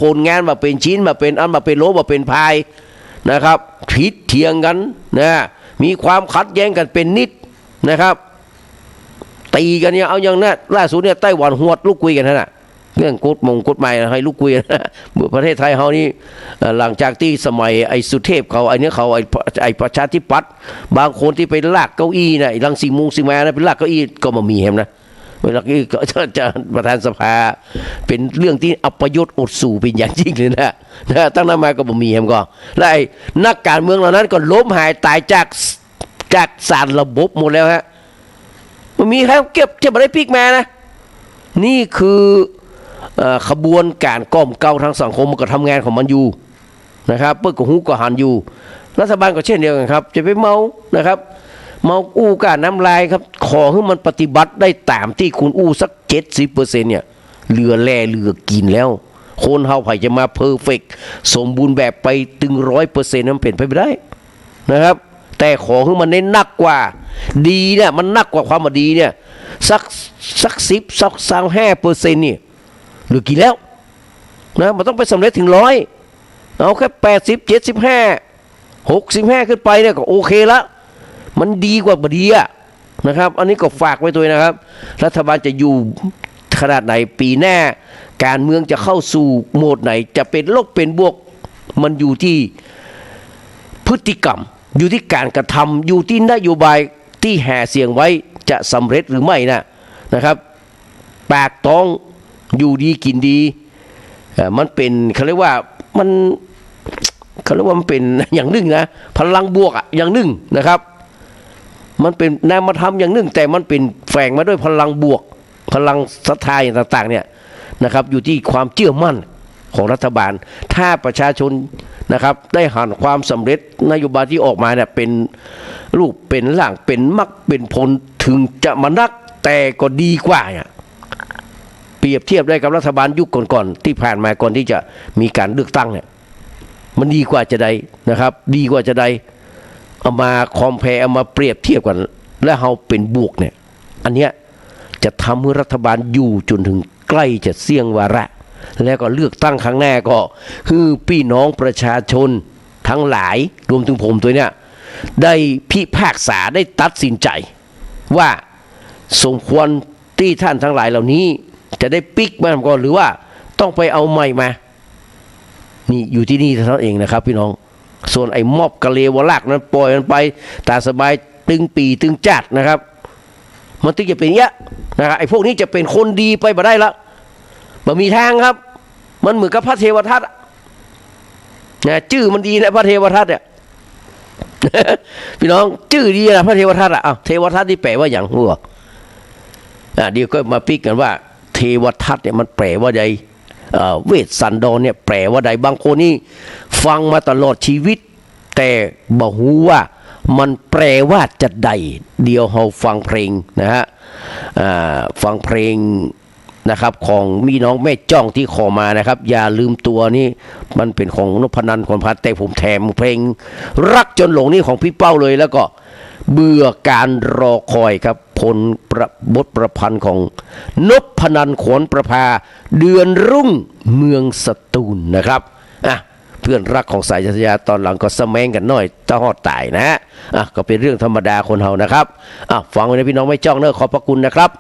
ผลงานมาเป็นชิ้นมาเป็นอันมาเป็นโลมาเป็นพายนะครับผิดเถียงกันนะมีความขัดแย้งกันเป็นนิดนะครับตีกันเนี่ยเอาอย่างนั้นล่าสุดเนี่ยไต้หวันหวดลูกคุยกันนะเรื่องกฎหมายให้ลูกคุยนะประเทศไทยเขานี่หลังจากที่สมัยไอ้สุเทพเขาไอ้เนี่ยเขาไอ้ประชาธิปัตย์บางคนที่ไปลากเก้าอี้นะรังสีมุงสีมานะไปลากเก้าอี้ก็มามีเห็นนะเวลาที่จะประธานสภาเป็นเรื่องที่อัปยศอดสู่เป็นอย่างยิ่งเลยนะตั้งนั้นมาก็บ่มีเห็นก็และไอ้นักการเมืองเหล่านั้นก็ล้มหายตายจากสารระบบหมดแล้วฮะมันมีใครเก็บจะมาได้พลิกมานะนี่คือขบวนการก้มเกาทางสังคมมันก็ทำงานของมันอยู่นะครับเพื่อกหูก็หันอยู่รัฐบาลก็เช่นเดียวกันครับจะไปเมานะครับเมาอู้การน้ำลายครับขอให้มันปฏิบัติได้ตามที่คุณอู้สัก 70% เนี่ยเหลือแลเหลือกินแล้วคนเฮาไผ่จะมาเพอร์เฟกต์สมบูรณ์แบบไปถึง 100% นั้นเป็นไปไม่ได้นะครับแต่ขอให้มันเน้นหนักกว่าดีเนี่ยมันหนักกว่าความดีเนี่ยสัก10สัก25%นี่เหลือกี่แล้วนะมันต้องไปสำเร็จถึง100เอาแค่80 75 65ขึ้นไปเนี่ยก็โอเคละมันดีกว่าบดีนะครับอันนี้ก็ฝากไว้ด้วยนะครับรัฐบาลจะอยู่ขนาดไหนปีหน้าการเมืองจะเข้าสู่โหมดไหนจะเป็นลบเป็นบวกมันอยู่ที่พฤติกรรมอยู่ที่การกระทำอยู่ที่นโยบายที่แห่เสียงไว้จะสำเร็จหรือไม่นะครับปากท้องอยู่ดีกินดีมันเป็นเขาเรียกว่ามันเป็นอย่างหนึ่งนะพลังบวกอย่างหนึ่งนะครับมันเป็นนามธรรมอย่างหนึ่งแต่มันเป็นแฝงมาด้วยพลังบวกพลังศรัทธาอย่างต่างๆเนี่ยนะครับอยู่ที่ความเชื่อมั่น ของรัฐบาลถ้าประชาชนนะครับได้หันความสำเร็จนโยบายที่ออกมาเนี่ยเป็นรูปเป็นร่างเป็นมรรคเป็นผลถึงจะมานักแต่ก็ดีกว่าเนี่ยเปรียบเทียบได้กับรัฐบาลยุคก่อนๆที่ผ่านมาก่อนที่จะมีการเลือกตั้งเนี่ยมันดีกว่าจะได้นะครับดีกว่าจะได้เอามาคอมเพลเอามาเปรียบเทียบกันแล้วเราเป็นบวกเนี่ยอันเนี้ยจะทำให้รัฐบาลอยู่จนถึงใกล้จะเสี่ยงวาระแล้วก็เลือกตั้งครั้งหน้าก็คือพี่น้องประชาชนทั้งหลายรวมถึงผมตัวเนี้ยได้พิพากษาได้ตัดสินใจว่าสมควรที่ท่านทั้งหลายเหล่านี้จะได้ปิกมาก่อนหรือว่าต้องไปเอาใหม่มานี่อยู่ที่นี่เท่านั้นเองนะครับพี่น้องส่วนไอ้ม็อบกะเลวลากนั้นปล่อยมันไปตาสบายตึงปีตึงจัดนะครับมันถึงจะเป็นเงี้ยนะครับไอ้พวกนี้จะเป็นคนดีไปบ่ได้ละบ่มีทางครับมันเหมือนกับพระเทวทัตนะชื่อมันดีนะพระเทวทัตเนี่ย พี่น้องชื่อดีนะพระเทวทัตอ่ะอ้าวเทวทัตที่แปลว่าอย่างหัวเดี๋ยวก็มาปิกกันว่าเทวทัตเนี่ยมันแปลว่าใดเวสสันดรเนี่ยแปลว่าใดบางคนนี่ฟังมาตลอดชีวิตแต่บอกหูว่ามันแปลว่าจะใดเดี๋ยวเราฟังเพลงนะฮะฟังเพลงนะครับของมีน้องแม่จ้องที่ขอมานะครับอย่าลืมตัวนี่มันเป็นของนพนันคนพัดแต่ผมแถมเพลงรักจนหลงนี่ของพี่เป้าเลยแล้วก็เบื่อการรอคอยครับผลบทประพันธ์ของนพนันขวนประภาเดือนรุ่งเมืองสตูลนะครับเพื่อนรักของสายจัตยาตอนหลังก็สแมงกันหน่อยจะหอดตายนะฮะก็เป็นเรื่องธรรมดาคนเฮานะครับฟังไว้นะพี่น้องไม่จ้องเนอะขอบพระคุณนะครับ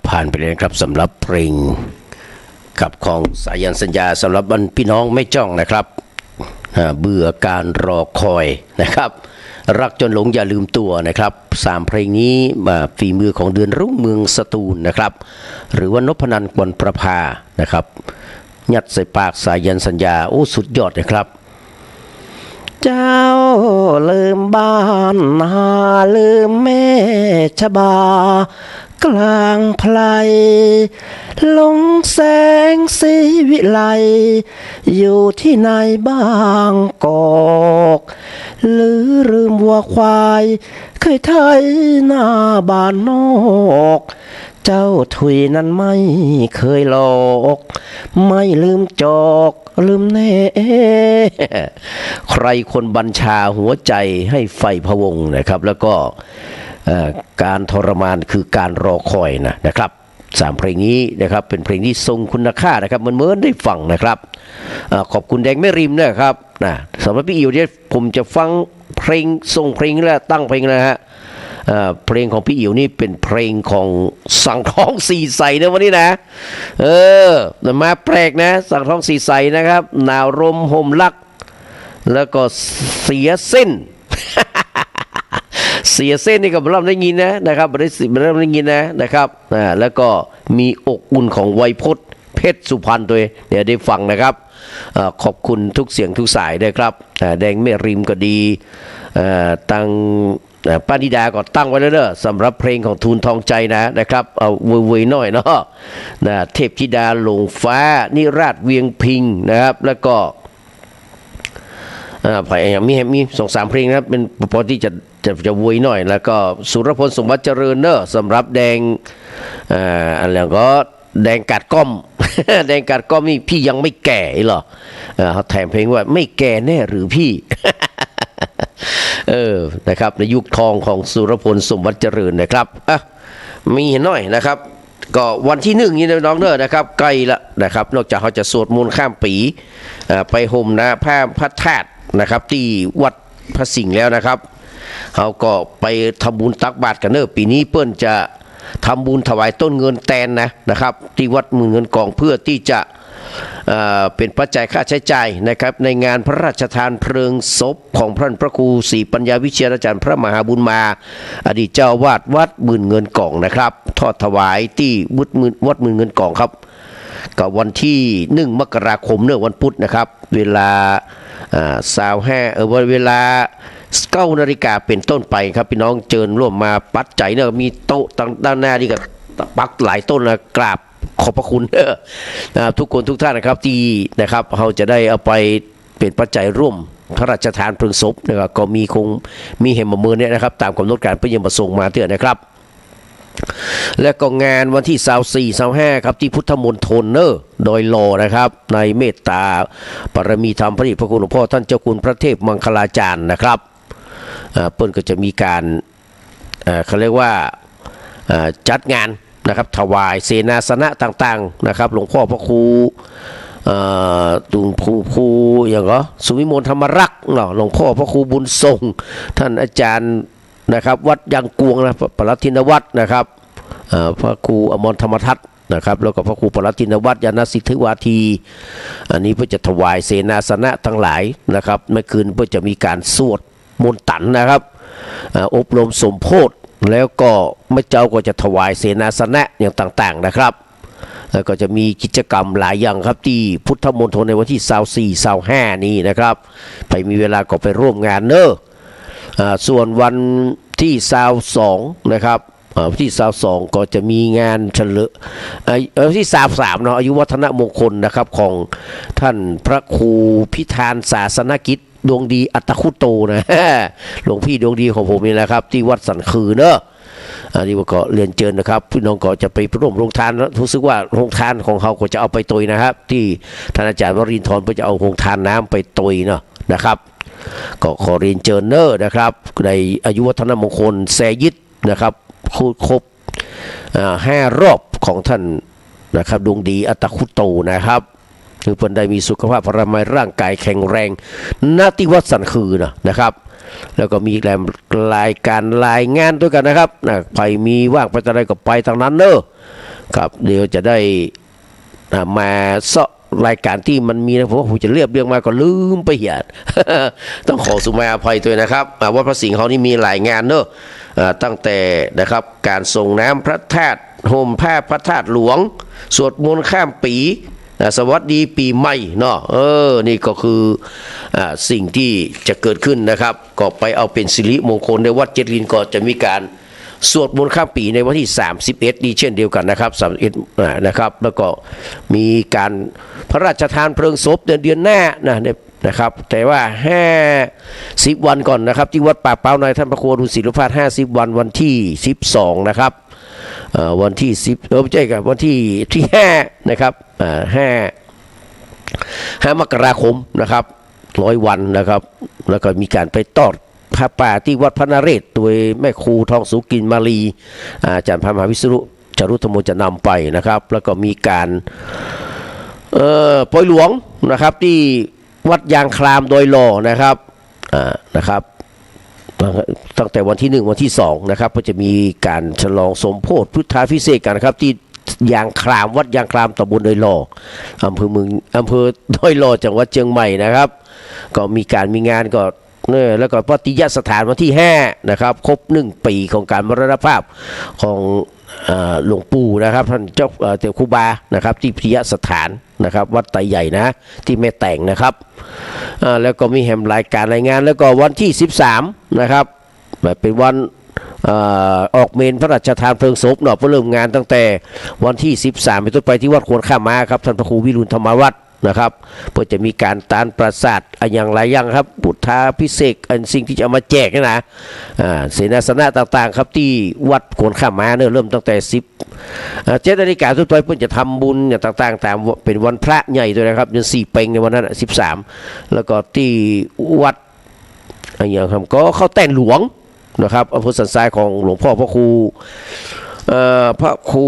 ผ่านไปเลยครับสำหรับเพลงกับของสายันสัญญาสำหรับพี่น้องไม่จ้องนะครับเบื่อการรอคอยนะครับรักจนหลงอย่าลืมตัวนะครับ3เพลงนี้ฝีมือของเดือนรุ่งเมืองสตูลนะครับหรือว่านพนันท์ กวนประภานะครับยัดใส่ปากสายันสัญญาโอ้สุดยอดนะครับเจ้าลืมบ้านนาลืมแม่ชบากลางไพลลงแสงสีวิไลอยู่ที่ไหนบ้างกอกหรือลืมวัวควายเคยไถหน้าบ้านนอกเจ้าถุยนั้นไม่เคยหลอกไม่ลืมจอกลืมแน่ใครคนบัญชาหัวใจให้ไฟพะวงนะครับแล้วก็การทรมานคือการรอคอยนะครับ3เพลงนี้นะครับเป็นเพลงที่ทรงคุณค่านะครับเหมือนได้ฟังนะครับขอบคุณแดงแม่ริมนะครับสำหรับพี่อิ๋วเนี่ยผมจะฟังเพลงทรงเพลงและตั้งเพลงนะฮะเพลงของพี่อิ๋วนี่เป็นเพลงของสังทองสีใสนะวันนี้นะมาแปลกนะสังทองสีใสนะครับหนาวลมห่มลักแล้วก็เสียเส้น เสียเส้นนี่ก็เริ่มได้ยินนะครับเริ่มได้ยินนะครับแล้วก็มีอกอุ่นของไวยพจน์เพชรสุพรรณตัวเดี๋ยวได้ฟังนะครับขอบคุณทุกเสียงทุกสายด้วยครับแดงแม่ริมก็ดีตั้งป้านิดาก็ตั้งไว้แล้วเนอะสำหรับเพลงของทูลทองใจนะครับเอาเวยๆหน่อยเนาะเทพธิดาหลงฟ้านิราชเวียงพิงนะครับแล้วก็มี2-3เพลงนะครับเป็นพอที่จะเวยหน่อยแล้วก็สุรพลสมบัติเจริญเนอะสำหรับแดงอะไรก็แดงกัดก้อม แดงกัดก้อมนี่พี่ยังไม่แก่หรอเขาแถมเพลงว่าไม่แก่แน่หรือพี่ นะครับในยุคทองของสุรพลสมบัติเจริญนะครับมีหน่อยนะครับก็วันที่1นี่น้องเนอะนะครับใกล้ละนะครับนอกจากเขาจะสวดมนต์ข้ามปีไปห่มผ้าพระธาตุนะครับที่วัดพระสิงห์แล้วนะครับเขาก็ไปทำบุญตักบาตรกันเนอะปีนี้เปิ้นจะทำบุญถวายต้นเงินแตนนะครับที่วัดมือเงินกองเพื่อที่จะเป็นปัจจัยค่าใช้จ่ายนะครับในงานพระราชทานเพลิงศพของพระครูศรีปัญญาวิเชียรอาจารย์พระมหาบุญมาอดีตเจ้าวาดวัดมือเงินกองนะครับทอดถวายที่วัดมือเงินกองครับกับวันที่1 มกราคมเนื่อวันพุธนะครับเวลาเวลา9 นาฬิกาเป็นต้นไปครับพี่น้องเชิญร่วมมาปัจจัยเนี่ยมีโต๊ะด้านหน้านี่ก็ปักหลายต้นนะกราบขอบพระคุณทุกคนทุกท่านนะครับที่นะครับเราจะได้เอาไปเป็นปัจจัยร่วมพระราชทานเพลิงศพนะครับก็มีเหตุมือเนี่ยนะครับตามกำหนดการเพื่อยังประสงค์มาเถอะนะครับและก็งานวันที่24-25ครับที่พุทธมณฑลโดยรอนะครับในเมตตาปรมีธรรมพระเดชพระคุณหลวงพ่อท่านเจ้าคุณพระเทพมังคลาจารย์นะครับเปิ้ลก็จะมีการเขาเรียกว่าจัดงานนะครับถวายเสนาสนะต่างๆนะครับหลวงพ่อพระครูตุงครูอย่างก็สุวิมลธรรมรักษ์หลวงพ่อพระครูบุญทรงท่านอาจารย์นะครับวัดยังกวงนะปรัตทินวัดนะครับพระครูอมรธรรมทัศน์นะครับแล้วก็พระครูปรัตทินวัดยานสิทธิวาทีอันนี้เพื่อจะถวายเสนาสนะทั้งหลายนะครับเมื่อคืนเพื่อจะมีการสวดมนต์ตันนะครับอบรมสมโภชแล้วก็แม่เจ้าก็จะถวายเสนาสนะอย่างต่างๆนะครับแล้วก็จะมีกิจกรรมหลายอย่างครับที่พุทธมณฑลในวันที่24-25นี้นะครับไปมีเวลาก็ไปร่วมงานส่วนวันที่22นะครับที่22ก็จะมีงานเฉลิมที่23เนาะอายุวัฒนมงคลนะครับของท่านพระครูพิธานศาสนกิจดวงดีอัตคุโตนะหลวงพี่ดวงดีของผมนี่นะครับที่วัดสันคืออันนี้ก็เรียนเชิญนะครับพี่น้องก็จะไปร่วมโรงทานรู้สึกว่าโรงทานของเขาก็จะเอาไปตุยนะครับที่ท่านอาจารย์วรินทร์เพื่อจะเอาโรงทานน้ำไปตุยนะครับก็ขอเรียนเชิญนะครับในอายุวัฒนมงคลแซยิดนะครับครบ5 รอบของท่านนะครับดวงดีอัตคุโตนะครับคือเพิ่นได้มีสุขภาพพระมัยร่างกายแข็งแรงณที่วัดสันคือนะครับ แล้วก็มีรายการรายงานด้วยกันนะครับใครมีว่างไปอะไรก็ไปทางนั้นเนอะครับเดี๋ยวจะได้มาเสาะรายการที่มันมีนะผมว่าผมจะเรียบเรียงมาก็ลืมไปเหียด ต้องขอสุมาอภัยด้วยนะครับวัดพระสิงห์เขานี่มีหลายงานเนอะตั้งแต่นะครับการส่งน้ำพระธาตุห่มผ้าพระธาตุหลวงสวดมนต์ข้ามปีสวัสดีปีใหม่เนาะนี่ก็คือสิ่งที่จะเกิดขึ้นนะครับก็ไปเอาเป็นสิริมงคลในวัดเจริญก็จะมีการสวดมนต์ข้ามปีในวันที่31นี้เช่นเดียวกันนะครับ31นะครับแล้วก็มีการพระราชทานเพลิงศพเดือนหน้านะครับแต่ว่า50วันก่อนนะครับที่วัดป่าเป้าในท่านพระครูอรุณศิลปาส50วันที่12นะครับวันที่10ไม่ใช่ครับวันที่5นะครับ5มกราคมนะครับ100วันนะครับแล้วก็มีการไปตอดพระป่าที่วัดพระนเรศโดยแม่ครูทองสุกินมาลีอาจารย์พระมหาวิษณุจารุธโมจะนำไปนะครับแล้วก็มีการปล่อยหลวงนะครับที่วัดยางคลามโดยหล่อนะครับตั้งแต่วันที่1วันที่2นะครับก็จะมีการฉลองสมโภชพุทธาภิเษกกันนะครับที่ยางคลามวัดยางคลามตำบลโดยหล่ออำเภอโดยหล่อจังหวัดเชียงใหม่นะครับก็มีงานก็แล้วก็ปฏิญาณสถานวันที่5นะครับครบ1ปีของการมรณภาพของหลวงปู่นะครับท่านเจ้าเจ้าครูบานะครับที่ปฏิญาณสถานนะครับวัดไตใหญ่นะที่แม่แต่งนะครับแล้วก็มีแหมรายการรายงานแล้วก็วันที่13นะครับเป็นวันออกเมนพระราชทานเพลิงศพเนาะเพื่อเริ่มงานตั้งแต่วันที่13เป็นต้นไปที่วัดควรข้ามม้าครับท่านพระครูวิรุณธรรมวัฒน์นะครับเพื่อจะมีการตานประสาทอย่างไรอย่างครับพุทธาภิเษกสิ่งที่จะเอามาแจกนะเสนาสนะต่างๆครับที่วัดควรข้ามม้าเนี่ยเริ่มตั้งแต่7 นาฬิกาต้นไปเพื่อจะทำบุญอย่างต่างๆตามเป็นวันพระใหญ่ด้วยนะครับเดือน4เพ็งในวันนั้น13แล้วก็ที่วัดอย่างครับก็เข้าแต่นหลวงนะครับอำเภอสันทรายของหลวงพ่อพระครู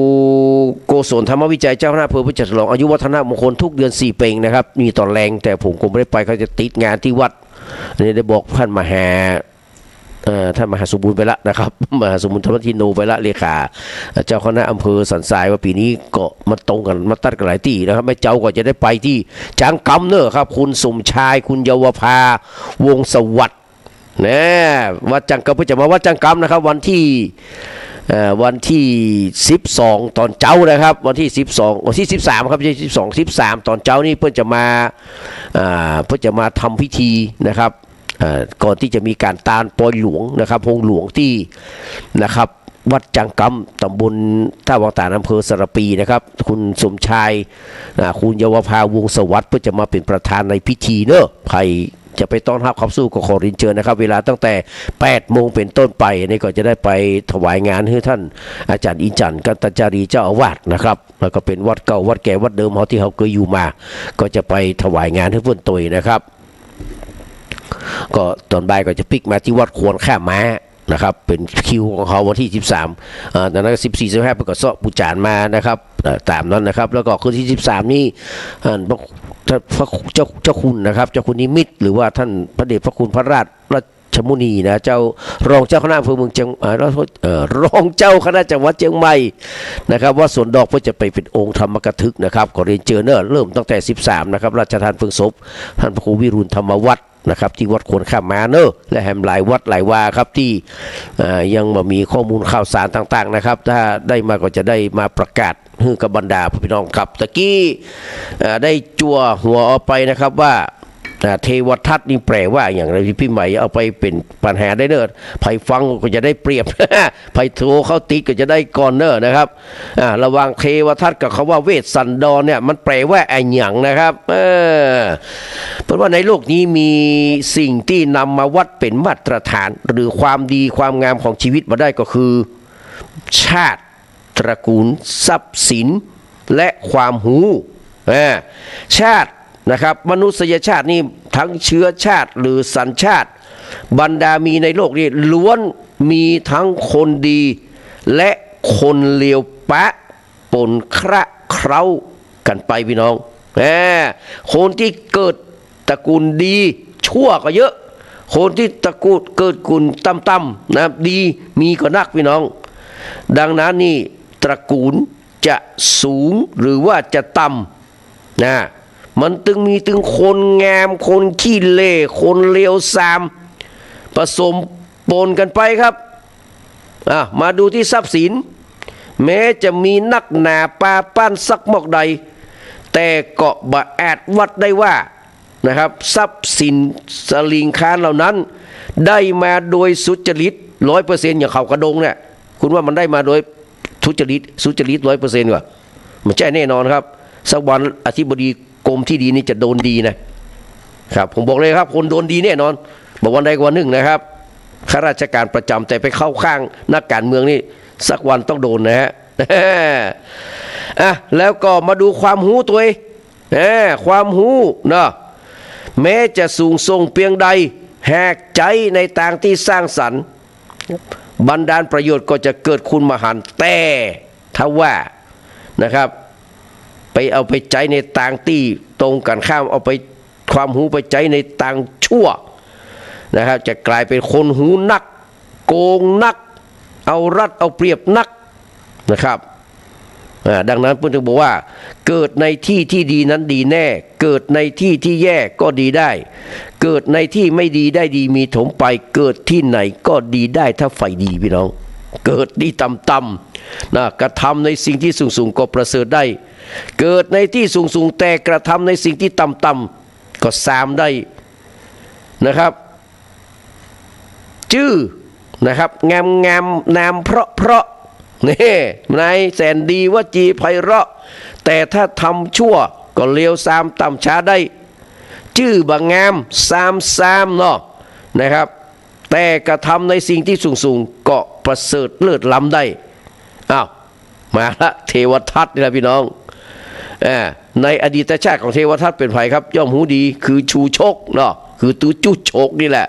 โกศลธรรมวิจัยเจ้าคณะอำเภอพุทธฉลองอายุวัฒนมงคลทุกเดือน4เพ็งนะครับมีตอนแรงแต่ผมคงไม่ได้ไปเขาจะติดงานที่วัดนี่ได้บอกท่านมหาสมบูรณ์ไปละนะครับมหาสมบูรณ์ธรรมทิโนไปละเลขาเจ้าคณะอำเภอสันทรายว่าปีนี้ก็มาตรงกันมาตัดกันหลายที่นะครับแม่เจ้าก็จะได้ไปที่จังกำเนอะครับคุณสมชายคุณเยาวภาวงสวัสดิ์วัดจังกำเพื่อจะมาวัดจังกำนะครับวันที่12ตอนเช้านะครับวันที่12วันที่13ครับไม่ใช่13ตอนเช้านี่เพื่อจะมาทำพิธีนะครับก่อนที่จะมีการตานปล่อยหลวงนะครับพงหลวงที่นะครับวัดจังกำตำบลท่าวังตาลอำเภอสระปีนะครับคุณสมชายคุณเยาวภาวงสวัสดิ์เพื่อจะมาเป็นประธานในพิธีเนอะใครจะไปต้อนรับขับสู้ก็ขอเรียนเชิญนะครับเวลาตั้งแต่8 โมงเป็นต้นไปนี่ก็จะได้ไปถวายงานให้ท่านอาจารย์อินจันทร์กันตจารีเจ้าอาวาสนะครับแล้วก็เป็นวัดเก่าวัดแก่วัดเดิมเขาที่เขาเคยอยู่มาก็จะไปถวายงานให้เพื่อนตุยนะครับก็ตอนบ่ายก็จะปิกมาที่วัดควรข้ามม้านะครับเป็นคิวของเขาวันที่13ดังนั้น14 15เป็นก็เสาะปูจานมานะครับตามนั้นนะครับแล้วก็คืนที่13นี่พระเจ้าคุณนะครับเจ้าคุณนิมิตหรือว่าท่านพระเดชพระคุณพระราชมุนีนะเจ้ารองเจ้าคณะอำเภอเมืองเชียงรองเจ้าคณะจังหวัดเชียงใหม่นะครับว่าสวนดอกเพื่อจะไปเป็นองค์ธรรมกถึกนะครับขอเรียนเชิญเนอะเริ่มตั้งแต่13นะครับราชทานเพลิงศพท่านพระครูวิรุณธรรมวัฒน์นะครับที่วัดควรข้ามม้าเนอะและแหมหลายวัดหลายวาครับที่ยังมีข้อมูลข่าวสารต่างๆนะครับถ้าได้มาก็จะได้มาประกาศให้กับบรรดาพี่น้องครับตะกี้ได้จั่วหัวเอาไปนะครับว่าเทวทัตนี่แปลว่าอย่างไรพี่ใหม่เอาไปเป็นปัญหาได้เนอะไผ่ฟังก็จะได้เปรียบ ไผ่โทรเข้าติดก็จะได้ก่อนเนอะนะครับระหว่างเทวทัตกับคำว่าเวสสันดรเนี่ยมันแปลว่าไอ้หยังนะครับเพราะว่าในโลกนี้มีสิ่งที่นำมาวัดเป็นมาตรฐานหรือความดีความงามของชีวิตมาได้ก็คือชาติตระกูลทรัพย์สินและความหูชาตินะครับมนุษยชาตินี่ทั้งเชื้อชาติหรือสัญชาติบรรดามีในโลกนี้ล้วนมีทั้งคนดีและคนเลวปะปนคระเคล้ากันไปพี่น้องคนที่เกิดตระกูลดีชั่วก็เยอะ คนที่ตระกูลเกิดกุลต่ำๆนะครับดีมีก็นักพี่น้องดังนั้นนี่ตระกูลจะสูงหรือว่าจะต่ำนะมันตึงมีตึงคนงามคนขี้เล่คนเลวทรามผสมปนกันไปครับมาดูที่ทรัพย์สินแม้จะมีนักหนาปาปั้นสักหมอกใดแต่ก็บะอาจวัดได้ว่านะครับทรัพย์สินสลิงคารเหล่านั้นได้มาโดยสุจริต100%อย่างเขากระดงเนี่ยคุณว่ามันได้มาโดยสุจริต100%กว่ามันใช่แน่นอนครับสักวันอธิบดีกรมที่ดีนี่จะโดนดีนะครับผมบอกเลยครับคนโดนดีแน่นอนบอกวันใดวันหนึ่งนะครับข้าราชการประจำแต่ไปเข้าข้างนักการเมืองนี่สักวันต้องโดนนะฮะแล้วก็มาดูความหูตัวเองความหูเนาะแม้จะสูงส่งเพียงใดแหกใจในทางที่สร้างสรรค์บันดาลประโยชน์ก็จะเกิดคุณมหันต์แต่ถ้าว่านะครับไปเอาไปใจในทางที่ตรงกันข้ามเอาไปความหูไปใจในทางชั่วนะครับจะกลายเป็นคนหูนักโกงนักเอารัดเอาเปรียบนักนะครับดังนั้นพุทธบอกว่าเกิดในที่ที่ดีนั้นดีแน่เกิดในที่ที่แย่ก็ดีได้เกิดในที่ไม่ดีได้ดีมีถมไปเกิดที่ไหนก็ดีได้ถ้าไฟดีพี่น้องเกิดดีต่ำๆนะกระทำในสิ่งที่สูงๆก็ประเสริฐได้เกิดในที่สูงๆแต่กระทำในสิ่งที่ต่ำๆก็ซามได้นะครับชื่อนะครับงามนามเพราะนี่นายแสนดีวจีไพเราะแต่ถ้าทำชั่วก็เลวทรามต่ำช้าได้ชื่อบางงามซามเนาะนะครับแต่กระทำในสิ่งที่สูงก็ประเสริฐเลิศล้ำได้มาละเทวทัตนี่แหละพี่น้องในอดีตชาติของเทวทัตเป็นไผครับย่อมหูดีคือชูชกเนาะคือตูจุโชกนี่แหละ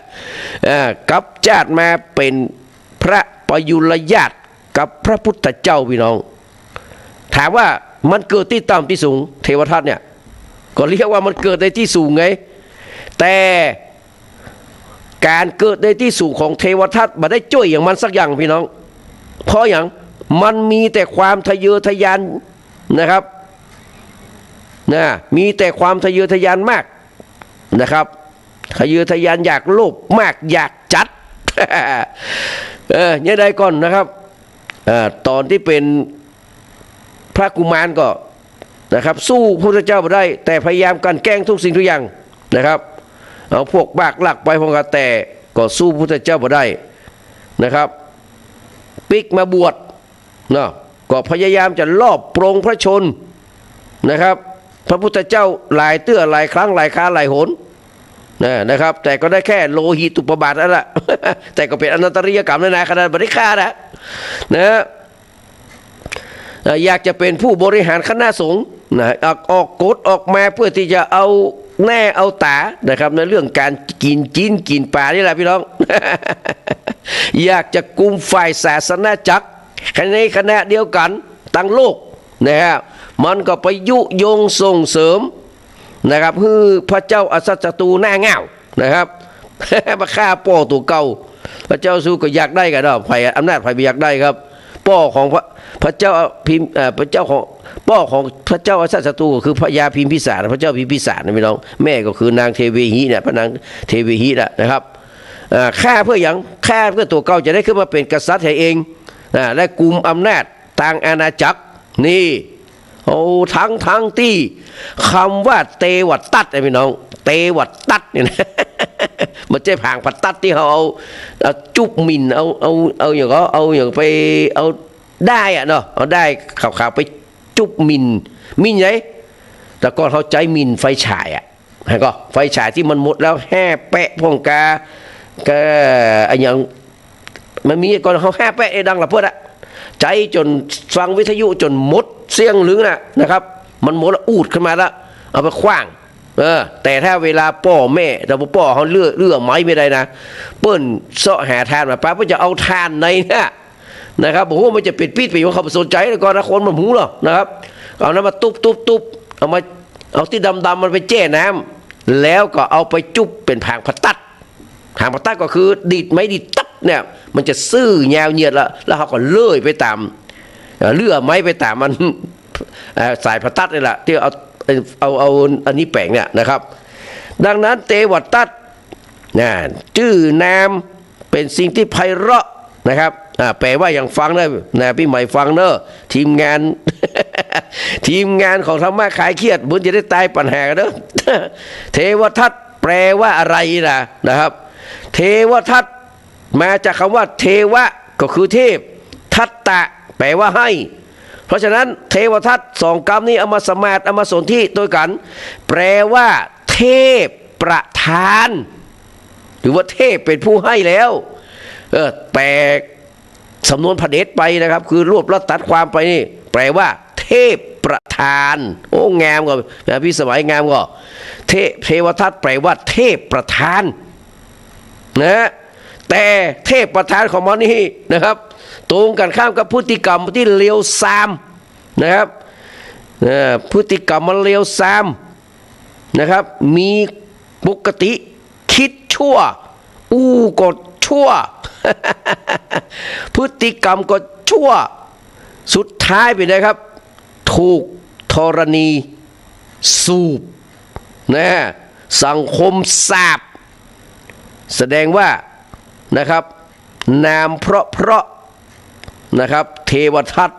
กับชาติมาเป็นพระปยุรญาติกับพระพุทธเจ้าพี่น้องถามว่ามันเกิดที่ต่ำที่สูงเทวทัตเนี่ยก็เรียกว่ามันเกิดในที่สูงไงแต่การเกิดในที่สูงของเทวทัตมาได้จ้วยอย่างมันสักอย่างพี่น้องเพราะอย่างมันมีแต่ความทะเยอทะยานนะครับมีแต่ความทะเยอทะยานมากนะครับทะเยอทะยานอยากโลภมากอยากจัดยังไงก่อนนะครับตอนที่เป็นพระกุมารก็นะครับสู้พระพุทธเจ้าไม่ได้แต่พยายามกันแกล้งทุกสิ่งทุกอย่างนะครับเอาพวกบากหลักไปพงกแต่ก็สู้พระพุทธเจ้าไม่ได้นะครับปิกมาบวชเนาะก็พยายามจะลอบปรงพระชนนะครับพระพุทธเจ้าหลายเตื้อหลายครั้งหลายคราหลายหนนะครับแต่ก็ได้แค่โลหิตุปบาทนั่นแหละ แต่ก็เป็นอนันตริยกรรมนะขนาดบริฆ่านะอยากจะเป็นผู้บริหารคณะสงฆ์ออกกฎออกมาเพื่อที่จะเอาแน่เอาตานะครับในเรื่องการกินจีนกินปลานี่แหละพี่น้อง อยากจะกุมฝ่ายศาสนาจักรในคณะเดียวกันตั้งโลกนะครับมันก็ไปยุยงส่งเสริมนะครับคือพระเจ้าอสัจจตูหน้าเงานะครับ มาฆ่าป่อตัวเก่าพระเจ้าสู้ก็อยากได้กันเนาะไผ่อำนาจไผ่อยากได้ครับป่อของพระเจ้าพิมพระเจ้าของป่อของพระเจ้าอสัจจตูก็คือพระยาพิมพิสารพระเจ้าพิมพิสารนะพี่น้องแม่ก็คือนางเทวีหิเนี่ยพระนางเทวีหินะครับฆ่าเพื่ออย่างฆ่าเพื่อตัวเก่าจะได้ขึ้นมาเป็นกษัตริย์เองและกุมอำนาจทางอาณาจักรนี่ทั้งที่คำว่าเตวัตตัดไอ้พี่น้องเตวัตตัดเนี่ยนะ มันจะผ่างผัดตัดที่เขาเอาจุบมินเอาอย่างก็เอาอย่างไปเอาได้อะเนาะเอาได้ข่าวไปจุบมินไงแต่ก่อนเขาใจมินไฟฉายอ่ะก็ไฟฉายที่มันหมดแล้วแห่แปะพงกาไอ้อย่างมันมีก่อนเขาแห่แปะไอ้ดังละเพื่อนอะใจจนฟังวิทยุจนหมดเสียงหรือนะครับมันหมดแล้วอูดขึ้นมาแล้วเอาไปขว้างแต่ถ้าเวลาป่อแม่แต่ป่อเขาเลือกไม้ไม่ได้นะเปิ้นเสาะหาทานมาป้าเพื่อจะเอาทานในนะครับบอกว่ามันจะปิดปิดไปว่าเขาสนใจแล้วก็นะคนมันหูหรอนะครับเอาน้ำมาตุบเอาที่ดำมันไปแจ้น้ำแล้วก็เอาไปจุบเป็นผางผัดตัด หางประทัดก็คือดีดไม้ดีดตับเนี่ยมันจะซื่อยาวเหยียดแล้วเขาก็เลื่อยไปตามเลื่อไม้ไปตามมันสายประทัดนี่แหละที่เอาอันนี้แปลงเนี่ยนะครับดังนั้นเตวทัตนะชื่อนามเป็นสิ่งที่ไพเราะนะครับแปลว่าอย่างฟังเนอะนะพี่ใหม่ฟังเนอะทีมงาน ทีมงานของธรรมะขายเครียดบุญจะได้ตายปัญหาเนอะ เทวทัตแปลว่าอะไรนะครับเทวทัตมาจากคำว่าเทวะก็คือเทพทัตตะแปลว่าให้เพราะฉะนั้นเทวทัตสองคำนี้เอามาสมาธิเอามาสนธิด้วยกันแปลว่าเทพประทานหรือว่าเทพเป็นผู้ให้แล้วแปลสำนวนพระเดชไปนะครับคือรวบแล้วตัดความไปนี่แปลว่าเทพประทานโอ้งามกว่าพี่สมัยงามกว่าเทวทัตแปลว่าเทพประทานนะแต่เทพประทานของมันนี่นะครับตรงกันข้ามกับพฤติกรรมที่เลวทรามนะครับพฤติกรรมมันเลวทรามนะครับมีปกติคิดชั่วกดชั่ว พฤติกรรมก็ชั่วสุดท้ายไปนะครับถูกธรณีสูบนะสังคมสาปแสดงว่านะครับนามเพราะนะครับเทวทัต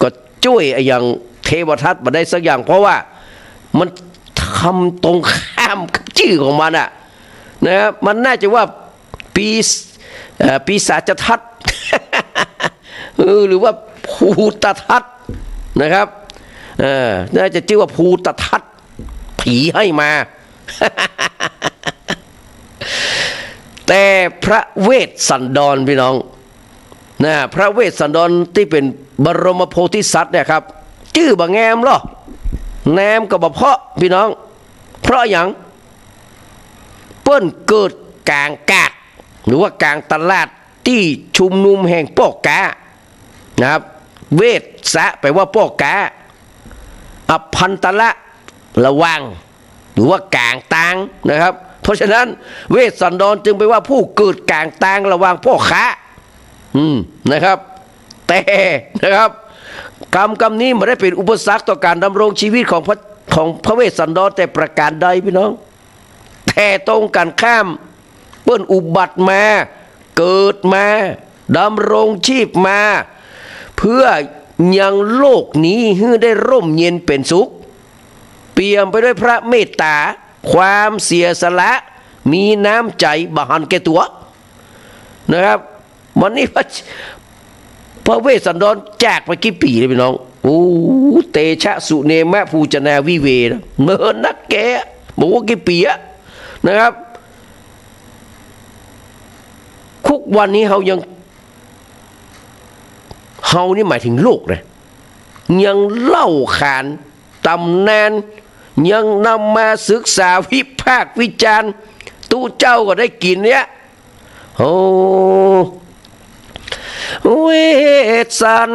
ก็ช่วยอย่างเทวทัตมาได้สักอย่างเพราะว่ามันทำตรงข้ามกับชื่อของมันนะครับมันน่าจะว่าปีศาจทัต หรือว่าภูตทัตนะครับน่าจะชื่อว่าภูตทัตผีให้มา แต่พระเวสสันดรพี่น้องพระเวสสันดรที่เป็นบรมโพธิสัตว์เนี่ยครับชื่อบะแงมหรอแนมกับบะเพาะพี่น้องเพราะอย่างเปิ้นเกิดกลางกาดหรือว่ากลางตลาดที่ชุมนุมแห่งปอกกานะครับเวสสะแปลว่าปอกกาอพันตละระวังหรือว่ากลางตางนะครับเพราะฉะนั้นเวสสันดรจึงไปว่าผู้เกิดกลางตางระวังพ่อค้านะครับแต่นะครับกรรมนี้ไม่ได้เป็นอุปสรรคต่อการดำรงชีวิตของพระเวสสันดรแต่ประการใดพี่น้องแต่ตรงกันข้ามเปิ้นอุบัติมาเกิดมาดำรงชีพมาเพื่อยังโลกนี้ให้ได้ร่มเย็นเป็นสุขเปี่ยมไปด้วยพระเมตตาความเสียสละมีน้ำใจบหันแก่ตัวนะครับวันนี้พระเวสสันดรจากไปกี่ปีเลยพี่น้องโอ้เตชะสุเนมะภูจนาวิเวนะเมินนักแกบอกว่ากี่ปีนะครับคุกวันนี้เขานี่หมายถึงโลกนะยังเล่าขานตำนานยังนำมาศึกษาวิพากษ์วิจารณ์ตู้เจ้าก็ได้กินเนี่ยโอ้เวสสัน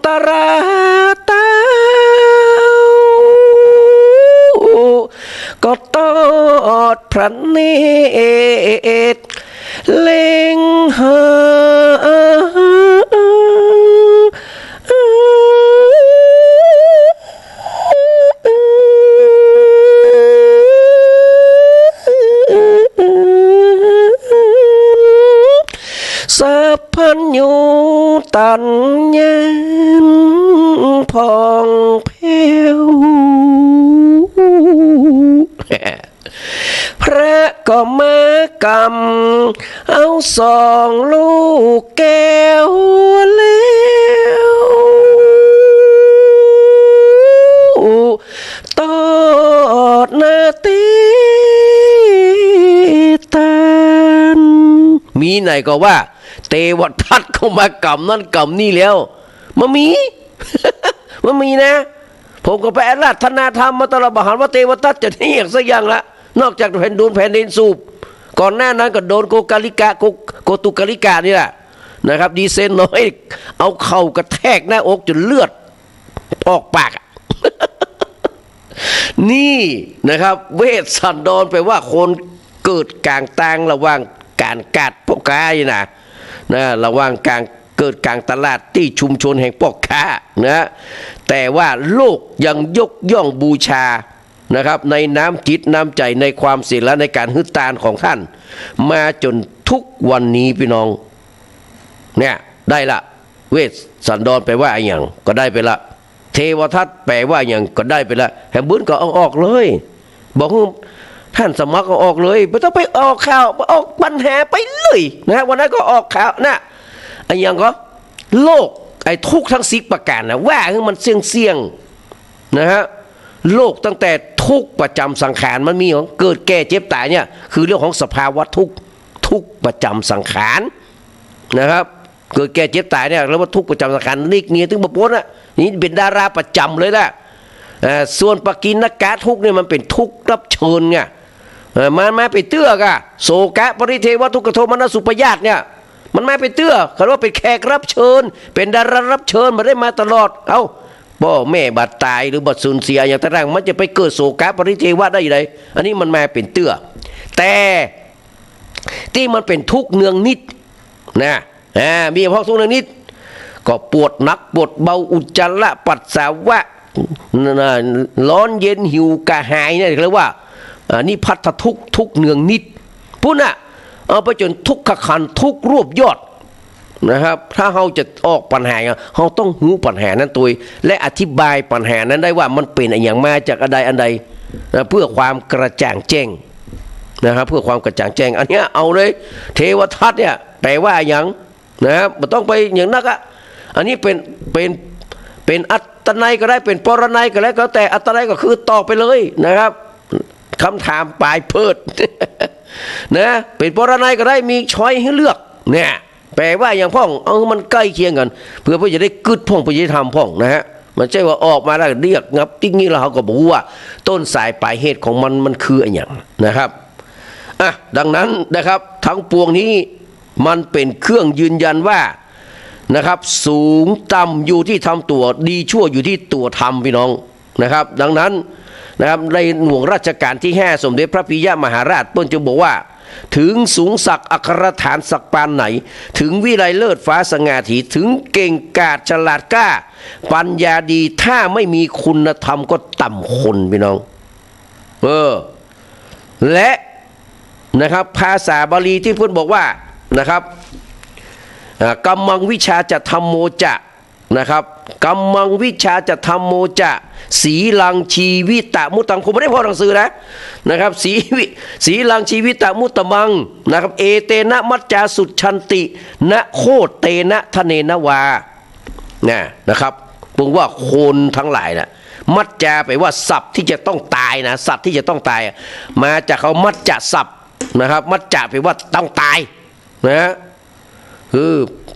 ตราตาก็ตอดพระเนตรเล็งหาสัพพัญญูตัญญาพองแผ้วพระก็มากำเอาสองลูกแก้วแล้วตอดนาตีตันมีไหนก็ว่าเตวทัตเข้ามากำนั่นกำนี่แล้วมันมี มันมีนะผมก็ไปอาราธนาธรรมมาตลอดบหันว่าเทวทัตจะนี่อย่างสักอย่างละนอกจากแผ่นดินสูบก่อนหน้านั้นก็โดนโกตุกาลิกานี่แหละนะครับดีเซนน้อยเอาเข่ากระแทกหน้าอกจนเลือดออกปาก นี่นะครับเวสสันดรแปลว่าคนเ เกิดกลางต่างระหว่างการกัดพ่อค้านะระหว่างการเกิดกลางตลาดที่ชุมชนแห่งพ่อค้านะแต่ว่าโลกยังยกย่องบูชานะครับในน้ำจิตน้ำใจในความเสียและในการฮึดตานของท่านมาจนทุกวันนี้พี่น้องเนี่ยได้ละเวสสันดรแปลว่าอย่างก็ได้ไปละเทวทัตแปลว่าอย่างก็ได้ไปละแฮมบุญก็เอาออกเลยบอกท่านสมัครเอาออกเลยไม่ต้องไปออกข่าวออกปัญหาไปเลยนะวันนั้นก็ออกข่าวนะไอ้อย่างก็โลกไอ้ทุกทั้ง10ประการนะว่ามันเสี่ยงนะฮะโลกตั้งแต่ทุกประจำสังขารมันมีของเกิดแก่เจ็บตายเนี่ยคือเรื่องของสภาวะทุกประจำสังขารนะครับเกิดแก่เจ็บตายเนี่ยแล้วว่าทุกประจำสังขารนี่เงี้ยถึงมาปนอ่ะนี่เป็นดาราประจำเลยนะส่วนปกิณกะทุกเนี่ยมันเป็นทุกรับเชิญไงมันมาไปเตื้อกะโสกะปริเทวทุกขโทมนัสสุปญาตเนี่ยมันมาไปเตื้อเขาว่าเป็นแขกรับเชิญเป็นดารารับเชิญมาได้มาตลอดเอ้าพ่อแม่บาดตายหรือบัดสูญเสียอย่างต่างๆมันจะไปเกิดโศกะปริเทวะได้ยังไงอันนี้มันมาเป็นเตื้อแต่ที่มันเป็นทุกข์เนืองนิดนะมีเพราะทุกข์เนืองนิดก็ปวดหนักปวดเบาอุจจาระปัสสาวะร้อนเย็นหิวกระหายเนี่ยเรียกว่านี่พัทธทุกข์เนืองนิดพูดน่ะเอาไปจนทุกขขันธ์ทุกรวบยอดนะครับถ้าเราจะออกปัญหาเราต้องหูปัญหานั้นตัวและอธิบายปัญหานั้นได้ว่ามันเป็นอย่างมาจากอันใดนะเพื่อความกระจ่างแจ้งนะครับเพื่อความกระจ่างแจ้งอันนี้เอาเลยเทวทัตเนี่ยแปลว่าอย่างนะครับมันต้องไปอย่างนั้นอะอันนี้เป็นอัตนัยก็ได้เป็นปรนัยก็แล้วแต่อัตนัยก็คือตอบไปเลยนะครับคำถามปลายเพิดนะเป็นปรนัยก็ได้มีช้อยให้เลือกเนี่ยแปลว่าอย่างพ่องมันใกล้เคียงกันเพื่อจะได้กึดพ่องเพื่อจะทำพ่องนะฮะมันใช่ว่าออกมาแล้วเรียกงับติ๊กนี้เราก็บอกว่าต้นสายปลายเหตุของมันคืออะไรอย่างนะครับดังนั้นนะครับทั้งปวงนี้มันเป็นเครื่องยืนยันว่านะครับสูงต่ำอยู่ที่ทำตัวดีชั่วอยู่ที่ตัวทำพี่น้องนะครับดังนั้นนะครับในหน่วงราชการที่5สมเด็จพระปิยมหาราชเปิ้ลจะบอกว่าถึงสูงศักดิ์อัครฐานศักดิ์ปานไหนถึงวิไลเลิศฟ้าสง่าถีถึงเก่งกาจฉลาดกล้าปัญญาดีถ้าไม่มีคุณธรรมก็ต่ำคนพี่น้องและนะครับภาษาบาลีที่เพื่อนบอกว่านะครับกัมมังวิชาจะธรรมโมจะนะครับกัมมังวิชาจะธรรมโมจะสีลังชีวิตะมุตตังผมไม่ได้พอหนังสือนะครับสีลังชีวิตะมุตตมังนะครับเอเตนะมัจจาสุชันตินะโคเตนะทะเนนวานะครับผมว่าคนทั้งหลายนะมัจจาแปลว่าสัตว์ที่จะต้องตายนะสัตว์ที่จะต้องตายมาจากเขามัจจะสัตว์นะครับมัจจะแปลว่าต้องตายนะ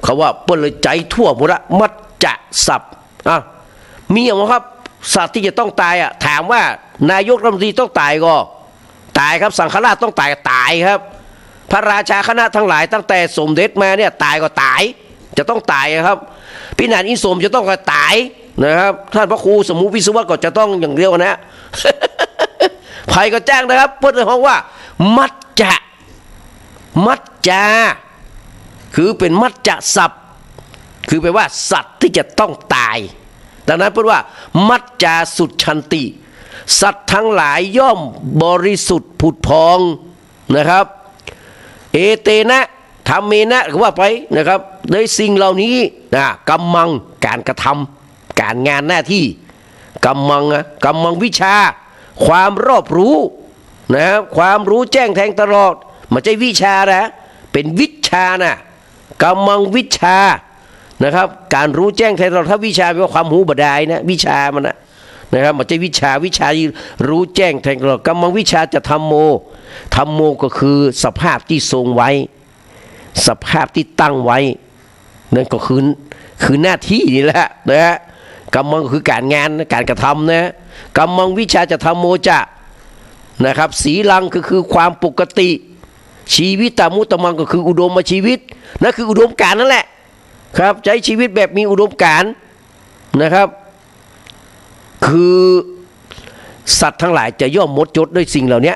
เขาว่าเปิ้ลเลยใจทั่วหมดละมัจจะสัตว์มีอย่างไรครับสัตว์ที่จะต้องตายถามว่านายกรัฐมนตรีต้องตายก็ตายครับสังฆราชต้องตายครับพระราชาคณะทั้งหลายตั้งแต่สมเด็จมาเนี่ยตายก็ตายจะต้องตายครับพินาศอินสมจะต้องตายนะครับท่านพระครูสมุวิศวะก็จะต้องอย่างเดียวนะภัยก็แจ้งนะครับเพื่อนห้องว่ามัจจาคือเป็นมัจจะสัพคือแปลว่าสัตว์ที่จะต้องตายดังนั้นพูดว่ามัจจาสุชันติสัตว์ทั้งหลายย่อมบริสุทธิ์ผุดพองนะครับเอเตนะธรรมเมนะว่าไปนะครับในสิ่งเหล่านี้กัมมังการกระทำการงานหน้าที่กัมมังวิชาความรอบรู้นะครับความรู้แจ้งแทงตลอดไม่ใช่วิชานะเป็นวิชานะกัมมังวิชานะครับการรู้แจ้งแทงตลอดถ้าวิชาแปลว่าความหูบดายนะวิชามันนะครับมันจะวิชาที่รู้แจ้งแทงตลอดกัมมังวิชาจะธรรมโมก็คือสภาพที่ทรงไว้สภาพที่ตั้งไว้นั่นก็คือหน้าที่นี่แหละนะกัมมังคือการงานการกระทำนะกัมมังวิชาจะธรรมโมจะนะครับสีลังก็คือความปกติชีวิตตามุตตมังก็คืออุดมชีวิตนั่นคืออุดมการนั่นแหละครับใช้ชีวิตแบบมีอุดมการณ์นะครับคือสัตว์ทั้งหลายจะย่อมหมดจดด้วยสิ่งเหล่านี้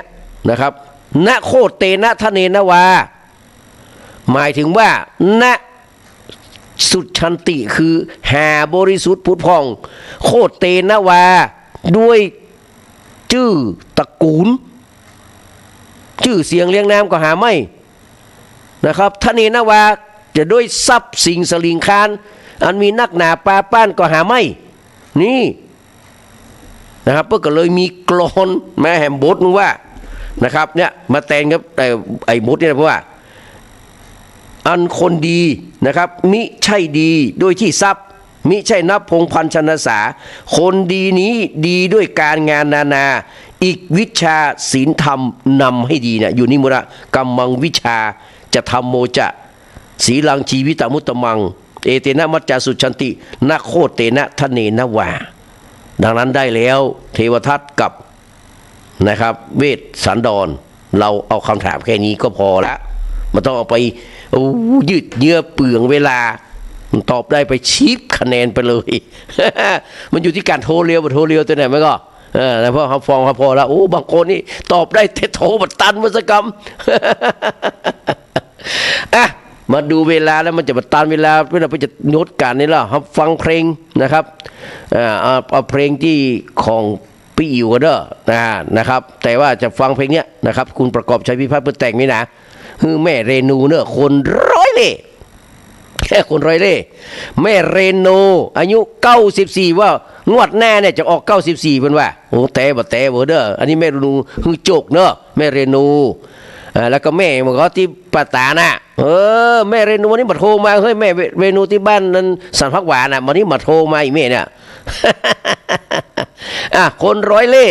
นะครับ ณโคเตนะทะเนนวาหมายถึงว่าณสุชันติคือหาบริสุทธิ์พุทธพองโคเตนะวาด้วยชื่อตระกูลชื่อเสียงเรียงนามก็หาไม่นะครับทะเนนวาจะด้วยทรัพย์สิ่งสลิงคารอันมีนักหนาปาป้านก็หาไม่นี่นะครับเพื่อก็เลยมีกลอนแม่แหมบทนึงว่านะครับเนี่ยมาแทนครับแต่ไอ้บทเนี่ยเพราะว่าอันคนดีนะครับมิใช่ดีด้วยที่ทรัพย์มิใช่นับพงพันชนสาคนดีนี้ดีด้วยการงานนานาอีกวิชาศีลธรรมนำให้ดีเนี่ยอยู่นี่มุระกัมมังวิชาจะทำโมจะศีลังชีวิตมุตตมังเอเตนะมัจจาสุชันตินโคเตนะทะเนนวาดังนั้นได้แล้วเทวทัตกับนะครับเวสสันดรเราเอาคำถามแค่นี้ก็พอละมันต้องเอาไปยืดเยื้อเปลืองเวลามันตอบได้ไปชีพคะแนนไปเลย มันอยู่ที่การโทรเร็วโทรเร็วตัวไหนไหมก็เพราะเขาฟองเขาพอแล้วบางคนนี่ตอบได้แต่โทรบัดตันวัสกรรม มาดูเวลาแล้วมันจะบัดตันเวลาเวลาไปจะโน้ตการนี่ล่ะครับฟังเพลงนะครับเอาเพลงที่ของพี่อิ๋วก็เด้อนะครับแต่ว่าจะฟังเพลงเนี้ยนะครับคุณประกอบชัยพิพัฒน์เพื่อแต่งนี่นะคือแม่เรนูเนอะคนร้อยเล่แค่คนร้อยเล่แม่เรนูอายุ94ว่างวดหน้าเนี่ยจะออก94เป็นว่าโอ้แต่บ่แต่บ่เด้ออันนี้แม่เรนูคือโจกเนอะแม่เรนูแล้วก็แม่มันก็ที่ปัตตานะแม่เรนูวันนี้มาโทรมาเฮ้ยแม่เรนูที่บ้านนั้นสันพักหวานน่ะวันนี้มาโทรมาอีแม่เนี่ย คนร้อยเล่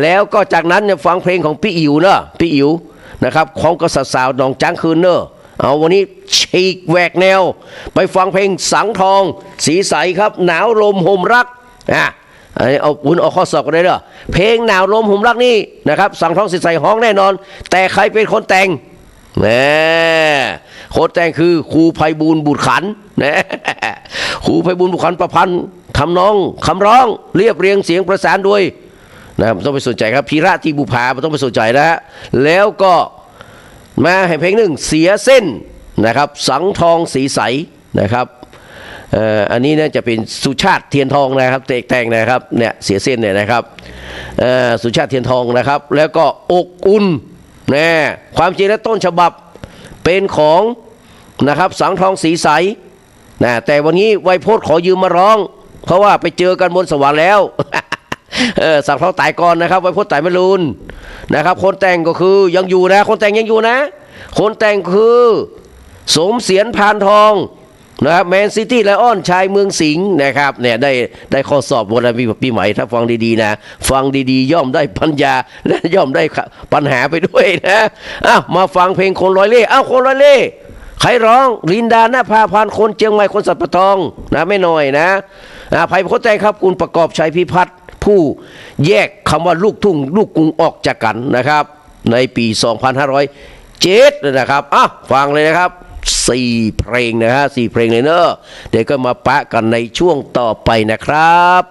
แล้วก็จากนั้นเนี่ยฟังเพลงของพี่อิ๋วเนอะพี่อิ๋วนะครับของกษัตริย์สาวหนองจ้างคืนเนอะเอาวันนี้ฉีกแหวกแนวไปฟังเพลงสังทองสีใสครับหนาวลมห่มรักเอาอุ่นเอาข้อสอบกันได้เด้อเพลงหนาวลมห่มรักนี่นะครับสังทองสีใสห้องแน่นอนแต่ใครเป็นคนแต่งคนแต่งคือครูไพบูลย์บุตรขันนะครูไพบูลย์บุตรขันประพันธ์ทำนองคำร้องเรียบเรียงเสียงประสานด้วยนะไม่ต้องไปสนใจครับพีระที่บุภาไม่ต้องไปสนใจนะฮะแล้วก็มาให้เพลงหนึ่งเสียเส้นนะครับสังทองสีใสนะครับอันนี้เนี่ยจะเป็นสุชาติเทียนทองนะครับแต่งนะครับเนี่ยเสียเส้นเนี่ยนะครับสุชาติเทียนทองนะครับแล้วก็อกอุ่นนะความจริงแล้วต้นฉบับเป็นของนะครับสังทองสีใสนะแต่วันนี้ไวยพจน์ขอยืมมาร้องเพราะว่าไปเจอกันบนสวรรค์แล้ว สังทองตายก่อนนะครับไวยพจน์ตายไม่รุนนะครับคนแต่งก็คือยังอยู่นะคนแต่งยังอยู่นะคนแต่งคือสมเสียรพานทองนะครับแมนซิตี้ไลออนชายเมืองสิงห์นะครับเนี่ยได้ข้อสอบวันปีใหม่ถ้าฟังดีๆนะฟังดีๆย่อมได้ปัญญาและย่อมได้ปัญหาไปด้วยนะมาฟังเพลงคนร้อยเล่คนร้อยเล่ใครร้องลินดาหน้าพาพันคนเจียงใหม่คนสัตว์ปะทองนะไม่น้อยนะภัยคนแต่งครับคุณประกอบชัยพิพัฒน์ผู้แยกคำว่าลูกทุ่งลูกกรุงออกจากกันนะครับในปี2507นะครับฟังเลยนะครับ4เพลงนะฮะ4เพลงเลยเนอะเดี๋ยวก็มาปะกันในช่วงต่อไปนะครับ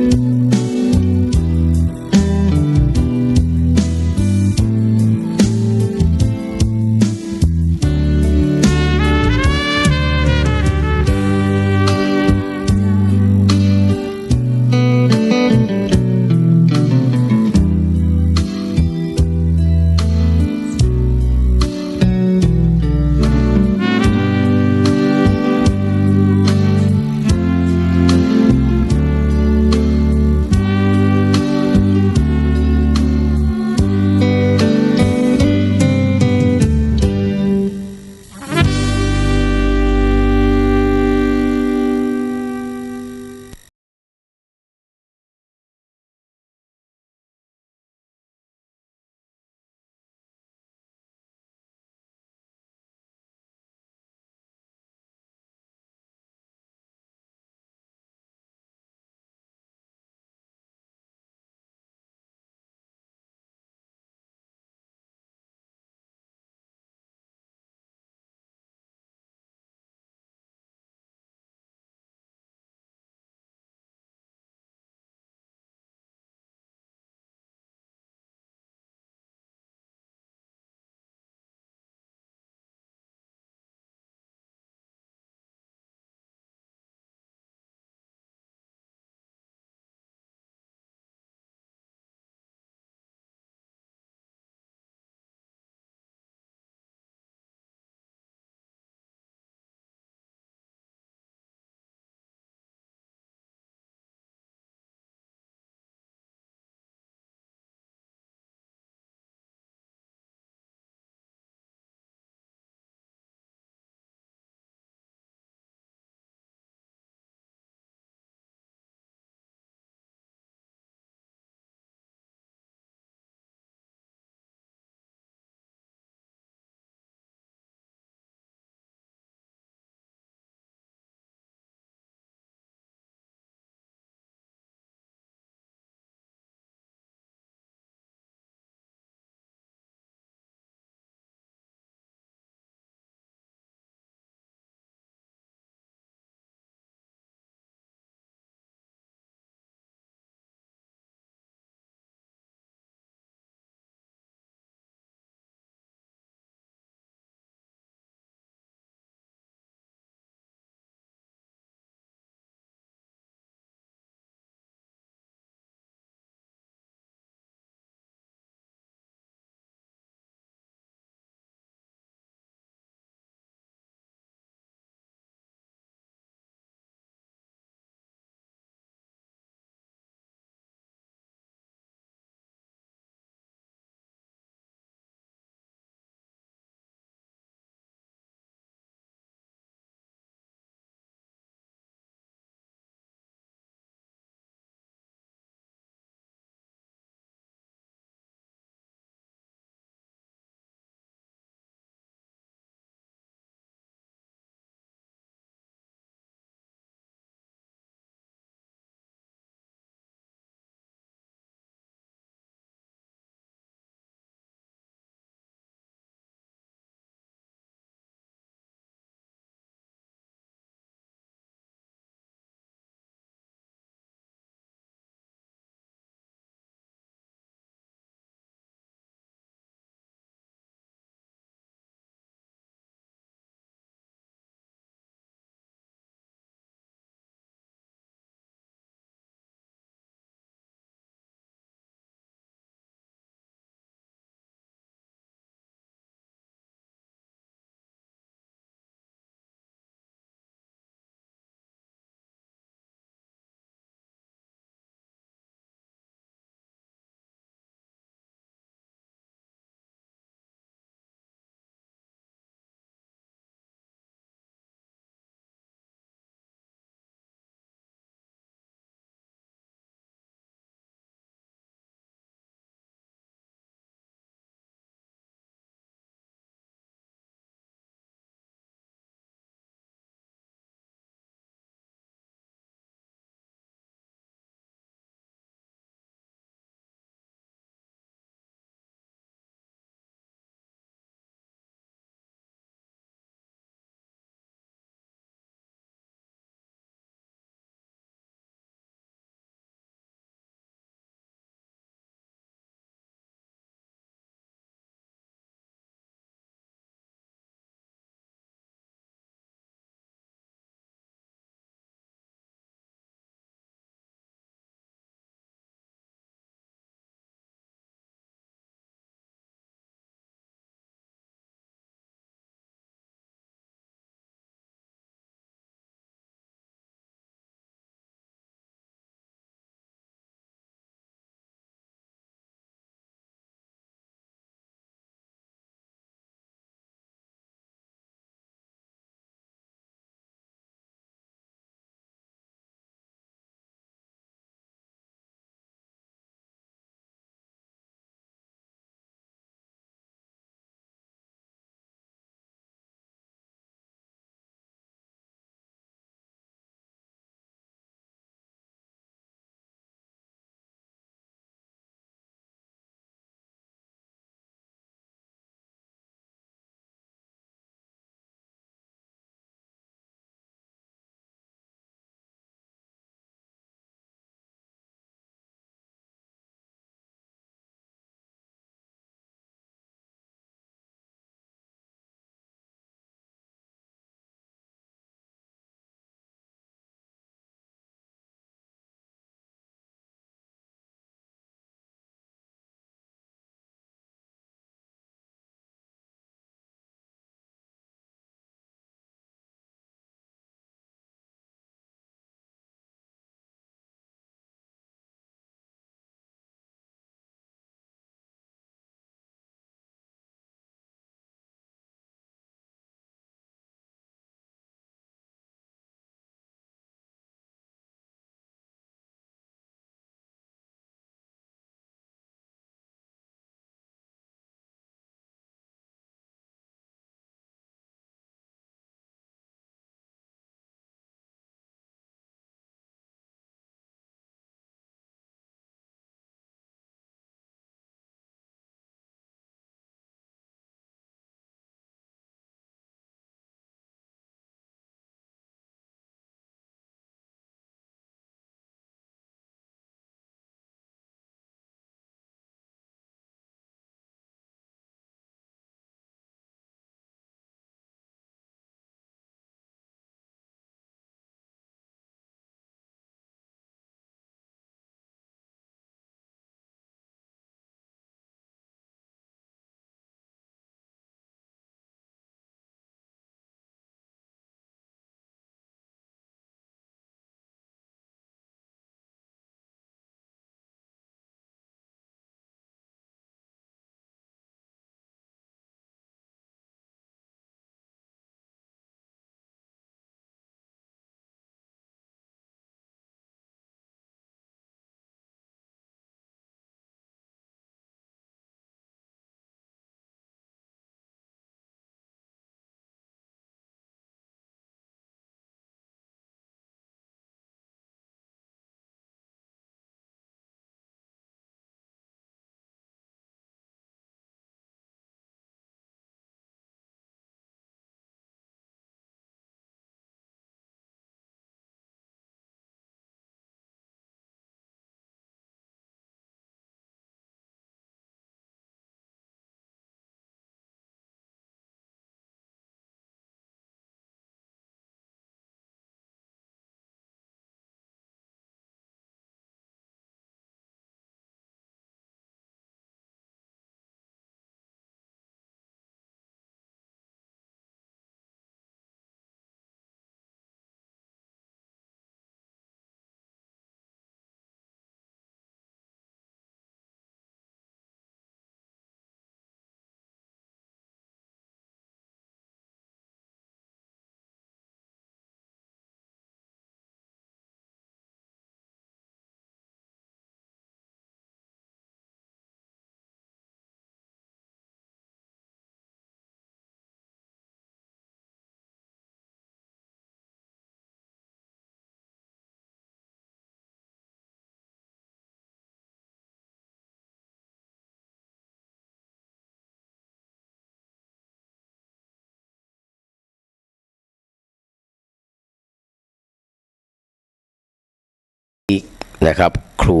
นะครับครู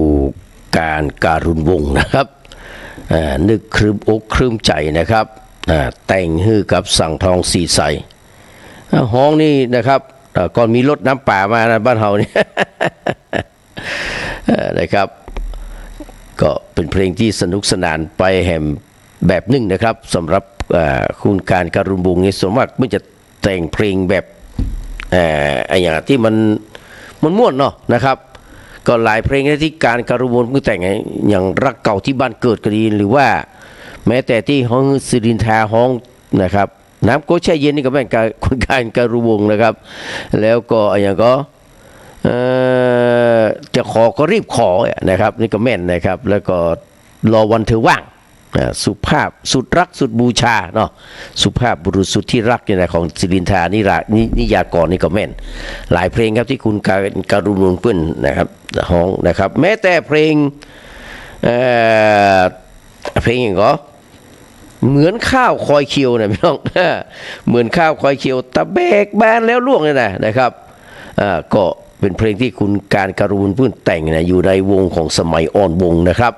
การุณวงศ์นะครับนึกครึมอกครึมใจนะครับแต่งฮือกับสั่งทองสีใสห้องนี่นะครับก่อนมีรถน้ำป่ามานะบ้านเฮานี่นะครับก็เป็นเพลงที่สนุกสนานไปแหมแบบหนึ่งนะครับสำหรับคุณการุณวงศ์นี่ส่วนมากไม่จะแต่งเพลงแบบอย่างที่มันม่วนเนาะนะครับก็หลายเพลงที่การุณวงศ์ก็แต่งอย่างรักเก่าที่บ้านเกิดก็ดีหรือว่าแม้แต่ที่ห้องสิรินทราห้องนะครับน้ำโกแช่เย็นนี่ก็เป็นคุณการุณวงศ์นะครับแล้วก็อย่างก็จะขอก็รีบขอนะครับนี่ก็แม่นนะครับแล้วก็รอวันเธอว่างสุภาพสุดรักสุดบูชาเนาะสุภาพบุรุษสุดที่รักเนี่ยนะของสิรินทรานิยากรนี่ก็แม่นหลายเพลงครับที่คุณการุณวงศ์เปิ้นนะครับห้องนะครับแม้แต่เพลงอย่างก็เหมือนข้าวคอยเคียวนะพี่น้องเหมือนข้าวคอยเคียวตะเบกแบนแล้วล่วงเลยนะครับก็เป็นเพลงที่คุณการุณวงศ์เปิ้นแต่งนะอยู่ในวงของสมัยอ่อนวงนะครับ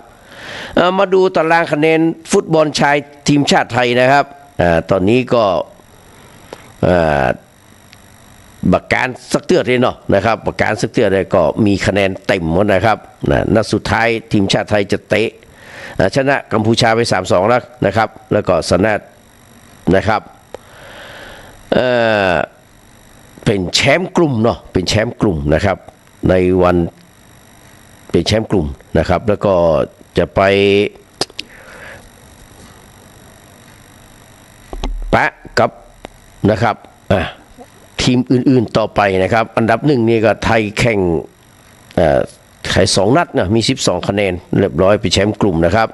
มาดูตารางคะแนนฟุตบอลชายทีมชาติไทยนะครับตอนนี้ก็บักการสักเตือดเลยเนาะนะครับบักการสักเตือดเลยก็มีคะแนนเต็มหมดนะครับนัดสุดท้ายทีมชาติไทยจะเตะชนะกัมพูชาไป 3-2 แล้วนะครับแล้วก็ชนะนะครับเป็นแชมป์กลุ่มเนาะเป็นแชมป์กลุ่มนะครับในวันเป็นแชมป์กลุ่มนะครับแล้วก็จะไปปะกับนะครับทีมอื่นๆต่อไปนะครับอันดับหนึ่งนี่ก็ไทยแข่ง2 นัดนะมี12 คะแนนเรียบร้อยเป็นแชมป์กลุ่มนะครับ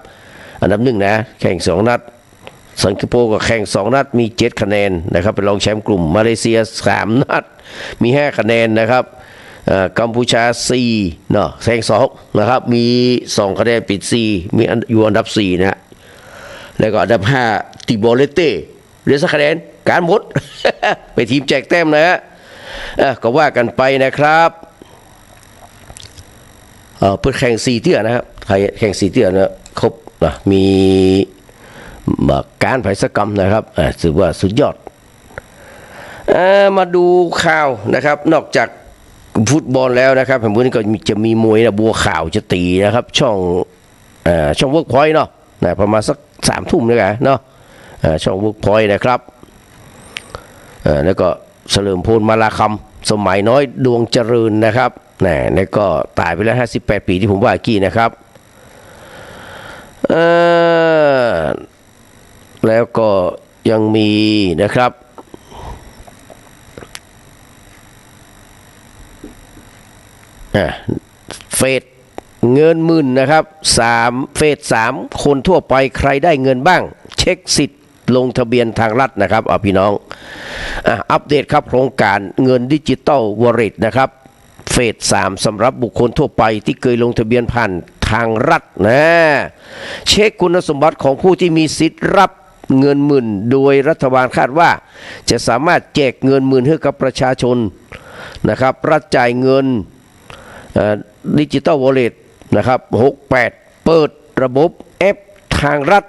อันดับหนึ่งนะแข่ง2 นัดสิงคโปร์ก็แข่ง2 นัดมี7 คะแนนนะครับเป็นรองแชมป์กลุ่มมาเลเซีย3 นัดมี5 คะแนนนะครับกัมพูชา4เนาะแข่ง2นะครับมี2 คะแนนปิด4มีอยู่อันดับ4นะแล้วก็อันดับ5ติโบเลเต้เหลือสักคะแนนการหมด ไปทีมแจกแต้มนะฮะก็ว่ากันไปนะครับเปิดแข่ง4 เที่ยนะครับไทยแข่ง4 เที่ยนะครบนะมีการไผ่สกรรมนะครับถือว่าสุดยอดมาดูข่าวนะครับนอกจากฟุตบอลแล้วนะครับผมวันนี้ก็จะมีมวยนะบัวขาวจะตีนะครับช่องเวิร์กพอยต์เนาะประมาณสัก3 ทุ่มเลยเนาะช่องเวิร์กพอยต์นะครับแล้วก็เฉลิมพลมาลาคำสมัยน้อยดวงเจริญนะครับแล้วก็ตายไปแล้ว58 ปีที่ผมว่ากี้นะครับแล้วก็ยังมีนะครับเฟสเงินหมื่นนะครับเฟส3คนทั่วไปใครได้เงินบ้างเช็คสิทธิ์ลงทะเบียนทางรัฐนะครับพี่น้องอัปเดตครับโครงการเงินดิจิตอลวอลเล็ตนะครับเฟส3สำหรับบุคคลทั่วไปที่เคยลงทะเบียนผ่านทางรัฐนะเช็คคุณสมบัติของผู้ที่มีสิทธิ์รับเงินหมื่นโดยรัฐบาลคาดว่าจะสามารถแจกเงินหมื่นให้กับประชาชนนะครับรัฐจ่ายเงินดิจิตอลวอลเล็ตนะครับ68เปิดระบบแอปทางรัฐ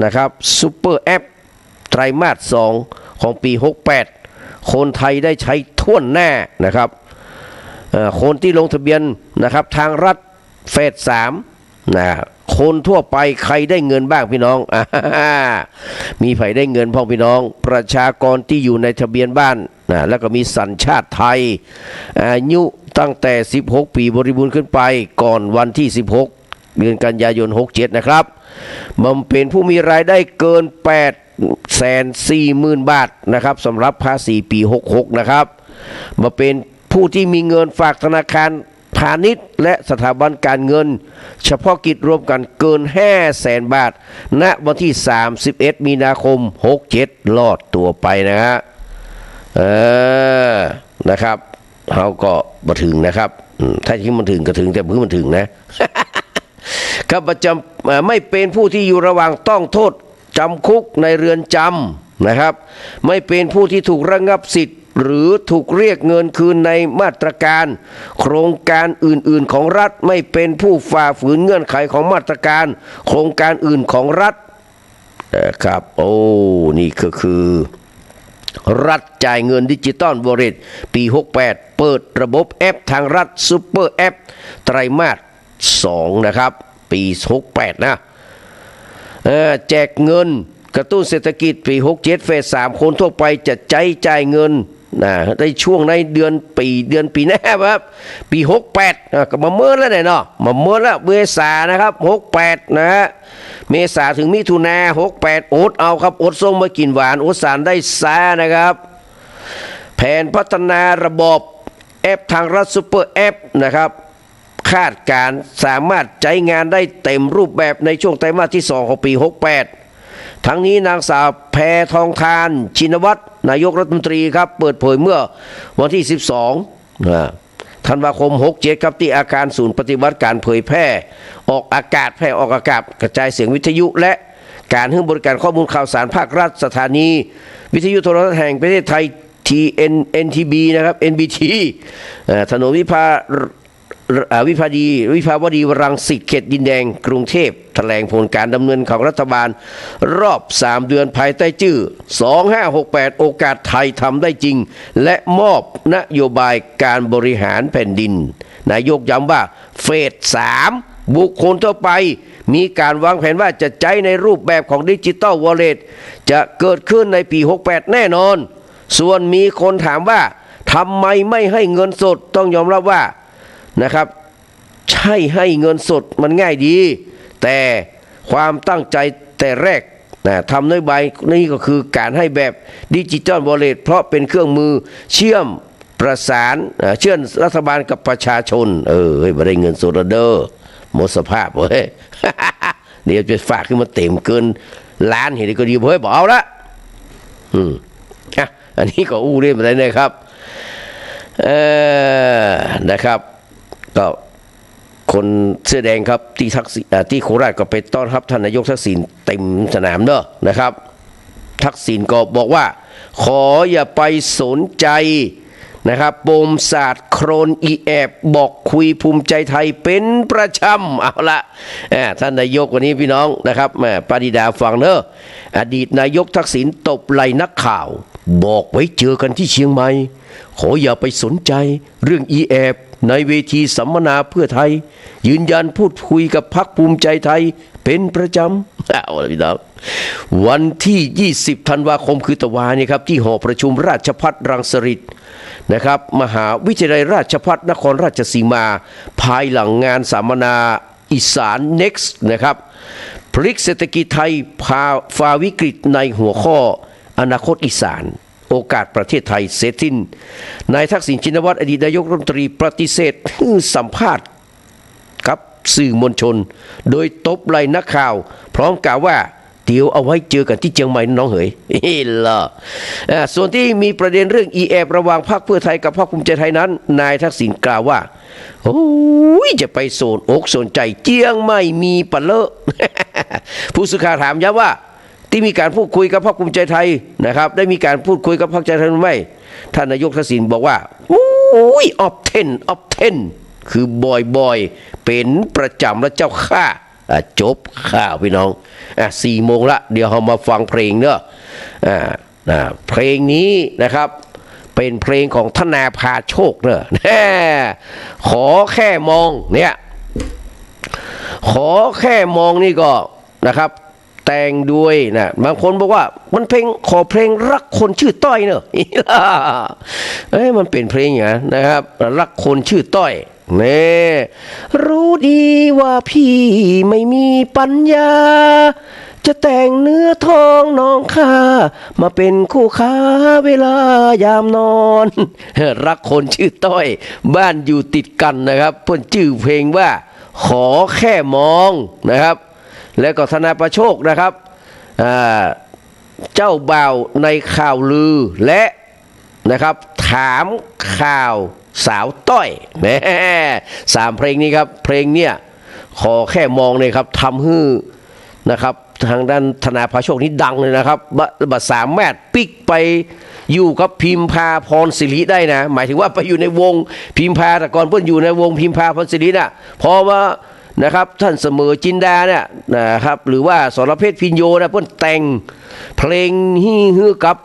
นะครับซุปเปอร์แอปไตรมาส2ของปี68คนไทยได้ใช้ทั่วหน้านะครับคนที่ลงทะเบียนนะครับทางรัฐเฟส3นะคนทั่วไปใครได้เงินบ้างพี่น้องมีใครได้เงินพ่อพี่น้องประชากรที่อยู่ในทะเบียนบ้านแล้วก็มีสัญชาติไทยอายุตั้งแต่16 ปีบริบูรณ์ขึ้นไปก่อนวันที่16 เดือนกันยายน67นะครับมันเป็นผู้มีรายได้เกิน840,000 บาทนะครับสำหรับภาษีปี66นะครับมาเป็นผู้ที่มีเงินฝากธนาคารพาณิชย์และสถาบันการเงินเฉพาะกิจรวมกันเกิน 500,000 บาทณวันที่31 มีนาคม67ลอดตัวไปนะฮะนะครับเขาก็มาถึงนะครับถ้าที่มันถึงก็ถึงแต่เพิ่งมันถึงนะครับประจำไม่เป็นผู้ที่อยู่ระหว่างต้องโทษจำคุกในเรือนจำนะครับไม่เป็นผู้ที่ถูกระงับสิทธิ์ หรือถูกเรียกเงินคืนในมาตรการโครงการอื่นๆของรัฐไม่เป็นผู้ฝ่าฝืนเงื่อนไขของมาตรการโครงการอื่นของรัฐนะครับโอ้นี่ก็คือรัฐจ่ายเงินดิจิตอลวอลเล็ตปี68เปิดระบบแอปทางรัฐซุปเปอร์แอปไตรมาส2นะครับปี68นะแจกเงินกระตุ้นเศรษฐกิจปี67เฟส3คนทั่วไปจะจ่ายเงินในช่วงในเดือนปีหน้าครับปี68ก็มาเมื่อแล้วเนี่ยเนาะมาเมื่อแล้วเมษานะครับ68นะฮะเมษาถึงมิถุนา68อดเอาครับอดส้มมากินหวานอดสารได้ซานะครับแผนพัฒนาระบบแอปทางรัฐซุปเปอร์แอปนะครับคาดการสามารถใช้งานได้เต็มรูปแบบในช่วงไตรมาสที่2ของปี68ทั้งนี้นางสาวแพทองธารชินวัตรนายกรัฐมนตรีครับเปิดเผยเมื่อวันที่12ธันวาคม67ครับที่อาคารศูนย์ปฏิบัติการเผยแพร่ออกอากาศกระจายเสียงวิทยุและการให้บริการข้อมูลข่าวสารภาครัฐสถานีวิทยุโทรทัศน์แห่งประเทศไทย TNTB นะครับ NBT ถนนวิภาวดีรังสิตเขตดินแดงกรุงเทพแถลงผลการดำเนินของรัฐบาลรอบ3เดือนภายใต้ชื่อ2568โอกาสไทยทำได้จริงและมอบนโยบายการบริหารแผ่นดินนายกย้ำว่าเฟส3บุคคลทั่วไปมีการวางแผนว่าจะใช้ในรูปแบบของดิจิตอลวอลเล็ตจะเกิดขึ้นในปี68แน่นอนส่วนมีคนถามว่าทำไมไม่ให้เงินสดต้องยอมรับว่านะครับใช่ให้เงินสดมันง่ายดีแต่ความตั้งใจแต่แรกทำนโยบายนี่ก็คือการให้แบบดิจิตอลวอลเล็ตเพราะเป็นเครื่องมือเชื่อมประสานเชื่อมรัฐบาลกับประชาชนไม่ได้เงินสดเด้อหมดสภาพเว้ย เดี๋ยวจะฝากขึ้นมาเต็มเกินล้านเห็นก็ดีเฮ้ยบอกเอาละอันนี้ก็อู้เรียบร้อยนะครับนะครับก็คนเสื้อแดงครับที่โคราชก็ไปต้อนรับท่านนายกทักษิณเต็มสนามเนอะนะครับทักษิณก็บอกว่าขออย่าไปสนใจนะครับปมศาสตร์โครนอีแอบบอกคุยภูมิใจไทยเป็นประจำเอาละท่านนายกวันนี้พี่น้องนะครับปานิดาฟังเนอะอดีตนายกทักษิณตบไหล่นักข่าวบอกไว้เจอกันที่เชียงใหม่ขออย่าไปสนใจเรื่องอีแอบในเวทีสัมมนาเพื่อไทยยืนยันพูดคุยกับพรรคภูมิใจไทยเป็นประจำเอาละพี่น้องวันที่20ธันวาคมคือตะวานี่ครับที่หอประชุมราชภัฏรังสฤษฎ์นะครับมหาวิทยาลัยราชภัฏนครราชสีมาภายหลังงานสัมมนาอีสาน Next นะครับพลิกเศรษฐกิจไทยฝ่าวิกฤตในหัวข้ออนาคตอีสานโอกาสประเทศไทยเสร็จสิ้นนายทักษิณชินวัตรอดีตนายกรัฐมนตรีปฏิเสธสัมภาษณ์ครับสื่อมวลชนโดยตบไหล่นักข่าวพร้อมกล่าวว่าเดี๋ยวเอาไว้เจอกันที่เชียงใหม่น้องเหยล่ะส่วนที่มีประเด็นเรื่องอีแอบระหว่างพรรคเพื่อไทยกับพรรคภูมิใจไทยนั้นนายทักษิณกล่าวว่าโอ้ยจะไปโซนอกโซนใจเจียงไม่มีปะเลอะ ผู้สื่อข่าวถามย้ำว่าที่มีการพูดคุยกับพรรคภูมิใจไทยนะครับได้มีการพูดคุยกับพรรคใจไทยหรือไม่ท่านนายกทักษิณบอกว่าโอ้ยออฟเทนคือบ่อยเป็นประจำแล้วเจ้าข้าจบข่าวพี่น้อง4 โมงละเดี๋ยวเรามาฟังเพลงเนอะเพลงนี้นะครับเป็นเพลงของธนาภาโชคเนอะขอแค่มองเนี่ยขอแค่มองนี่ก็นะครับแต่งด้วยนะบางคนบอกว่ามันเพลงขอเพลงรักคนชื่อต้อยเนอะมันเป็นเพลงอย่างนั้นนะครับรักคนชื่อต้อยนี่รู้ดีว่าพี่ไม่มีปัญญาจะแต่งเนื้อทองน้องข้ามาเป็นคู่ค้าเวลายามนอนรักคนชื่อต้อยบ้านอยู่ติดกันนะครับเพิ่นชื่อเพลงว่าขอแค่มองนะครับแล้วก็ธนาประโชคนะครับเจ้าบ่าวในข่าวลือและนะครับถามข่าวสาวต้อยแม่3 เพลงนี้ครับเพลงเนี่ยขอแค่มองเลยครับทำให้นะครับทางด้านธนาภาโชคนี้ดังเลยนะครับบัดสามารถปิกไป อยู่กับพิมพาพรศิริได้นะหมายถึงว่าไปอยู่ในวงพิมพาแต่ก่อนเพิ่นอยู่ในวงพิมพาพรศิริน่ะพอมานะครับท่านเสมอจินดาเนี่ยนะครับหรือว่าสรเพชรพินโยนะเพิ่นแต่งเพลงฮือกับ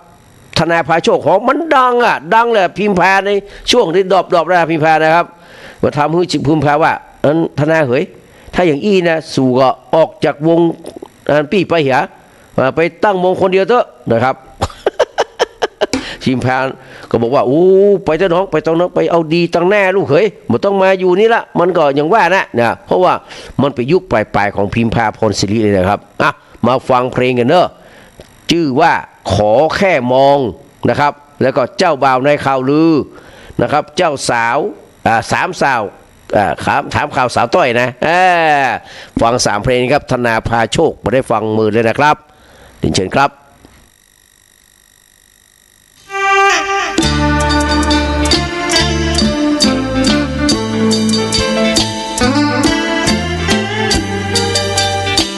ธนาภาโชคของมันดังอ่ะดังเลยพิมพาในช่วงที่ดอบนะพิมพานะครับมาทำให้พิมพาว่าธนาเฮ้ยถ้าอย่างอี้นะสู่ก็ออกจากวงปี้ไปเหียไปตั้งวงคนเดียวเถอะนะครับ พิมพาก็บอกว่าไปเถอะน้องไปต้องน้องไปเอาดีตั้งแน่ลูกเฮ้ยมันต้องมาอยู่นี่ละมันก็อย่างว่านะเพราะว่ามันไปยุคปลายของพิมพาพรศิริเลยนะครับมาฟังเพลงกันเนอะชื่อว่าขอแค่มองนะครับแล้วก็เจ้าบ่าวในข่าวลือนะครับเจ้าสาวสามสาวถามข่าวสาวต้อยนะฟัง3 เพลงครับธนาภาโชคมาได้ฟังมือเลยนะครับเรียนเชิญครับ